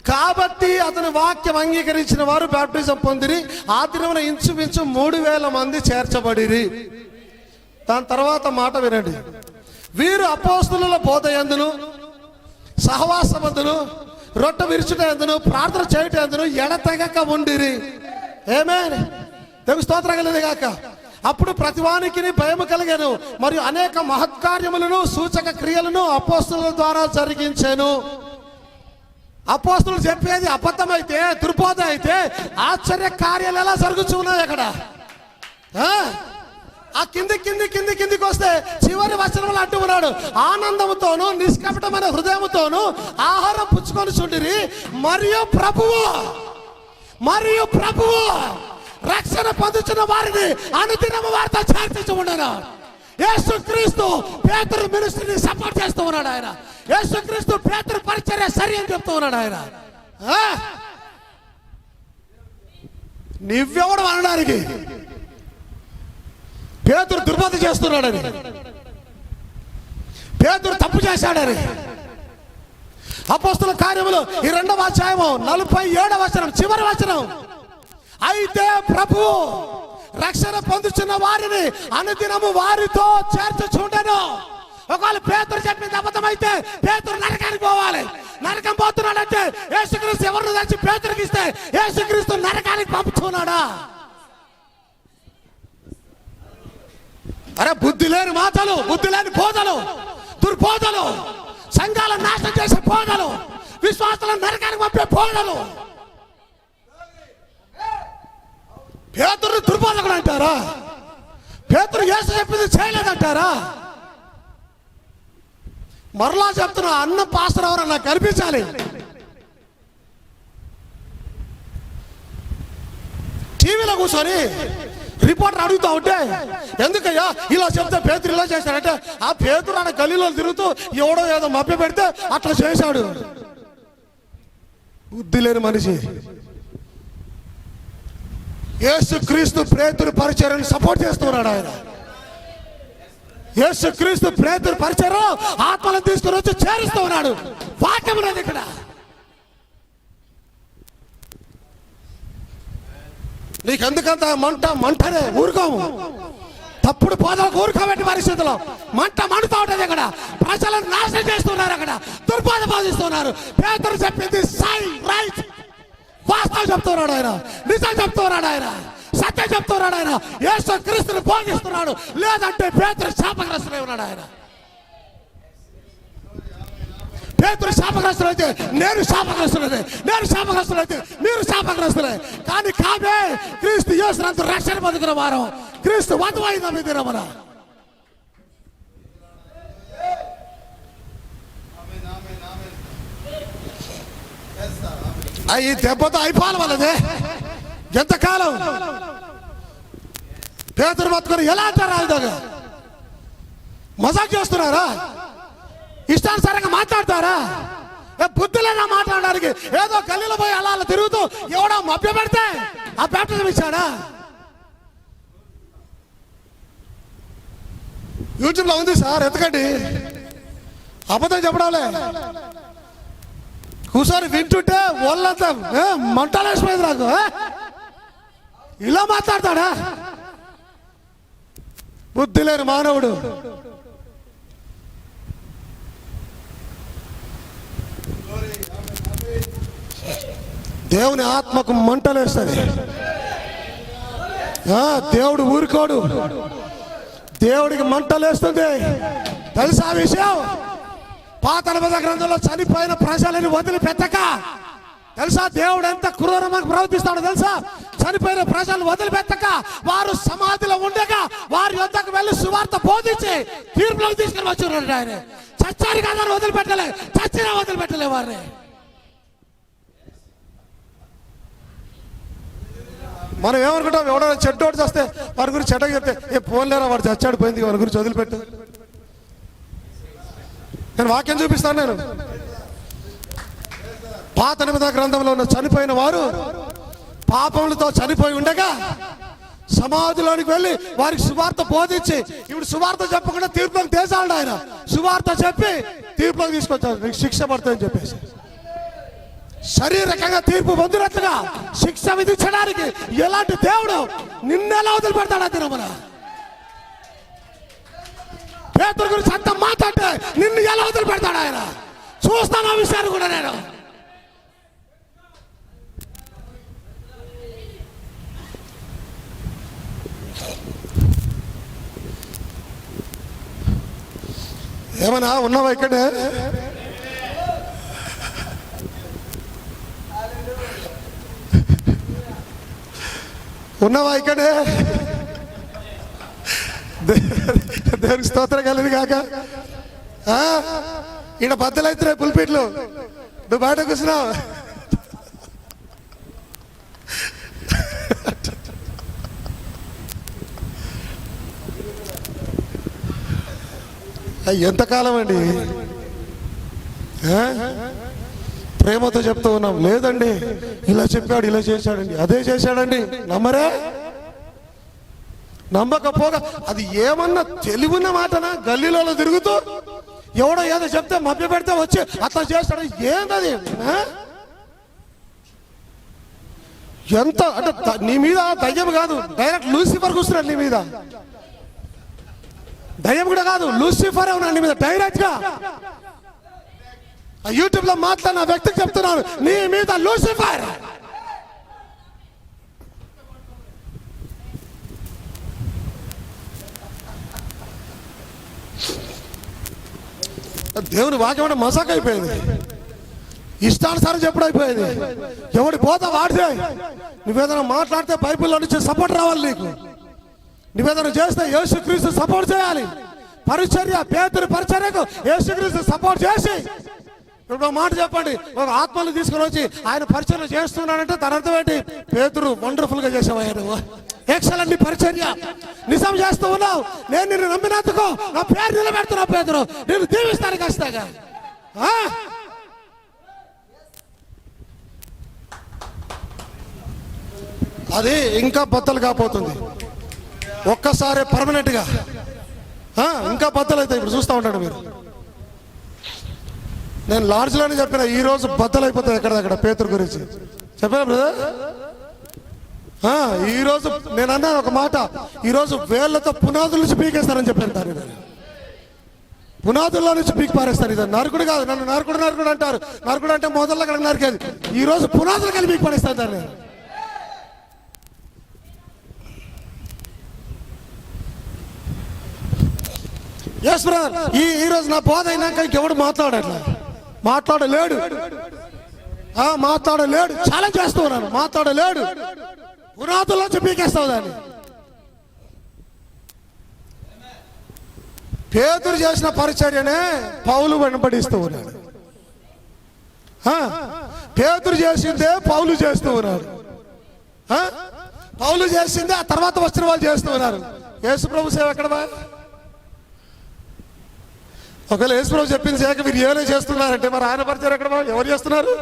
కాబట్టి అతని వాక్యం అంగీకరించిన వారు బాప్టిజం పొందిరి. ఆ దినమున ఇంచుమించు 3000 మంది చేర్చబడిరి. దాని తర్వాత మాట వినండి. వీరు అపోస్తలుల బోధ యందును సహవాసమందును రొట్టె విరుచుట యందును ప్రార్థన చేయుట యందును ఎడతెగక ఉండిరి. ఆమేన్. దేవుని స్తోత్రం కలుగును గాక. అప్పుడు ప్రతివానికి భయము కలిగాను, మరియు అనేక మహత్కార్యములను సూచక క్రియలను అపోస్తలుల ద్వారా జరిగించాను. అపోస్తలులు చెప్పేది అబద్ధమైతే, దుర్బోధ అయితే ఆశ్చర్య కార్యాలు ఎలా జరుగుతున్నాయి అక్కడ? ఆ కిందికి వస్తే చివరి వచనంలో అంటూ ఉన్నాడు, ఆనందముతోను నిష్కపటమైన హృదయముతోను ఆహారం పుచ్చుకొని చుండిరి, మరియు ప్రభువు రక్షణ పొందుతున్న వారిని అనుదినము వారితో చర్చించి ఉన్నాడు. యేసుక్రీస్తు పేతురు మినిస్ట్రీని సపోర్ట్ చేస్తూ ఉన్నాడు. ఆయన యేసుక్రీస్తు పేతురు పరిచర్య సరి అని చెప్తూ ఉన్నాడు. ఆయన నువ్వెవడు అనడానికి? పేతురు దుర్బోధ చేస్తున్నాడని, పేతురు తప్పు చేశాడని. అపోస్తలుల కార్యములు 2వ అధ్యాయము 47వ వచనం చివరి వచనం, అయితే ప్రభువు రక్షణ పొందుతున్న వారిని అనుదినము వారితో చేర్చుచుండెను. ఒకవేళ పేతురు చెప్పింది అబద్ధమైతే పేతురు నరకానికి పోవాలి. నరకం పోతున్నాడంటే యేసుక్రీస్తు ఎవరిని తెచ్చి పేతురుకి ఇస్తే యేసుక్రీస్తు నరకానికి పంపుతున్నాడా? అరే బుద్ధి లేని మాటలు, బుద్ధి లేని బోధలు, దుర్బోధలు, సంఘాలను నాశనం చేసే బోధలు, విశ్వాసాలను నరకానికి పంపే బోధలు. పేతురు దుర్బోధకుడు అంటారా? పేతురు యేసు చెప్పింది చేయలేదంటారా? మరలా చెప్తున్నా, అన్న పాస్టర్ ఎవరో నాకు కనిపించాలి. టీవీలో కూర్చొని రిపోర్టర్ అడుగుతా ఉంటే, ఎందుకయ్యా ఇలా చెప్తే పేతురు ఇలా చేశాడంటే, ఆ పేతురు ఆడ గలీలో తిరుగుతూ ఎవడో ఏదో మభ్య పెడితే అట్లా చేశాడు. బుద్ధి లేని మనిషి. యేసుక్రీస్తు పేతురు పరిచర్యను సపోర్ట్ చేస్తున్నాడు. ఆయన యేసుక్రీస్తు పేతురు పరిచర్యలో ఆత్మలను తీసుకుని వచ్చి చేరుస్తూ ఉన్నాడు. వాక్యం ఉన్నది ఇక్కడ. నీకెందుకంత మంటనే ఊరుకోము. తప్పుడు బోధలకు ఊరుకోబెట్టి పరిస్థితుల్లో మంట మండుతూ ఉంటుంది. అక్కడ ప్రజలను నాశనం చేస్తున్నారు. అక్కడ దుర్బోధ బోధిస్తున్నారు. పేతురు చెప్పింది రైట్, వాస్తవం చెప్తున్నాడు ఆయన, నిజం చెప్తున్నాడు ఆయన, సత్యం చెప్తున్నాడు ఆయన. యేసుక్రీస్తుని బోధిస్తున్నాడు. లేదంటే పేతురు శాపగ్రస్తుడై ఉన్నాడు. ఆయన పేతురు శాపగ్రస్తులైతే నేను శాపగ్రస్తులైతే, నేను శాపగ్రస్తులైతే మీరు శాపగ్రస్తులే. కానీ కాదే క్రీస్తు యేసునందు రక్షణ పొందుకున్న వారం, క్రీస్తు వధువైన మీ దినమున. ఈ దెబ్బతో అయిపోవాలి వాళ్ళదే. ఎంతకాలం పేతురు బతుకుని ఎలా అంటారా? మజాక్ చేస్తున్నారా? ఇష్టానుసారంగా మాట్లాడతారా? బుద్ధి లేదా మాట్లాడడానికి? ఏదో గల్లీలో పోయి అలా తిరుగుతూ ఎవడో మభ్య పెడితే ఆ బాప్టిజం ఇచ్చాడా? యూట్యూబ్ లో ఉంది సార్, ఎత్తకండి. అబద్ధం చెప్పడాలే కూర్చొని వింటుంటే వాళ్ళంతా మంటలు వేసిపోయింది నాకు. ఇలా మాట్లాడతాడా? బుద్ధి లేని మానవుడు. దేవుని ఆత్మకు మంటలేస్తుంది. దేవుడు ఊరుకోడు. దేవుడికి మంటలేస్తుంది. తెలుసా విషయం? పాత నిబంధన గ్రంథంలో చనిపోయిన ప్రజలని వదిలిపెట్టక, తెలుసా దేవుడు ఎంత క్రూరంగా ప్రవర్తిస్తాడో తెలుసా? చనిపోయిన ప్రజలు వదిలిపెట్టక వారు సమాధిలో ఉండగా వారి యొద్దకు వెళ్ళి సువార్త బోధించి తీర్పులోకి తీసుకుని వచ్చారు. ఆయన చచ్చారు కదా వదిలిపెట్టలే, చచ్చినా వదిలిపెట్టలే వారిని. మనం ఏమనుకుంటాం? ఎవడో చెడ్డోడు చేస్తే వారి గురించి చెడ్డగా చెప్తే ఏ పోలేరా వాడు చచ్చాడు పోయింది, వారి గురించి వదిలిపెట్టు. నేను వాక్యం చూపిస్తాను. నేను పాత నిబంధన గ్రంథంలో ఉన్న చనిపోయిన వారు పాపములతో చనిపోయి ఉండగా సమాధిలోనికి వెళ్ళి వారికి సువార్త బోధించి ఇప్పుడు సువార్త చెప్పకుండా తీర్పులోకి తీసాడు ఆయన. సువార్త చెప్పి తీర్పులోకి తీసుకొచ్చాడు, నీకు శిక్ష పడుతుందని చెప్పేసి. శారీరకంగా తీర్పు పొందినట్లుగా శిక్ష విధించడానికి ఎలాంటి దేవుడు నిన్నెలా వదిలిపెడతాడు? దినమున పేతురు గురించి అంత మాట్లాడితే నిన్ను ఎలా వదిలిపెడతాడు ఆయన? చూస్తాను ఆ విషయాన్ని కూడా నేను. ఏమన్నా ఉన్నావా ఇక్కడే? ఉన్నావా ఇక్కడే? దేవునికి స్తోత్రం కలిగింది కాక. ఈయన బద్దలైతున్నాయి పులిపీట్లు, నువ్వు బయట కూర్చున్నావు. ఎంతకాలం అండి ప్రేమతో చెప్తూ ఉన్నాం. లేదండి ఇలా చెప్పాడు, ఇలా చేశాడండి, అదే చేశాడండి. నమ్మరే? నమ్మకపోగా అది ఏమన్నా తెలివిన మాటనా? గల్లీలలో తిరుగుతూ ఎవడో ఏదో చెప్తే మభ్య పెడితే వచ్చి అట్లా చేస్తాడు. ఏంటది? ఎంత అంటే నీ మీద దయ్యం కాదు, డైరెక్ట్ లూసిఫర్ కూర్చున్నాడు నీ మీద. దయ్యం కూడా కాదు, లూసిఫర్ ఉన్నాడు నీ మీద డైరెక్ట్ గా. యూట్యూబ్ లో మాట్లాడిన వ్యక్తికి చెప్తున్నాను, నీ మీద లూసిఫర్. దేవుని వాక్యం అంటే మసాక్ అయిపోయింది, ఇష్టానుసారం చెప్పుడు అయిపోయింది. ఎవడి పోతా వాడితే. నువ్వేదైనా మాట్లాడితే బైబిల్లో నుంచి సపోర్ట్ రావాలి నీకు. నువ్వేదైనా చేస్తే యేసుక్రీస్తు సపోర్ట్ చేయాలి. పరిచర్య, పేతురు పరిచర్యకు యేసుక్రీస్తు సపోర్ట్ చేసి. ఇప్పుడు మాట చెప్పండి, ఒక ఆత్మలు తీసుకుని వచ్చి ఆయన పరిచర్య చేస్తున్నాడంటే తన అర్థం ఏంటి? పేతురు వండర్ఫుల్ గా చేసావయ్యాడు, ఎక్సలెంట్ నీ పరిచర్య, నిజం చేస్తూ ఉన్నావు, నేను నిన్ను నమ్మినందుకు నా పేరు నిలబెడుతున్నా పేతురు, నేను దీవిస్తాను ఖచ్చితంగా. అది ఇంకా బద్దలు కాపోతుంది ఒక్కసారి పర్మనెంట్ గా. ఇంకా బద్దలు అవుతాయి. ఇప్పుడు చూస్తూ ఉంటాడు మీరు. నేను లాడ్జ్లోనే చెప్పిన, ఈ రోజు బద్దలు అయిపోతాయి ఎక్కడెక్కడ పేతురు గురించి చెప్పాను బ్రదర్. ఈ రోజు నేను అన్నాను ఒక మాట, ఈ రోజు వేళ్లతో పునాదుల నుంచి పీకేస్తారని చెప్పాను. దాన్ని పునాదుల్లో నుంచి పీకి పారేస్తారు. ఇది నరకుడు కాదు, నన్ను నరకుడు నరకుడు అంటారు. నరకుడు అంటే మొదల్లో అక్కడ నరికేది, ఈ రోజు పునాదులు కలిపి పీకి పారేస్తారు దాన్ని. ఎస్ బ్రదర్, ఈ రోజు నా బోధ అయినాక ఇంకెవడు మాట్లాడలేడు. చాలా చేస్తూ ఉన్నాను, మాట్లాడలేడు. పునాదుల్లోంచి పీకేస్తావు దాన్ని. పేతురు చేసిన పరిచర్యనే పౌలు వెంబడిస్తూ ఉన్నాడు. పేతురు చేసిందే పౌలు చేస్తూ ఉన్నాడు. పౌలు చేసిందే ఆ తర్వాత వచ్చిన వాళ్ళు చేస్తూ ఉన్నారు. యేసు ప్రభు సేవ ఎక్కడవా? ఒకవేళ యేసు ప్రభు చెప్పింది సేక మీరు ఏమైనా చేస్తున్నారంటే మరి ఆయన పరిచయం ఎక్కడవా? ఎవరు చేస్తున్నారు?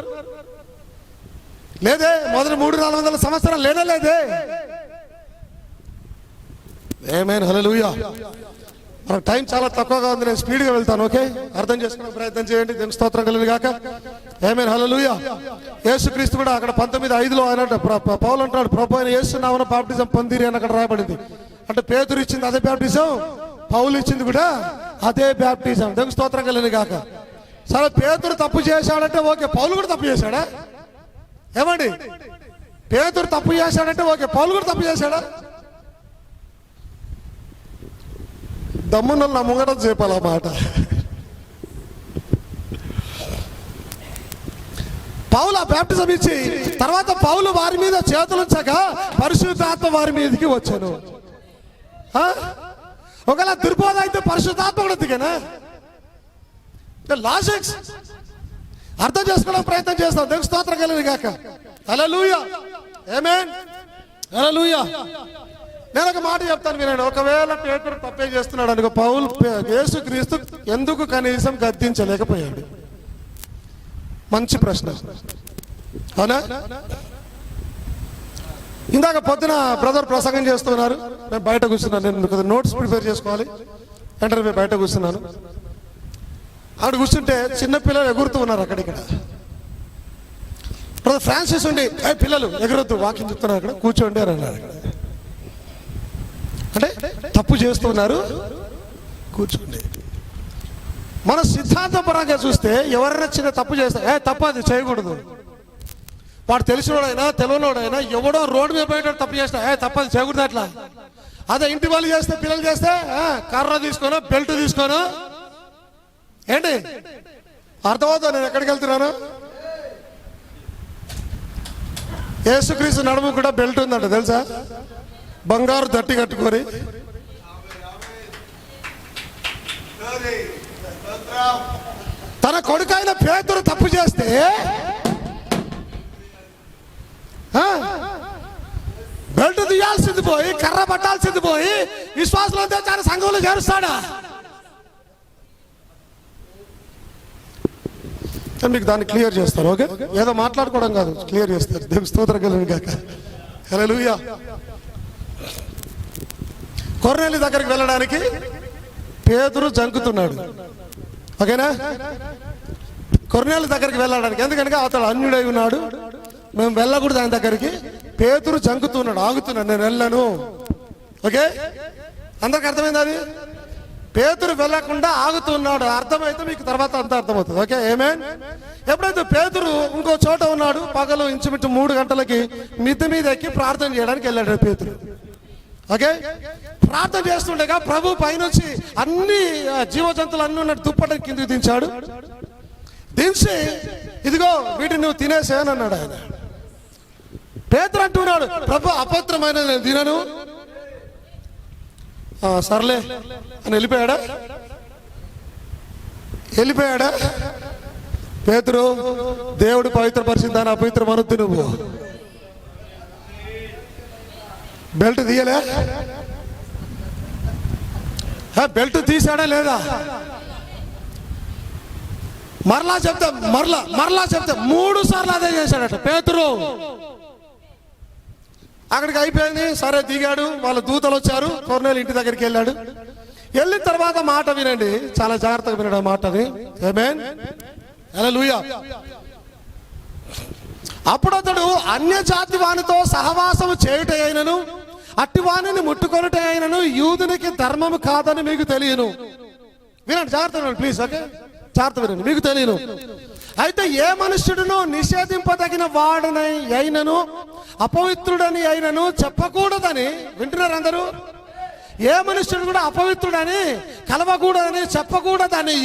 లేదే, మొదటి 300-400 సంవత్సరాలు లేదే. ఆమేన్, హల్లెలూయా. మనకు టైం చాలా తక్కువగా ఉంది, నేను స్పీడ్గా వెళ్తాను. ఓకే, అర్థం చేసుకునే ప్రయత్నం చేయండి. దేవుని స్తోత్రం కలుగును గాక. ఆమేన్, హల్లెలూయా. యేసుక్రీస్తు కూడా అక్కడ 19:5 ఆయన పౌలు అంటాడు, ప్రభు అయిన యేసు నామమున బాప్టిజం పొందిరి అని అక్కడ రాయబడింది. అంటే పేతురు ఇచ్చింది అదే బాప్టిజం, పౌలు ఇచ్చింది కూడా అదే బాప్టిజం. దేవుని స్తోత్రం కలుగును గాక. సరే, పేతురు తప్పు చేశాడంటే ఓకే, పౌలు కూడా తప్పు చేశాడా? ఏమండి, పేతురు తప్పు చేశాడంటే ఓకే, పౌలు కూడా తప్పు చేశాడా? దమ్మున నా ముంగట చెప్పాలి ఆ మాట. పౌలు ఆ బాప్టిజం ఇచ్చి తర్వాత పౌలు వారి మీద చేతులుంచక పరిశుద్ధాత్మ వారి మీదకి వచ్చాను. ఒకవేళ దుర్బోధ అయితే పరిశుద్ధాత్మ కూడా దిగనా? లాజిక్స్ అర్థం చేసుకోవడానికి ప్రయత్నం చేస్తాం. దేవుని స్తోత్రం కలుగును గాక. హల్లెలూయా, ఆమేన్, హల్లెలూయా. నేను ఒక మాట చెప్తాను వినండి. ఒకవేళ పేతురు తప్పే చేస్తున్నాడు అనుకో, పౌలు యేసుక్రీస్తు ఎందుకు కనీసం గద్దించలేకపోయాడు? మంచి ప్రశ్న, అవునా? ఇందాక పొద్దున బ్రదర్ ప్రసంగం చేస్తున్నారు, నేను బయట కూర్చున్నాను. నేను నోట్స్ ప్రిపేర్ చేసుకోవాలి, వెంటనే బయట కూర్చున్నాను. అక్కడ కూర్చుంటే చిన్నపిల్లలు ఎగురుతూ ఉన్నారు అక్కడిక్కడ. బ్రదర్ ఫ్రాన్సిస్ ఉండి పిల్లలు ఎగురొద్దు, వాకింగ్ చెప్తున్నారు అక్కడ, కూర్చోండి అని అన్నారు. అంటే తప్పు చేస్తున్నారు, కూర్చోండి. మన సిద్ధాంతపరంగా చూస్తే ఎవరైనా చిన్న తప్పు చేస్తే తప్పు అది చేయకూడదు. వాడు తెలిసినోడైనా తెలియనోడైనా ఎవడో రోడ్డు మీద పోయేటప్పుడు తప్పు చేస్తా తప్పది చేయకూడదు. అట్లా అదే ఇంటి వాళ్ళు చేస్తే, పిల్లలు చేస్తే కర్ర తీసుకోను, బెల్ట్ తీసుకోను. ఏంటి అర్థమవుతా నేను ఎక్కడికి వెళ్తున్నాను? యేసుక్రీస్తు నడుము కూడా బెల్ట్ ఉందంట తెలుసా, బంగారు దట్టి కట్టుకొని. తన కొడుకైన పేతురు తప్పు చేస్తే బెల్ట్ తీయాల్సింది పోయి, కర్ర పట్టాల్సింది పోయి, విశ్వాసంతో చాలా సంఘంలో చేరుస్తాడా? మీకు దాన్ని క్లియర్ చేస్తారు. ఓకే, ఏదో మాట్లాడుకోవడం కాదు, క్లియర్ చేస్తారు. దేవుని స్తోత్రం కలుగును గాక. హల్లెలూయా. కొర్నేలి దగ్గరికి వెళ్ళడానికి పేతురు జంకుతున్నాడు. ఓకేనా? కొర్నేలి దగ్గరికి వెళ్ళడానికి, ఎందుకనగా అతడు అన్యుడై ఉన్నాడు, మేము వెళ్ళకూడదు ఆయన దగ్గరికి. పేతురు జంకుతున్నాడు, ఆగుతున్నాడు, నేను వెళ్ళను. ఓకే, అందరికి అర్థమైంది అది? పేతురు వెళ్ళకుండా ఆగుతున్నాడు. అర్థమైతే మీకు తర్వాత అంతా అర్థమవుతుంది. ఓకే, ఆమేన్. ఎప్పుడైతే పేతురు ఇంకో చోట ఉన్నాడు, పగలు ఇంచుమించు 3 గంటలకి మిద్దె మీద ఎక్కి ప్రార్థన చేయడానికి వెళ్ళాడు పేతురు. ఓకే, ప్రార్థన చేస్తుండగా ప్రభు పైనుంచి అన్ని జీవజంతువులు అన్ని ఉన్నట్టు దుప్పటిని కిందికి దించాడు. దించి ఇదిగో వీటిని నువ్వు తినేసేయని అన్నాడు ఆయన. పేతురు అంటున్నాడు, ప్రభు అపవిత్రమైన నేను తినను. సర్లే అని వెళ్ళిపోయాడా? పేతురు, దేవుడు పవిత్రపరిచింది దాన్ని అపవిత్రం అనొద్దు. నువ్వు బెల్ట్ తీయలే? బెల్ట్ తీసాడా లేదా? మరలా చెప్తా 3 సార్లు అదే చేశాడట పేతురు. అక్కడికి అయిపోయింది, సరే దిగాడు. వాళ్ళ దూతలు వచ్చారు, కొర్నేలి ఇంటి దగ్గరికి వెళ్ళాడు. వెళ్ళిన తర్వాత మాట వినండి, చాలా జాగ్రత్తగా వినడం మాటని. ఆమేన్, హల్లెలూయా. అప్పుడు అతడు అన్య జాతి వానితో సహవాసము చేయుట అయినను అట్టి వాణిని ముట్టుకొనుట అయినను యూదునికి ధర్మము కాదని మీకు తెలియను. వినండి, జాగ్రత్త వినండి ప్లీజ్. ఓకే, జాగ్రత్త వినండి, మీకు తెలియను. అయితే ఏ మనుష్యుడును నిషేధింపదగిన వాడని అయినను అపవిత్రుడని అయినను చెప్పకూడదని, వింటున్నారు అందరూ? ఏ మనుష్యుడు కూడా అపవిత్రుడని కలవకూడదని చెప్పకూడదని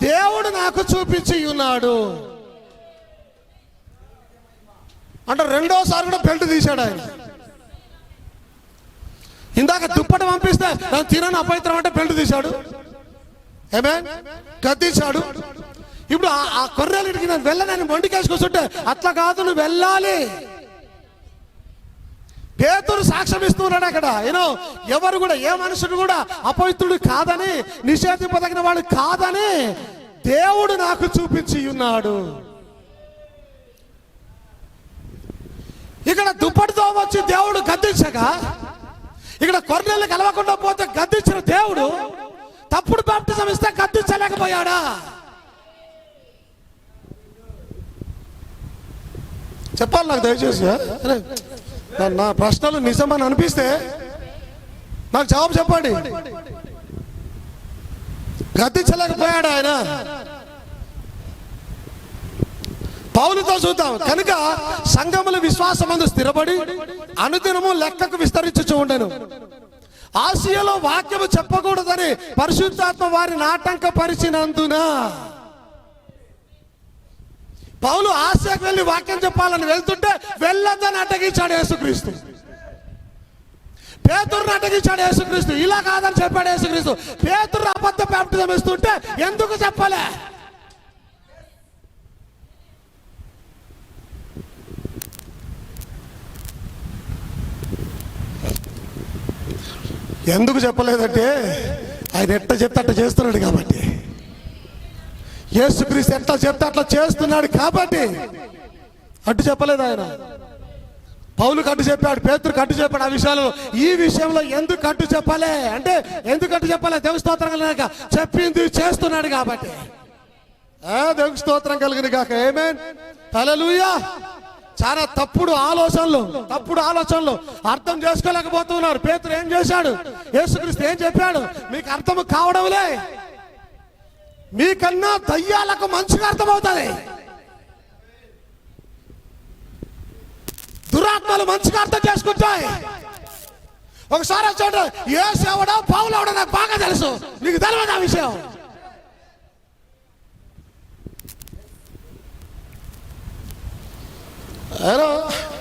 దేవుడు నాకు చూపించి ఉన్నాడు. అంటే 2వసారి కూడా బెల్ట్ తీశాడు ఆయన. ఇందాక దుప్పటి పంపిస్తే నేను తినను అపవిత్రం అంటే బెల్ట్ తీశాడు. ఆమేన్, గద్దించాడు. ఇప్పుడు ఆ కొర్రేలింటికి నేను వెళ్ళనని మొండికేసి కూర్చుంటే అట్లా కాదు, నువ్వు వెళ్ళాలి. పేతురు సాక్ష్యం ఇస్తున్నాడు అక్కడ. ఎవరు కూడా, ఏ మనుషుడు కూడా అపవిత్రుడు కాదని, నిషేధింపదగిన వాడు కాదని దేవుడు నాకు చూపించి ఉన్నాడు. ఇక్కడ దుప్పటితో వచ్చి దేవుడు గద్దించగా, ఇక్కడ కొర్నేలు కలవకుండా పోతే గద్దించిన దేవుడు తప్పుడు బాప్టిజం ఇస్తే గద్దించలేకపోయాడా? చెప్పాలి నాకు దయచేసి. నా ప్రశ్నలు నిజమని అనిపిస్తే నాకు జవాబు చెప్పండి. గద్దించలేకపోయాడు ఆయన. పౌలుతో చూద్దాం. కనుక సంఘముల విశ్వాసమందు స్థిరపడి అనుదినము లెక్కకు విస్తరించుచు ఉండెను. ఆసియాలో వాక్యము చెప్పకూడదని పరిశుద్ధాత్మ వారిని ఆటంకపరిచినందున పౌలు ఆసియాకు వెళ్ళి వాక్యం చెప్పాలని వెళ్తుంటే వెళ్ళొద్దని అడ్డగించాడు యేసుక్రీస్తు. పేతురుని అడ్డగించాడు యేసుక్రీస్తు. ఇలా కాదని చెప్పాడు యేసుక్రీస్తు. పేతురు అబద్ధ బాప్టిజం ఇస్తుంటే ఎందుకు చెప్పలే? ఎందుకు చెప్పలేదంటే ఆయన ఎట్ట చెప్తే అట్లా చేస్తున్నాడు కాబట్టి. యేసుక్రీస్తు ఎట్లా చెప్తే అట్లా చేస్తున్నాడు కాబట్టి అడ్డు చెప్పలేదు ఆయన. పౌలు కట్టు చెప్పాడు, పేతురు కట్టు చెప్పాడు. ఆ విషయాలు ఈ విషయంలో ఎందుకు కట్టు చెప్పాలి అంటే, ఎందుకు కట్టు చెప్పాలి? దేవుని స్తోత్రం కలిగిన చెప్పింది చేస్తున్నాడు కాబట్టి. దేవుని స్తోత్రం కలిగిన కాక ఆమేన్, హల్లెలూయా. చాలా తప్పుడు ఆలోచనలు అర్థం చేసుకోలేకపోతున్నారు. పేతురు ఏం చేశాడు, యేసుక్రీస్తు ఏం చెప్పాడు, మీకు అర్థం కావడంలే. మీకన్నా దయ్యాలకు మంచిగా అర్థమవుతుంది. దురాత్మలు మంచిగా అర్థం చేసుకుంటాయి. ఒకసారి వచ్చాడు, యేసు ఎవడో పౌలు ఎవడో నాకు బాగా తెలుసు, నీకు తెలియదు ఆ విషయం.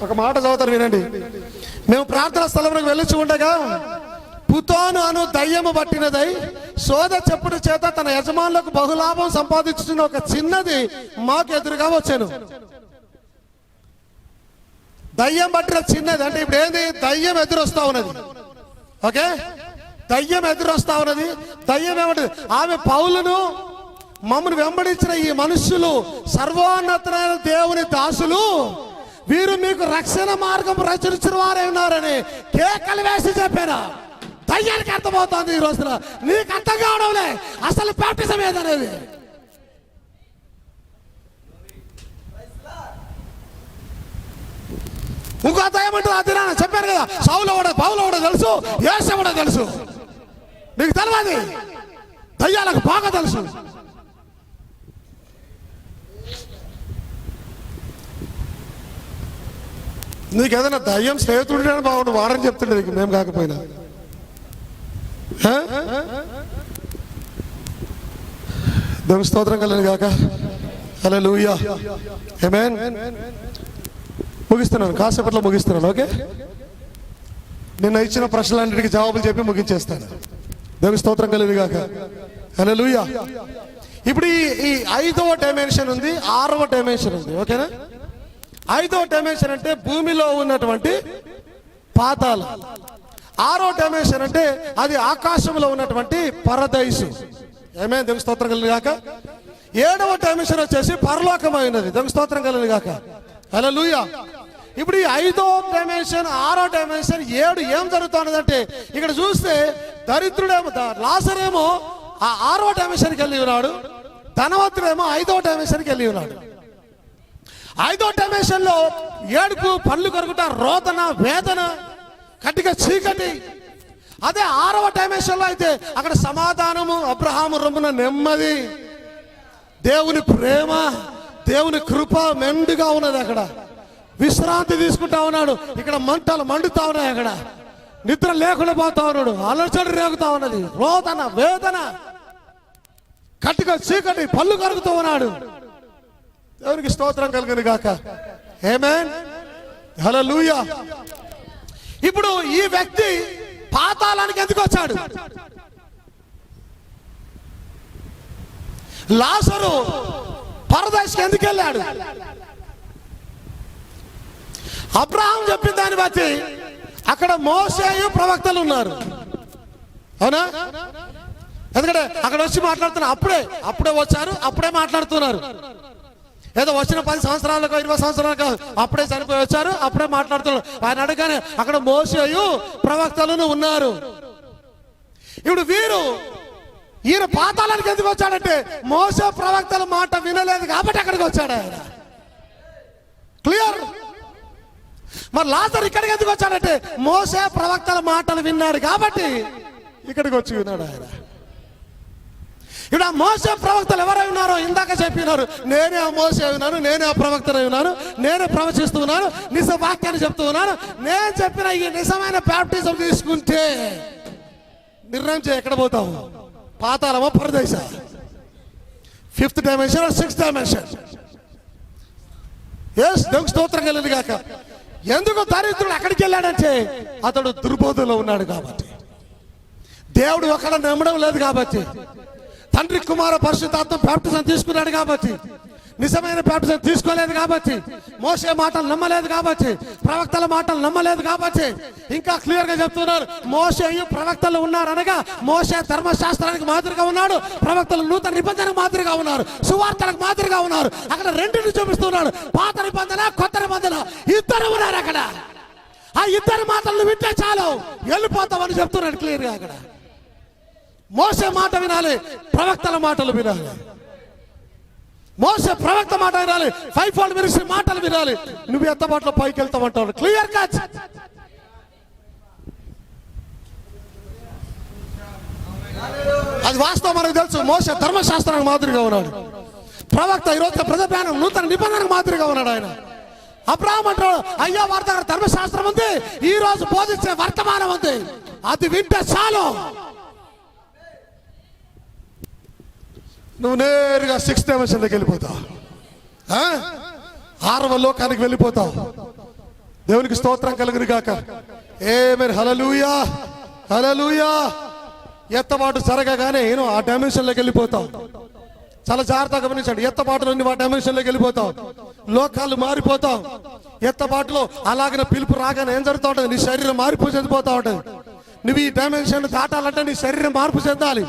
ఒక మాట చదువుతారు వినండి. మేము ప్రార్థన స్థలంలోకి వెళ్ళొచ్చు ఉండగా పుతోను అను దయ్యము పట్టినదై సోద చెప్పుడు చేత తన యజమానులకు బహులాభం సంపాదించుతున్న ఒక చిన్నది మాకు ఎదురుగా వచ్చాను. దయ్యం పట్టిన చిన్నది అంటే ఇప్పుడు ఏంది, దయ్యం ఎదురొస్తా ఉన్నది. ఓకే, దయ్యం ఎదురొస్తా ఉన్నది. దయ్యం ఏమంటది, ఆమె పౌలును మమ్మల్ని వెంబడించిన ఈ మనుష్యులు సర్వోన్నతమైన దేవుని దాసులు, వీరు మీకు రక్షణ మార్గం రచించిన వారే ఉన్నారని కేకలు వేసి చెప్పాను. దయ్యానికి అర్థమవుతుంది ఈ రోజున, నీకు అర్థం కావడంలే అసలు బాప్టిజం ఏదనేది. ఇంకో దయ్యం అంటారు, అది నా చెప్పాను కదా, సౌలు కూడా పౌలు కూడా తెలుసు, యేసు కూడా తెలుసు. నీకు తెలియదు, దయ్యాలకు బాగా తెలుసు. నీకు ఏదైనా దయ్యం స్నేహితుడు బాగుండు, వాడని చెప్తుండే నీకు, మేము కాకపోయినా. దేవుని స్తోత్రం కలిగిన గాక, హల్లెలూయా, ఆమేన్. ముగిస్తున్నాను, కాసేపట్లో ముగిస్తున్నాను. ఓకే, నిన్న ఇచ్చిన ప్రశ్నలన్నిటికీ జవాబులు చెప్పి ముగించేస్తాను. దేవుని స్తోత్రం కలిగిన గాక, హల్లెలూయా. ఇప్పుడు ఈ 5వ డైమెన్షన్ ఉంది, 6వ డైమెన్షన్ ఉంది. ఓకేనా? 5వ డైమెన్షన్ అంటే భూమిలో ఉన్నటువంటి పాతాళం. 6వ డైమెన్షన్ అంటే అది ఆకాశంలో ఉన్నటువంటి పరదైసు. ఏమే దేవుని స్తోత్రం కలిగిన గాక. 7వ డైమెన్షన్ వచ్చేసి పరలోకమైనది. దేవుని స్తోత్రం కలిగిన గాక, హల్లెలూయా. ఇప్పుడు ఈ 5వ డైమెన్షన్, 6వ డైమెన్షన్, 7 ఏం జరుగుతున్నదంటే, ఇక్కడ చూస్తే దరిద్రుడేమో లాజరేమో ఆ 6వ డైమెన్షన్కి వెళ్ళి ఉన్నాడు, ధనవంతుడేమో 5వ డైమెన్షన్కి వెళ్ళి ఉన్నాడు. 5వ డైమెన్షన్ లో ఏడుపు, పళ్ళు కొరుకుట, రోదన, వేదన, కటిక చీకటి. అదే 6వ డైమెన్షన్ లో అయితే అక్కడ సమాధానము, అబ్రహాము రొమ్మున నెమ్మది, దేవుని ప్రేమ, దేవుని కృప మెండుగా ఉన్నది. అక్కడ విశ్రాంతి తీసుకుంటా ఉన్నాడు. ఇక్కడ మంటలు మండుతా ఉన్నాయి. అక్కడ నిద్ర లేకుండా పోతా ఉన్నాడు. అలచడి రేగుతా ఉన్నది. రోదన, వేదన, కటిక చీకటి, పళ్ళు కరుగుతూ ఉన్నాడు. దేవునికి స్తోత్రం కలుగును గాక, ఆమేన్, హల్లెలూయా. ఇప్పుడు ఈ వ్యక్తి పాతాళానికి ఎందుకు వచ్చాడు? లాజరు పరదేశంకి ఎందుకు వెళ్ళాడు? అబ్రహాం చెప్పిన దాన్ని బట్టి అక్కడ మోసేయు ప్రవక్తలు ఉన్నారు, అవునా? ఎందుకంటే అక్కడ వచ్చి మాట్లాడుతున్నారు. అప్పుడే వచ్చారు, అప్పుడే మాట్లాడుతున్నారు. ఏదో వచ్చిన 10 సంవత్సరాలకు 20 సంవత్సరాలకు అప్పుడే చనిపోయి వచ్చారు, అప్పుడే మాట్లాడుతున్నారు. ఆయన అడగానే అక్కడ మోసేయు ప్రవక్తలను ఉన్నారు. ఇప్పుడు ఈయన పాతాళానికి ఎందుకు వచ్చాడంటే, మోసే ప్రవక్తల మాట వినలేదు కాబట్టి అక్కడికి వచ్చాడు ఆయన. క్లియర్? మరి లాజరు ఇక్కడికి ఎందుకు వచ్చాడంటే, మోసే ప్రవక్తల మాటలు విన్నాడు కాబట్టి ఇక్కడికి వచ్చి విన్నాడు ఆయన. ఇప్పుడు ఆ మోసే ప్రవక్తలు ఎవరై ఉన్నారో ఇందాక చెప్పినారు. నేనే ఆ మోసే ఉన్నాను, నేనే ఆ ప్రవక్తనై ఉన్నాను, నేనే ప్రవచిస్తూ ఉన్నాను, నిజ వాక్యాన్ని చెప్తూ ఉన్నాను. నేను చెప్పిన ఈ నిజమైన బాప్టిజం తీసుకుంటే నిర్ణయం చేయ ఎక్కడ పోతావు, పాతాళమా పరదేశ? 5th dimension, 6th dimension. Yes, దేవునికి స్తోత్రం కలిగింది గాక. ఎందుకు దరిద్రుడు అక్కడికి వెళ్ళాడంటే అతడు దుర్బోధలో ఉన్నాడు కాబట్టి, దేవుడు ఒకడ నమ్మడం లేదు కాబట్టి, తండ్రి కుమార పరిశుద్ధాత్మ బాప్టిజం తీసుకున్నాడు కాబట్టి, నిజమైన బాప్టిజం తీసుకోలేదు కాబట్టి, మోసే మాటలు నమ్మలేదు కాబట్టి, ప్రవక్తల మాటలు నమ్మలేదు కాబట్టి, ఇంకా క్లియర్ గా చెప్తున్నారు. మోసే ప్రవక్తలు ఉన్నారు అనగా మోసే ధర్మశాస్త్రానికి మాదిరిగా ఉన్నాడు, ప్రవక్తలు నూతన నిబంధనకు మాదిరిగా ఉన్నారు, సువార్తలకు మాదిరిగా ఉన్నారు. అక్కడ రెండింటిని చూపిస్తున్నాడు, పాత నిబంధన, కొత్త నిబంధన, ఇద్దరు ఉన్నారు అక్కడ. ఇద్దరి మాటలను వింటే చాలు వెళ్ళిపోతామని చెప్తున్నాడు క్లియర్గా. అక్కడ మోసే మాట వినాలి, ప్రవక్తల మాటలు వినాలి. మోసే ప్రవక్త మాట వినాలి, 5-fold మినిస్ట్రీ మాటలు వినాలి. నువ్వు ఎత్తబాట్లో పైకి వెళ్తామంటావు. Clear cut. అది వాస్తవం మనకు తెలుసు. మోసే ధర్మశాస్త్రానికి మాదిరిగా ఉన్నాడు. ప్రవక్త ఈరోజు ప్రజాజ్ఞానం నూతన నిబంధనకు మాదిరిగా ఉన్నాడు ఆయన. అబ్రాహాము అంటాడు, అయ్యా వారి దగ్గర ధర్మశాస్త్రం ఉంది, ఈ రోజు బోధించే వర్తమానం ఉంది, అది వింటే చాలు. నువ్వు నేరుగా 6th డైమెన్షన్లోకి వెళ్ళిపోతావు, 6వ లోకానికి వెళ్ళిపోతావు. దేవునికి స్తోత్రం కలుగును గాక. ఆమేన్. హల్లెలూయా, హల్లెలూయా. ఎత్తబాటు జరగగానే ఆ డైమెన్షన్లోకి వెళ్ళిపోతావు. చాలా జాగ్రత్తగా గమనించండి. ఎత్తబాటులో నువ్వు ఆ డైమెన్షన్లోకి వెళ్ళిపోతావు, లోకాలు మారిపోతావు. ఎత్తబాటులో అలాగిన పిలుపు రాగానే ఏం జరుగుతూ ఉంటుంది? నీ శరీరం మార్పు చెందిపోతా ఉంటుంది. నువ్వు ఈ డైమెన్షన్ దాటాలంటే నీ శరీరం మార్పు చెందాలి.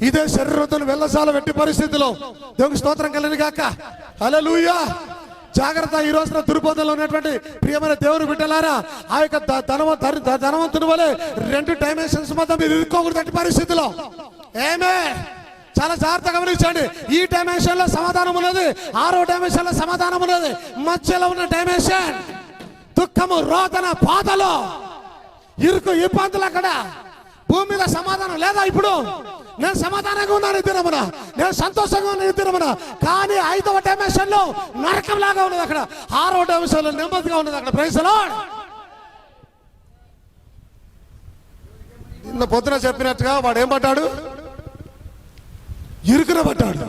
ఇదే శరీరంతో వెళ్ళసాల వెట్టి పరిస్థితిలో. దేవునికి స్తోత్రం కలిగిన గాక. హల్లెలూయా. జాగ్రత్త. ఈ రోజున దుర్బోధనలో ఉన్నటువంటి ప్రియమైన దేవుని బిడ్డలారా, ఆ యొక్క ధనవంతుని వలె 2 డైమెన్షన్స్ మధ్య మీరు ఇరుక్కోకూడదు పరిస్థితిలో. ఆమేన్. చాలా జాగ్రత్తగా గమనించండి. ఈ డైమెన్షన్ లో సమాధానం ఉన్నది, 6వ డైమెన్షన్ లో సమాధానం ఉన్నది. మధ్యలో ఉన్న డైమెన్షన్ దుఃఖము, రోదన, బాధలో, ఇరుకు, ఇబ్బందులు. అక్కడ భూమి మీద సమాధానం లేదా? ఇప్పుడు నేను సమాధానంగా ఉన్నాను ఈ దినమున, నేను సంతోషంగా ఉన్నాను ఈ దినమున. కానీ 5వ డైమెన్షన్ లో నరకం లాగా ఉన్నది అక్కడ. 6వ డైమెన్షన్ లో నెమ్మదిగా ఉన్నది అక్కడ. Praise the lord. నిన్న పొద్దున చెప్పినట్టుగా వాడు ఏం పడ్డాడు? ఇరుకున పడ్డాడు.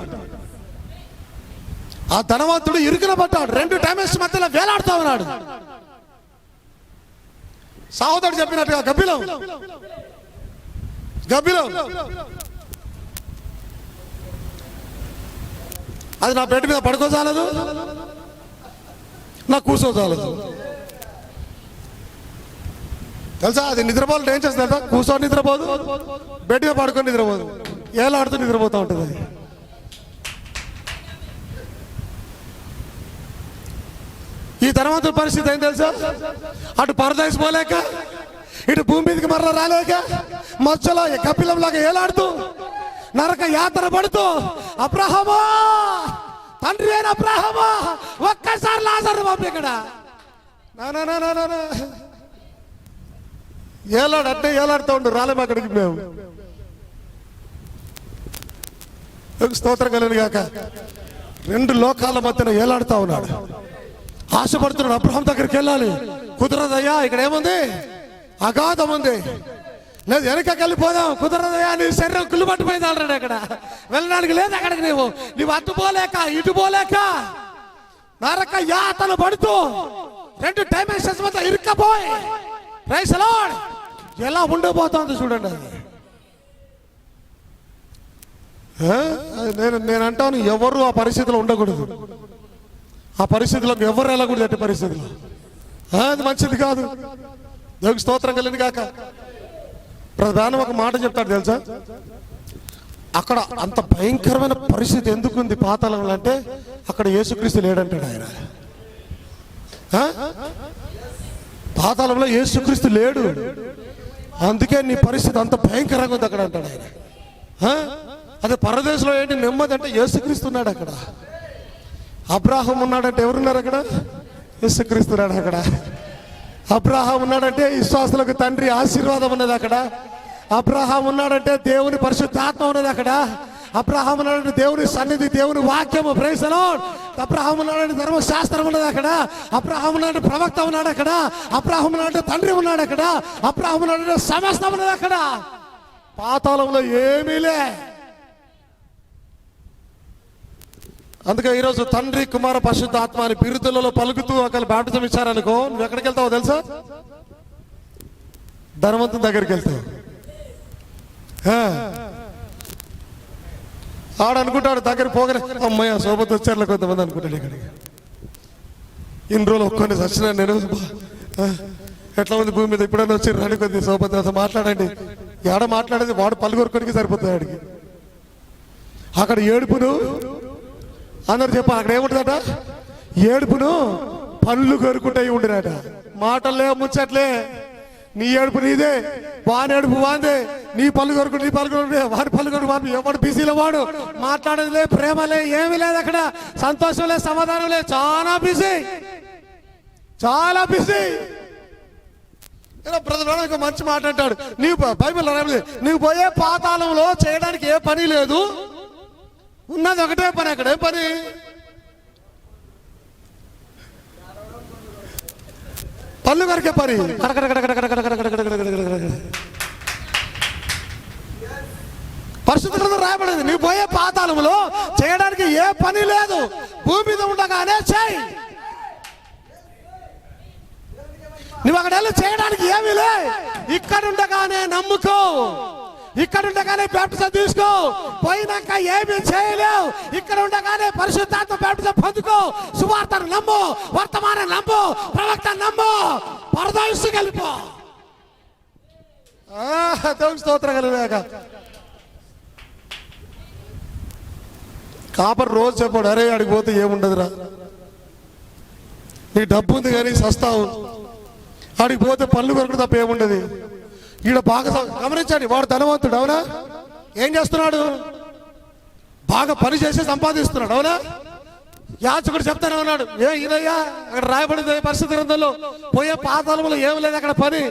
ఆ ధనవంతుడు ఇరుకున పడ్డాడు. 2 డైమెన్షన్ మధ్యలో వేలాడుతూ ఉన్నాడు. సహోదరుడు చెప్పినట్టుగా గబ్బిలం, గబ్బిలం. అది నా బెడ్ మీద పడుకోజాలదు, నా కూర్చోజాలదు. తెలుసా? అది నిద్రపోవాలి. ఏం చేస్తుందా? కూర్చొని నిద్రపోదు, బెడ్ మీద పడుకొని నిద్రపోదు, ఏలాడుతూ నిద్రపోతూ ఉంటుంది అది. ఈ ధనవంతుల పరిస్థితి ఏం తెలుసా? అటు పరదేశ్ పోలేక, ఇటు భూమి మీదకి మరల రాలేక, మధ్యలో కపిలంలాగా ఏలాడుతూ నరక యాత్ర పడుతూ, అబ్రహామా, తండ్రి అయిన అబ్రహామా, ఒక్కసారి లాజరు పంపి ఇక్కడ ఏలాడు అంటే ఏలాడుతూ ఉండు. రాలేము అక్కడికి మేము. స్తోత్రం కలిగిన గాక. 2 లోకాల మధ్యన ఏలాడుతూ ఉన్నాడు. ఆశపడుతున్నాడు. అబ్రహాం దగ్గరికి వెళ్ళాలి, కుదరదయ్యా, ఇక్కడ ఏముంది? అగాధం ఉంది. లేదు, వెనకకి వెళ్ళిపోదాం, కుదరదయ్యా, నీ శరీరం కుళ్ళు పట్టిపోయింది ఆల్రెడీ. అక్కడ వెళ్ళడానికి లేదు. అక్కడికి నువ్వు అటు పోలేక ఇటు పోలేక నరక యాతన పడుతూ 2 డైమెన్షన్స్ మధ్య ఇరుక్కపోయి, ప్రైజ్ ది లార్డ్, ఎలా ఉండిపోతుంది చూడండి. నేను అంటాను, ఎవరు ఆ పరిస్థితిలో ఉండకూడదు. ఆ పరిస్థితిలోకి ఎవరు వెళ్ళకూడదు. అట్టి పరిస్థితిలో అది మంచిది కాదు. దేవునికి స్తోత్రం కలిగింది కాక. ప్రధానం ఒక మాట చెప్తాడు తెలుసా? అక్కడ అంత భయంకరమైన పరిస్థితి ఎందుకుంది పాతాళంలో అంటే, అక్కడ యేసుక్రీస్తు లేడంటాడు ఆయన. పాతాళంలో యేసుక్రీస్తు లేడు, అందుకే నీ పరిస్థితి అంత భయంకరంగా ఉంది అక్కడ అంటాడు ఆయన. అదే పరదేశంలో ఏంటి నెమ్మది అంటే యేసుక్రీస్తు ఉన్నాడు అక్కడ. అబ్రాహాం ఉన్నాడంటే ఎవరున్నారు అక్కడ? యేసుక్రీస్తు ఉన్నాడు అక్కడ. అబ్రాహాం ఉన్నాడంటే విశ్వాసులకు తండ్రి ఆశీర్వాదం ఉన్నది అక్కడ. అబ్రాహాం ఉన్నాడంటే దేవుని పరిశుద్ధాత్మ ఉన్నది అక్కడ. అబ్రాహాం ఉన్నాడంటే దేవుని సన్నిధి, దేవుని వాక్యము. Praise the lord. అబ్రాహాం ఉన్నాడంటే ధర్మశాస్త్రం ఉన్నది అక్కడ. అబ్రాహాం ఉన్నాడంటే ప్రవక్త ఉన్నాడు అక్కడ. అబ్రాహాం ఉన్నాడంటే తండ్రి ఉన్నాడు అక్కడ. అబ్రాహాం ఉన్నాడంటే సమస్తం ఉన్నది అక్కడ. పాతాళంలో ఏమీ లే. అందుకే ఈరోజు తండ్రి, కుమార, పరిశుద్ధాత్మ అని బిరుదులలో పలుకుతూ ఒకళ్ళు బాప్టిజం ఇచ్చారనుకో, నువ్వు ఎక్కడికి వెళ్తావో తెలుసా? ధనవంతుని దగ్గరికి వెళ్తావు. ఆడనుకుంటాడు దగ్గర పోగానే, అమ్మయ్య సోబత్ వచ్చారులే కొంతమంది అనుకుంటాడు. ఇక్కడికి ఇన్ని రోజులు ఒక్కొని వచ్చిన నేను, ఎట్లా ఉంది భూమి మీద, ఇప్పుడైనా వచ్చి రాని కొద్ది సోబత్ మాట్లాడండి. ఏడ మాట్లాడేది వాడు పలుకొరుకొనికి సరిపోతుంది ఆడికి. అక్కడ ఏడుపును అందరు చెప్పాలి. అక్కడ ఏముంటుందట? ఏడుపును పళ్ళు కొరుకుంటే ఉండినట. మాటలే ముచ్చట్లే, నీ ఏడుపు నీదే, వాని ఏడుపు వాందే, నీ పళ్ళు కొరకు నీ పళ్ళు కొరకు వాని పళ్ళు కొరకు వాడు, ఎవడు బిజీలో వాడు, మాట్లాడేదిలే, ప్రేమలే, ఏమీ లేదు అక్కడ, సంతోషం లేదు, సమాధానం లేదు, చాలా బిజీ, చాలా బిజీ. బ్రదర్ ఒక మంచి మాట అంటాడు, నీవు బైబిల్ నీవు పోయే పాతాళంలో చేయడానికి ఏ పని లేదు, ఉన్నది ఒకటే పని. అక్కడ ఏ పని? పళ్ళు కొరకే పని. పరిశుద్ధ గ్రంథంలో రాయబడింది, నీవు పోయే పాతాళంలో చేయడానికి ఏ పని లేదు, భూమి మీద ఉండగానే చేయి. నువ్వు అక్కడ వెళ్ళి చేయడానికి ఏమీ లే, ఇక్కడ ఉండగానే నమ్ముకో, ఇక్కడ ఉండగానే బాప్టిజం తీసుకో, పోయినాక ఏమీ చేయలేవు, ఇక్కడ ఉండగానే పరిశుద్ధాత్మ బాప్టిజం పొందుకో, సువార్తను నమ్ము, వర్తమానం నమ్ము, ప్రవక్త నమ్ము, పరదైసు కలిపో. దేవుని స్తోత్రం కలిగాక కాపర్ రోజు చెప్పాడు, అరే అడిగి పోతే ఏముండదురా, నీ డబ్బు ఉంది కానీ సస్తావు, ఆడికి పోతే పళ్ళు కొరకు తప్ప ఏముండదు. ఈడ బాగా గమనించండి, వాడు ధనవంతుడు అవునా, ఏం చేస్తున్నాడు, బాగా పని చేసి సంపాదిస్తున్నాడు అవునా. యాచకుడు చెప్తానే ఉన్నాడు, ఈయనయ్యా అక్కడ రాయబడింది పరిశుద్ధ గ్రంథంలో, పోయే పాతాళంలో ఏమి లేదు అక్కడ పని,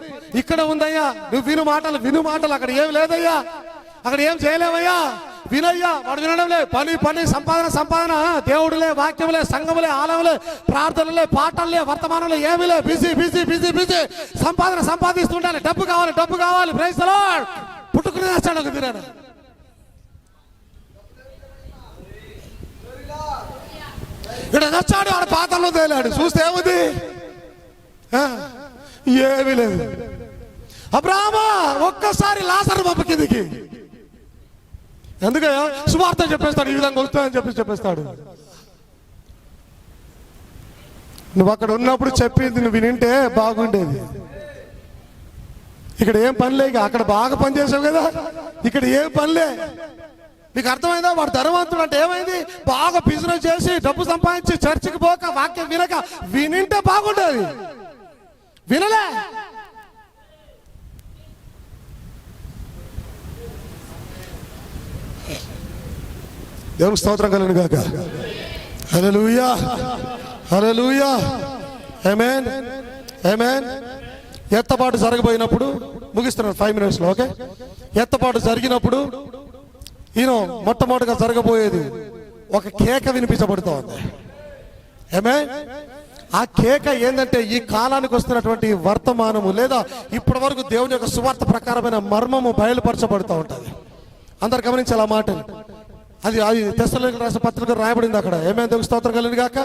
ఇక్కడ ఉందయ్యా, నువ్వు విను మాటలు, అక్కడ ఏమి లేదయ్యా, అక్కడ ఏం చేయలేవయ్యా, వినయ్యా. వాడు వినడం లే, పని సంపాదన, దేవుడులే, వాక్యములే, సంఘములే, ఆలములే, ప్రార్థనలే, పాటలే, వర్తమానంలో ఏమి లే, బిజీ. సంపాదిస్తుంటాను, డబ్బు కావాలి. Praise the lord. పుట్టుకునే వచ్చాడు ఒక దినాన. ఇక్కడ వచ్చాడు, ఆడ పాత్రలో తేలాడు, చూస్తే ఏముంది, ఏమీ లేదు. అబ్రామా ఒక్కసారి లాజరు పంప కిందికి, ఎందుకయ్యా సువార్త చెప్పేస్తాడు, ఈ విధంగా వస్తుందని చెప్పేస్తాడు. నువ్వు అక్కడ ఉన్నప్పుడు చెప్పింది నువ్వు వినింటే బాగుండేది. ఇక్కడ ఏం పనిలే, అక్కడ బాగా పని చేసావు కదా, ఇక్కడ ఏం పనిలే. నీకు అర్థమైందా? వాడు ధనవంతుడు అంటే ఏమైంది, బాగా బిజినెస్ చేసి డబ్బు సంపాదించి చర్చికి పోక వాక్యం వినక వినింటే బాగుండేది, వినలే. దేవుని స్తోత్రం కలుగును గాక. హల్లెలూయా, హల్లెలూయా, ఆమేన్, ఆమేన్. ఎత్తపాటు జరగబోయినప్పుడు, ముగిస్తున్నాను 5 minutesలో, ఓకే. ఎత్తపాటు జరిగినప్పుడు ఈయన మొట్టమొదటిగా జరగబోయేది ఒక కేక వినిపించబడుతూ ఉంది. ఆమేన్. ఆ కేక ఏంటంటే ఈ కాలానికి వస్తున్నటువంటి వర్తమానము, లేదా ఇప్పటి వరకు దేవుని యొక్క సువార్త ప్రకారమైన మర్మము బయలుపరచబడుతూ ఉంటుంది. అందరు గమనించాలి ఆ మాటలు. అది తెస్సలోనికీయులకు రాసిన పత్రికలో రాయబడింది అక్కడ. ఏమేమి దేవుని స్తోత్రం కలుగును గాక.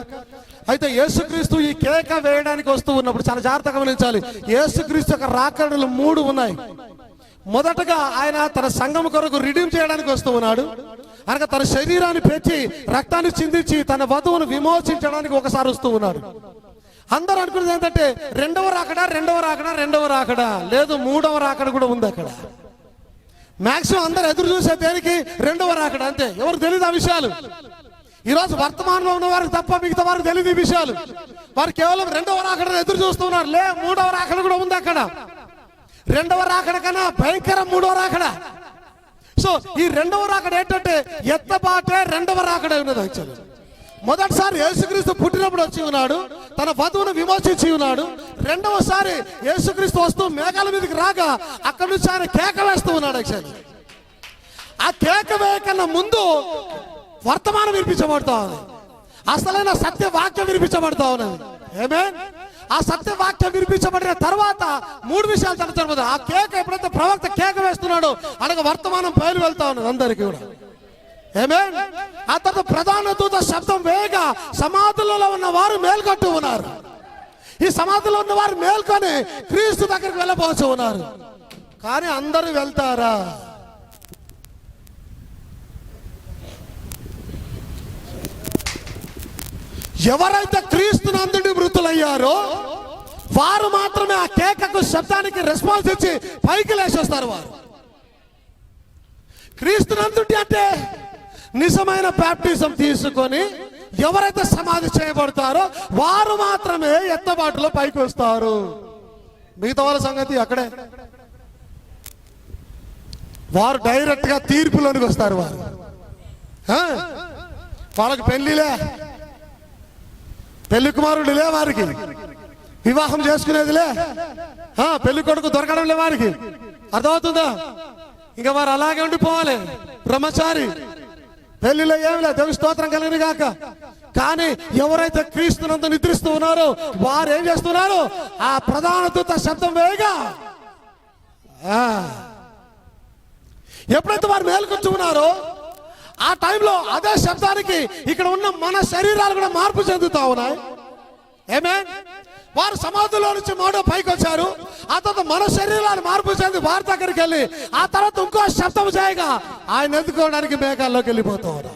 అయితే యేసుక్రీస్తు ఈ కేక వేయడానికి వస్తూ ఉన్నప్పుడు చాలా జాగ్రత్తగా గమనించాలి. యేసుక్రీస్తు యొక్క రాకడలు 3 ఉన్నాయి. మొదటగా ఆయన తన సంఘం కొరకు రిడీమ్ చేయడానికి వస్తూ ఉన్నాడు. అనగా తన శరీరాన్ని పెంచి రక్తాన్ని చిందించి తన వధువును విమోచించడానికి ఒకసారి వస్తూ ఉన్నాడు. అందరూ అనుకున్నది ఏంటంటే రెండవ రాకడ లేదు, 3వ రాకడ కూడా ఉంది అక్కడ. మాక్సిమం అందరు ఎదురు చూసే దేనికి, రెండవ రాకడ, అంతే. ఎవరు తెలియదు ఆ విషయాలు. ఈరోజు వర్తమానంలో ఉన్న వారికి తప్ప మిగతా వారికి తెలియదు ఈ విషయాలు. వారు కేవలం రెండవ రాకడ ఎదురు చూస్తున్నారు. లే, 3వ రాకడ కూడా ఉంది అక్కడ. రెండవ రాకడ కన్నా భయంకరం 3వ రాకడ. సో ఈ రెండవ రాకడ ఏంటంటే ఎత్తబాటే రెండవ రాకడ ఉన్నది. యాక్చువల్లీ మొదటిసారి యేసుక్రీస్తు పుట్టినప్పుడు వచ్చి ఉన్నాడు, తన వధువును విమోచించి ఉన్నాడు. రెండవసారి యేసుక్రీస్తు వస్తూ మేఘాల మీదకి రాగా అక్కడి నుంచి ఆయన కేక వేస్తూ ఉన్నాడు. యాక్చువల్లీ ఆ కేక వేయకన్నా ముందు వర్తమానం వినిపించబడతా ఉంది, అసలైన సత్య వాక్యం వినిపించబడతా ఉన్నది. ఆమేన్. ఆ సత్య వాక్యం వినిపించబడిన తర్వాత 3 విషయాలు తనచబోతుంది. ఆ కేక ఎప్పుడైతే ప్రవక్త కేక వేస్తున్నాడో అనగా వర్తమానం బయలు వెళ్తా ఉన్నది అందరికీ కూడా. ఆమేన్. ఆ తర్వాత ప్రధాన దూత శబ్దం వేయగా సమాధులలో ఉన్న వారు మేల్కొంటూ ఉన్నారు. ఈ సమాధిలో ఉన్న వారు మేల్కొని క్రీస్తు దగ్గరికి వెళ్ళబోతూ ఉన్నారు. కానీ అందరూ వెళ్తారా? ఎవరైతే క్రీస్తునందుండి మృతులయ్యారో వారు మాత్రమే ఆ కేకకు శబ్దానికి రెస్పాన్స్ ఇచ్చి పైకి లేచేస్తారు. వారు క్రీస్తునందుండి అంటే నిజమైన బాప్టిజం తీసుకొని ఎవరైతే సమాధి చేయబడతారో వారు మాత్రమే ఎత్తబాటులో పైకి వస్తారు. మిగతా వాళ్ళ సంగతి అక్కడే. వారు డైరెక్ట్ గా తీర్పులోనికి వస్తారు. వాళ్ళకి పెళ్లిలే, పెళ్లి కుమారుడులే, వారికి వివాహం చేసుకునేదిలే, పెళ్లి కొడుకు దొరకడంలే వారికి. అర్థమవుతుందా? ఇంకా వారు అలాగే ఉండిపోవాలి, బ్రహ్మచారి. పెళ్లిలో ఏమి లేదు, దేవుని స్తోత్రం కలిగిన గాక. కానీ ఎవరైతే క్రీస్తునందు నిద్రిస్తూ ఉన్నారో వారు ఏం చేస్తున్నారు? ఆ ప్రధాన దూత శబ్దం వేయగా ఎప్పుడైతే వారు మేలుకొచ్చి ఉన్నారో ఆ టైంలో అదే శబ్దానికి ఇక్కడ ఉన్న మన శరీరాలు కూడా మార్పు చెందుతా ఉన్నాయి. ఆమేన్. వారు సమాధిలో నుంచి మోడో పైకి వచ్చారు. ఆ తర్వాత మన శరీరాలు మార్పు చెంది వారి దగ్గరికి వెళ్ళి ఆ తర్వాత ఇంకో శబ్దం చేయగా ఆయన ఎత్తుకోవడానికి మేఘాల్లోకి వెళ్ళిపోతూ ఉన్నారు.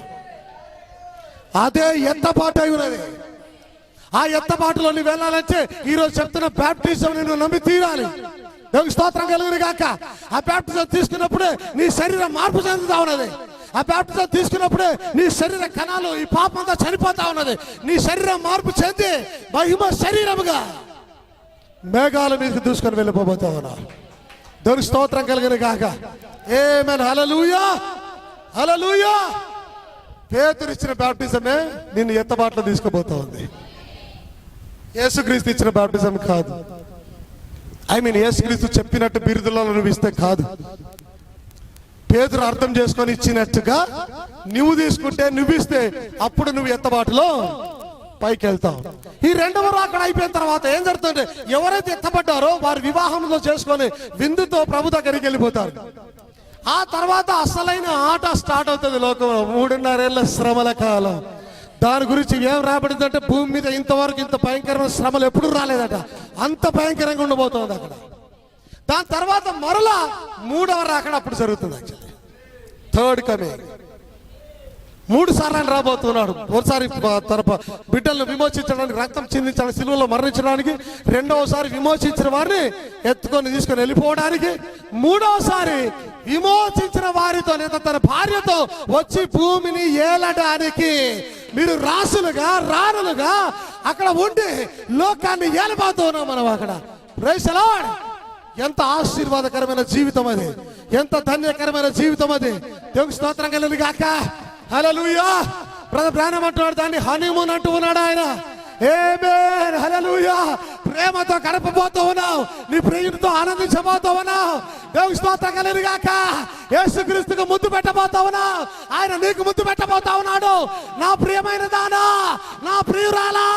అదే ఎత్తపాటు అయి ఉన్నది. ఆ ఎత్తపాటులో నువ్వు వెళ్ళాలంటే ఈరోజు చెప్తున్న బ్యాప్టిజం నిన్ను నమ్మి తీరాలి. దేవునికి స్తోత్రం కలుగును గాక. ఆ బ్యాప్టిజం తీసుకున్నప్పుడే నీ శరీరం మార్పు చెందుతా ఉన్నది. ఆ బ్యాప్టిజం తీసుకున్నప్పుడే నీ శరీర కణాలు ఈ పాపం అంతా చనిపోతా ఉన్నది. నీ శరీరం మార్పు చెంది మహిమ శరీరముగా మేఘాల మీదకి దూసుకొని వెళ్ళిపోతా ఉన్నా. దేవునికి స్తోత్రం కలుగును గాక. ఆమేన్. హల్లెలూయా, హల్లెలూయా. పేతురు ఇచ్చిన బ్యాప్టిజమే నిన్ను ఎత్తబాట్లో తీసుకుపోతా ఉంది. యేసుక్రీస్తు ఇచ్చిన బ్యాప్టిజం కాదు. యేసుక్రీస్తు చెప్పినట్టు బిరుదులలో నువ్వు ఇస్తే కాదు. పేతురు అర్థం చేసుకొని ఇచ్చినట్టుగా నువ్వు తీసుకుంటే, నువ్వు ఇస్తే అప్పుడు నువ్వు ఎత్తబాటులో పైకి వెళ్తావు. ఈ రెండవ రాకడ అయిపోయిన తర్వాత ఏం జరుగుతుంది? ఎవరైతే ఎత్తబడ్డారో వారు వివాహంలో చేసుకొని విందుతో ప్రభు దగ్గరికి వెళ్ళిపోతారు. ఆ తర్వాత అసలైన ఆట స్టార్ట్ అవుతుంది లోకంలో. 3.5 ఏళ్ల శ్రమల కాలం. దాని గురించి ఏం రాబడిందంటే భూమి మీద ఇంతవరకు ఇంత భయంకరమైన శ్రమలు ఎప్పుడు రాలేదట. అంత భయంకరంగా ఉండబోతోంది అక్కడ. దాని తర్వాత మరలా 3వ రాకడ అప్పుడు జరుగుతుంది. Actually third coming. 3 సార్లు ఆయన రాబోతున్నాడు. ఒకసారి తన బిడ్డలను విమోచించడానికి, రక్తం చిందించడానికి, సిలువలో మరణించడానికి, రెండవసారి విమోచించిన వారిని ఎత్తుకొని తీసుకొని వెళ్ళిపోవడానికి, 3వసారి విమోచించిన వారితో లేదా తన భార్యతో వచ్చి భూమిని ఏలడానికి. మీరు రాసులుగా రాణులుగా అక్కడ ఉండి లోకాన్ని ఏలబోతూ ఉన్నాం మనం అక్కడ. Praise the lord. ఎంత ఆశీర్వాదకరమైన జీవితం అది, ఎంత ధన్యకరమైన జీవితం అది. దేవునికి స్తోత్రం కలుగును గాక. హల్లెలూయా. బ్రదర్ బ్రానమ్ అంటున్నాడు దాన్ని హనీమూన్ అంటూ ఉన్నాడు ఆయన. ఆమేన్. హల్లెలూయా. ప్రేమతో గడపబోతూ ఉన్నావు, నీ ప్రియునితో ఆనందించబోతూ ఉన్నావు. దేవునికి స్తోత్రం కలుగును గాక. యేసుక్రీస్తుకు ముద్దు పెట్టబోతా ఉన్నావు, ఆయన నీకు ముద్దు పెట్టబోతా ఉన్నాడు. నా ప్రియమైన దానా, నా ప్రియురాలా.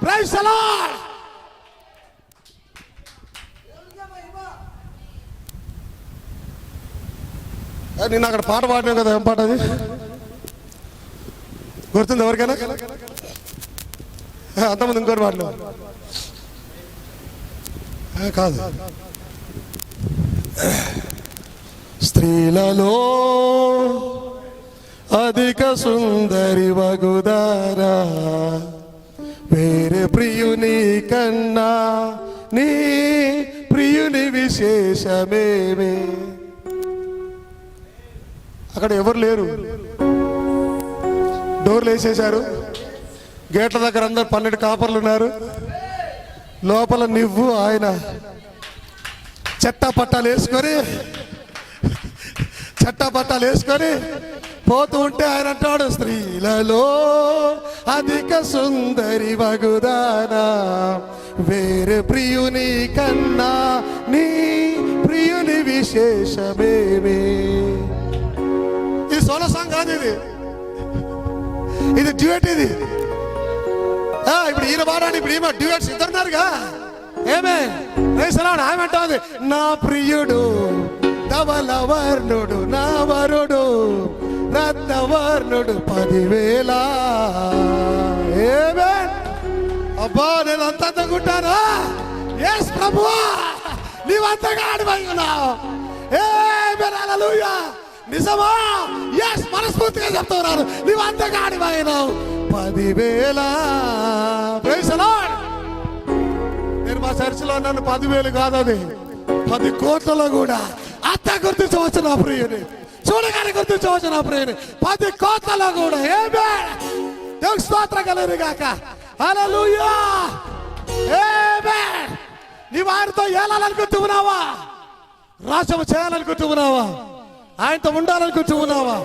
Praise the lord. నిన్న అక్కడ పాట పాడినావు కదా, ఏం పాట అది గుర్తుంది ఎవరికైనా? అంతమంది ఇంకోటి పాడినావు కాదు. స్త్రీలలో అధిక సుందరి వగుదారా, వేరే ప్రియుని కన్నా నీ ప్రియుని విశేషమేమే. అక్కడ ఎవరు లేరు, డోర్లు వేసేశారు. గేట్ల దగ్గర అందరు 12 కాపర్లు ఉన్నారు. లోపల నువ్వు ఆయన చట్టా పట్టాలు వేసుకొని పోతూ ఉంటే ఆయన అంటాడు, స్త్రీలలో అధిక సుందరి వగుదానా, వేరే ప్రియుని కన్నా నీ ప్రియుని విశేషమేమి. ఇది సోలో సాంగ్ కాదు, ఇది డ్యూయట్. ఇది ఇప్పుడు ఈయన పాడాడు, ఇప్పుడు ఈమె డ్యూయట్స్ ఇద్దరున్నారుగా. ఏమే ఆమె నా ప్రియుడు ధవలవర్ణుడు, నా వరుడు రత్నవర్ణుడు 10,000. ఏమే అబ్బా నేను అంత అనుకుంటానా? ఎస్ ప్రభువా, నీవంతగా ఆడిపోయి ఉన్నావు. హల్లెలూయా. నిజమా? ఎస్, మనస్ఫూర్తిగా చెప్తున్నాను, నీవంతగా ఆడిపోయినావు. 10,000. Praise the lord. నేను మా చర్చిలో నన్ను 10,000 కాదు, అది 10 కోట్లలో కూడా అత్త గుర్తించవచ్చు నా ప్రియుని, చూడగానే గుర్తించవచ్చు నా ప్రియుని. 10 కోట్లలో కూడా. ఏమే దేవుని స్తోత్రం కలుగును గాక. హల్లెలూయా. ఆమేన్. నీ వారితో ఏలాలనుకుంటూ ఉన్నావా? రాజ్యం చేయాలనుకుంటూ ఉన్నావా? ఆయనతో ఉండాలనుకుంటూ ఉన్నావా?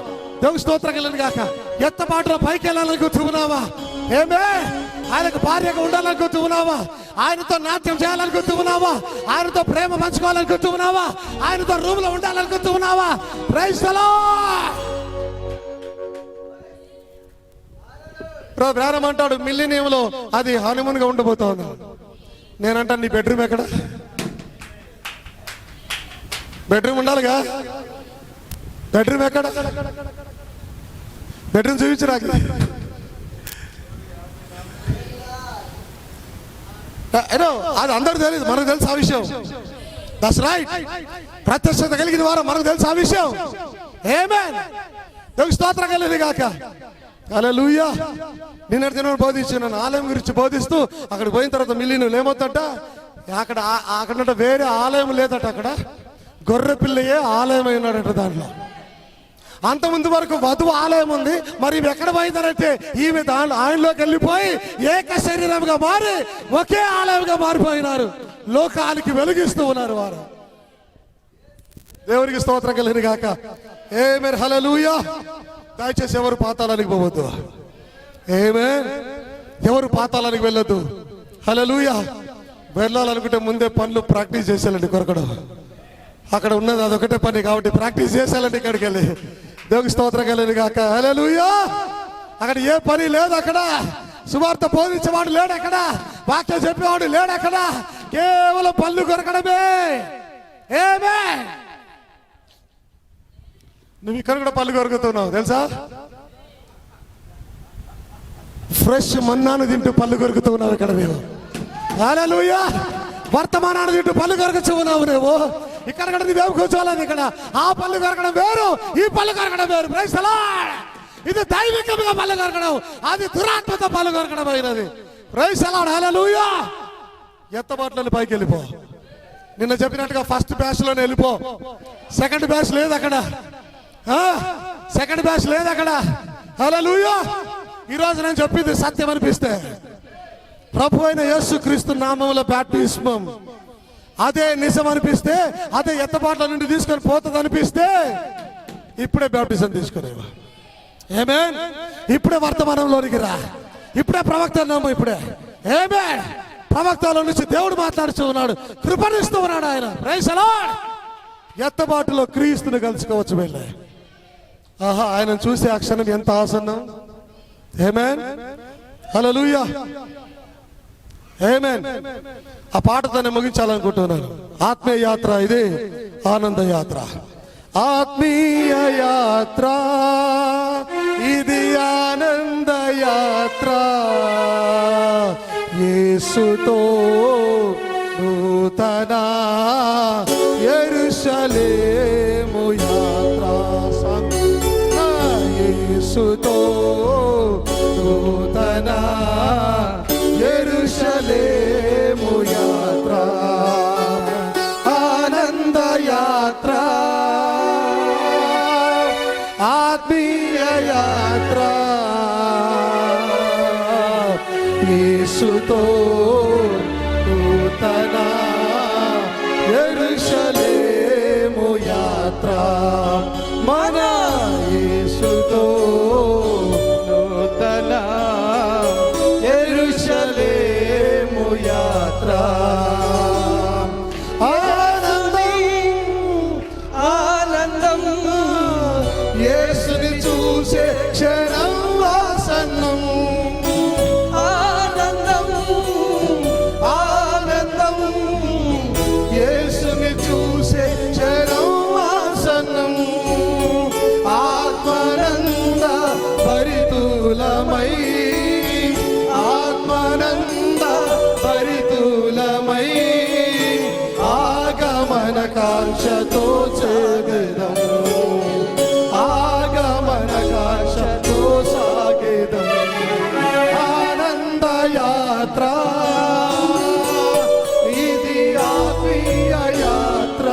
దేవుని స్తోత్రం కలుగును గాక. ఎత్తపాటులో పైకి వెళ్ళాలనుకుంటూ ఉన్నావా? ఏమే ఆయనకు భార్యగా ఉండాలనుకుంటూ ఉన్నావా? ఆయనతో నాట్యం చేయాలనుకుంటూ ఉన్నావా? ఆయనతో ప్రేమ పంచుకోవాలనుకుంటూ ఉన్నావా? ఆయనతో రూమ్ లో ఉండాలనుకుంటూ ఉన్నావా? Praise the lord. బ్రదర్ అంటాడు మిల్లేనియంలో అది హనీమూన్ గా ఉండబోతోంది. నేనంటాను నీ బెడ్రూమ్ ఎక్కడ? బెడ్రూమ్ ఉండాలిగా. బెడ్రూమ్ ఎక్కడ? బెడ్రూమ్ చూపించరా? అది అందరూ తెలియదు, మనకు తెలుసు ఆ విషయం. That's right. ప్రత్యక్షత కలిగిన వారు మనకు తెలుసు ఆ విషయం. ఆమేన్. దేవుని స్తోత్రం కలుగును గాక. హల్లెలూయా. నిన్నటి దినం బోధించాను, ఆలయం గురించి బోధిస్తూ అక్కడికి పోయిన తర్వాత మిల్లీనులు ఏమవుతుందట, అక్కడ వేరే ఆలయం లేదట, అక్కడ గొర్రె పిల్లయే ఆలయం అయినాడట. దాంట్లో అంతకుముందు వరకు వధువు ఆలయం ఉంది, మరి ఇవి ఎక్కడ పోయిందనంటే ఈమె దాంట్లో ఆయనలోకి వెళ్ళిపోయి ఏక శరీరంగా మారి ఒకే ఆలయంగా మారిపోయినారు. లోకానికి వెలిగిస్తూ ఉన్నారు వారు. దేవునికి స్తోత్రం కలుగును గాక. ఆమేన్. హల్లెలూయా. దయచేసి ఎవరు పాతాళానికి పోవద్దు. ఆమేన్. ఎవరు పాతాళానికి వెళ్ళొద్దు. హల్లెలూయా. వెళ్ళాలనుకుంటే ముందే పనులు ప్రాక్టీస్ చేసేయాలండి. కొరకడం అక్కడ ఉన్నది అదొకటే పని కాబట్టి ప్రాక్టీస్ చేసేయాలండి. ఇక్కడికి వెళ్ళి దేవునికి స్తోత్రం కలుగును గాక. హల్లెలూయా. అక్కడ ఏ పని లేదు, అక్కడ సువార్త బోధించేవాడు లేడు, అక్కడ వాక్యం చెప్పేవాడు లేడు, అక్కడ కేవలం పళ్ళు కొరకడమే. ఆమేన్. నువ్వు ఇక్కడ కూడా పళ్ళు కొరుకుతున్నావు తెలుసా? ఫ్రెష్ మన్నాను తింటూ పళ్ళు కొరుకుతూ ఉన్నావు ఇక్కడ మేము. హల్లెలూయా. వర్తమానాన్ని తింటూ పళ్ళు కొరకచ్చు ఉన్నావు నువ్వు. ఇక్కడ కూడా నువ్వేం కూర్చోలేదు. ఇక్కడ ఆ పళ్ళు కొరకడం వేరు, ఈ పళ్ళు కొరకడం వేరు. Praise the lord. ఇది దైవికంగా పళ్ళు కొరకడం, అది దురాత్మతో పళ్ళు కొరకడం అయినది. Praise the lord. హల్లెలూయా. ఎత్తబాట్లని పైకి వెళ్ళిపో. నిన్న చెప్పినట్టుగా ఫస్ట్ బ్యాచ్ లోనే వెళ్ళిపో. సెకండ్ బ్యాచ్ లేదు అక్కడ. సెకండ్ బ్యాచ్ లేదు అక్కడ. హల్లెలూయా. ఈరోజు నేను చెప్పింది సత్యం అనిపిస్తే, ప్రభు అయిన యేసుక్రీస్తు నామములో బాప్టిస్మం అదే నిజం అనిపిస్తే, అదే ఎత్తబాట్ల నుండి తీసుకొని పోతుంది అనిపిస్తే, ఇప్పుడే బాప్టిజం తీసుకునేవా. ఆమేన్. ఇప్పుడే వర్తమానంలోనికి రా. ఇప్పుడే ప్రవక్త నామం. ఇప్పుడే ఆమేన్. ప్రవక్తల నుంచి దేవుడు మాట్లాడుతూ ఉన్నాడు, కృపణిస్తూ ఉన్నాడు ఆయన. Praise the lord. ఎత్తబాటులో క్రీస్తుని కలుసుకోవచ్చు వెళ్ళే. ఆహా, ఆయన చూసే ఆ క్షణం ఎంత ఆసన్నం. ఆమేన్. హల్లెలూయా. ఆమేన్. ఆ పాటతోనే ముగించాలనుకుంటున్నాను. ఆత్మీయ యాత్ర ఇది, ఆనంద యాత్ర. ఆత్మీయ యాత్ర ఇది, ఆనంద యాత్ర. యేసుతో నూతన యెరూషలేము యాత్ర. యేసుతో నూతన యెరూషలేము యాత్ర. ఆనంద యాత్ర, ఆత్మీయ యాత్ర. యేసుతో నూతన యెరూషలేము యాత్ర. మన యేసుతో నూతన యెరూషలేము యాత్ర. ఆనందం, ఆనందం. యేసుని చూసే క్షణం ఆసన్నం. ఆనందం, ఆనందం. యేసుని చూసే క్షణం ఆసన్నం. ఆత్మనంద పరితులమై, ఆత్మనంద పరితులమై, ఆగమన కాంక్షతో చేగెదం. ఆగమన కాంక్షతో సాగెదం. ఆనంద యాత్ర ఇది, ఆత్మీయ యాత్ర.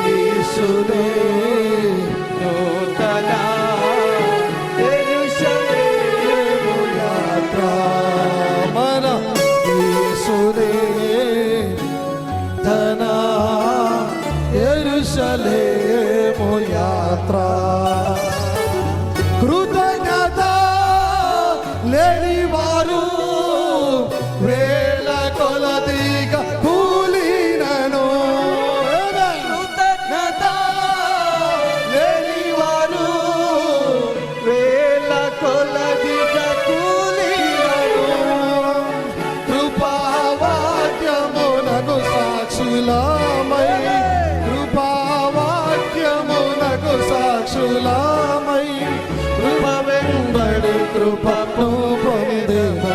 యేసునే నూతన యెరూషలేము యాత్ర కృతజ్ఞత లేని వారు వేల కొలదిగా కూలినను కృతజ్ఞత లేని వారు వేల కొలదిగా కూలినను కృపావాక్యమునకు సాక్షులమై కృపావాక్యమునకు సాక్షులమై కృప వెంబడి కృపను పొందేము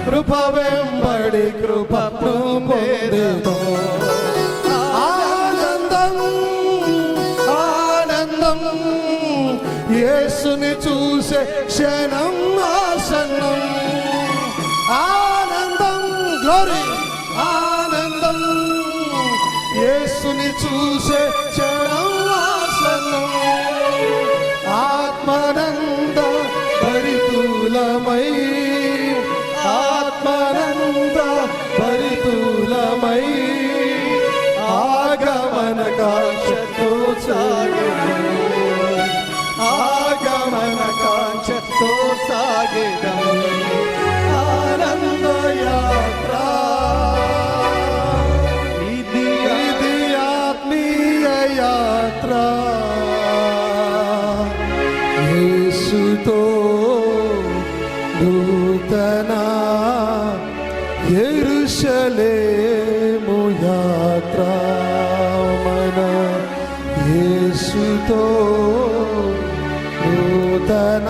కృప వెంబడి కృపను పొందేము ఆనందం ఆనందం యేసుని చూసే క్షణం ఆసన్నం ఆనందం గ్లోరీ ఆనందం యేసుని చూసే క్షణం ఆసన్నం ఆత్మానంద పరితులమై ఆత్మానంద పరితులమై ఆగమన కాంక్షతో సాగెదము ఆగమన కాంక్షతో సాగెదము ఆనంద యాత్ర ఇది ఆత్మీయ యాత్ర యేసుతో నూతన యెరూషలేము యాత్ర మన యేసుతో నూతన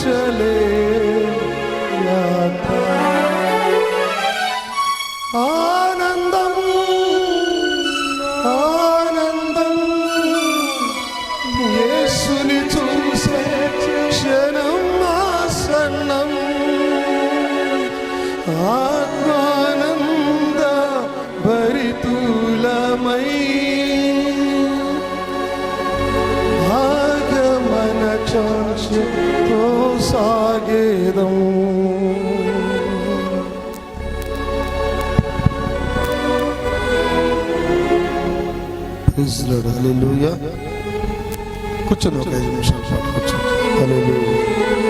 యెరూషలేము యాత్ర ఆనందం ఆనందం యేసుని చూసే క్షణం ఆసన్నం ఆత్మానంద భరితులమై ఆగమన కాంక్షతో సాగేదం హల్లెలూయా. కూర్చొని ఒక 5 నిమిషాలు పాటు కూర్చోండి. హల్లెలూయా.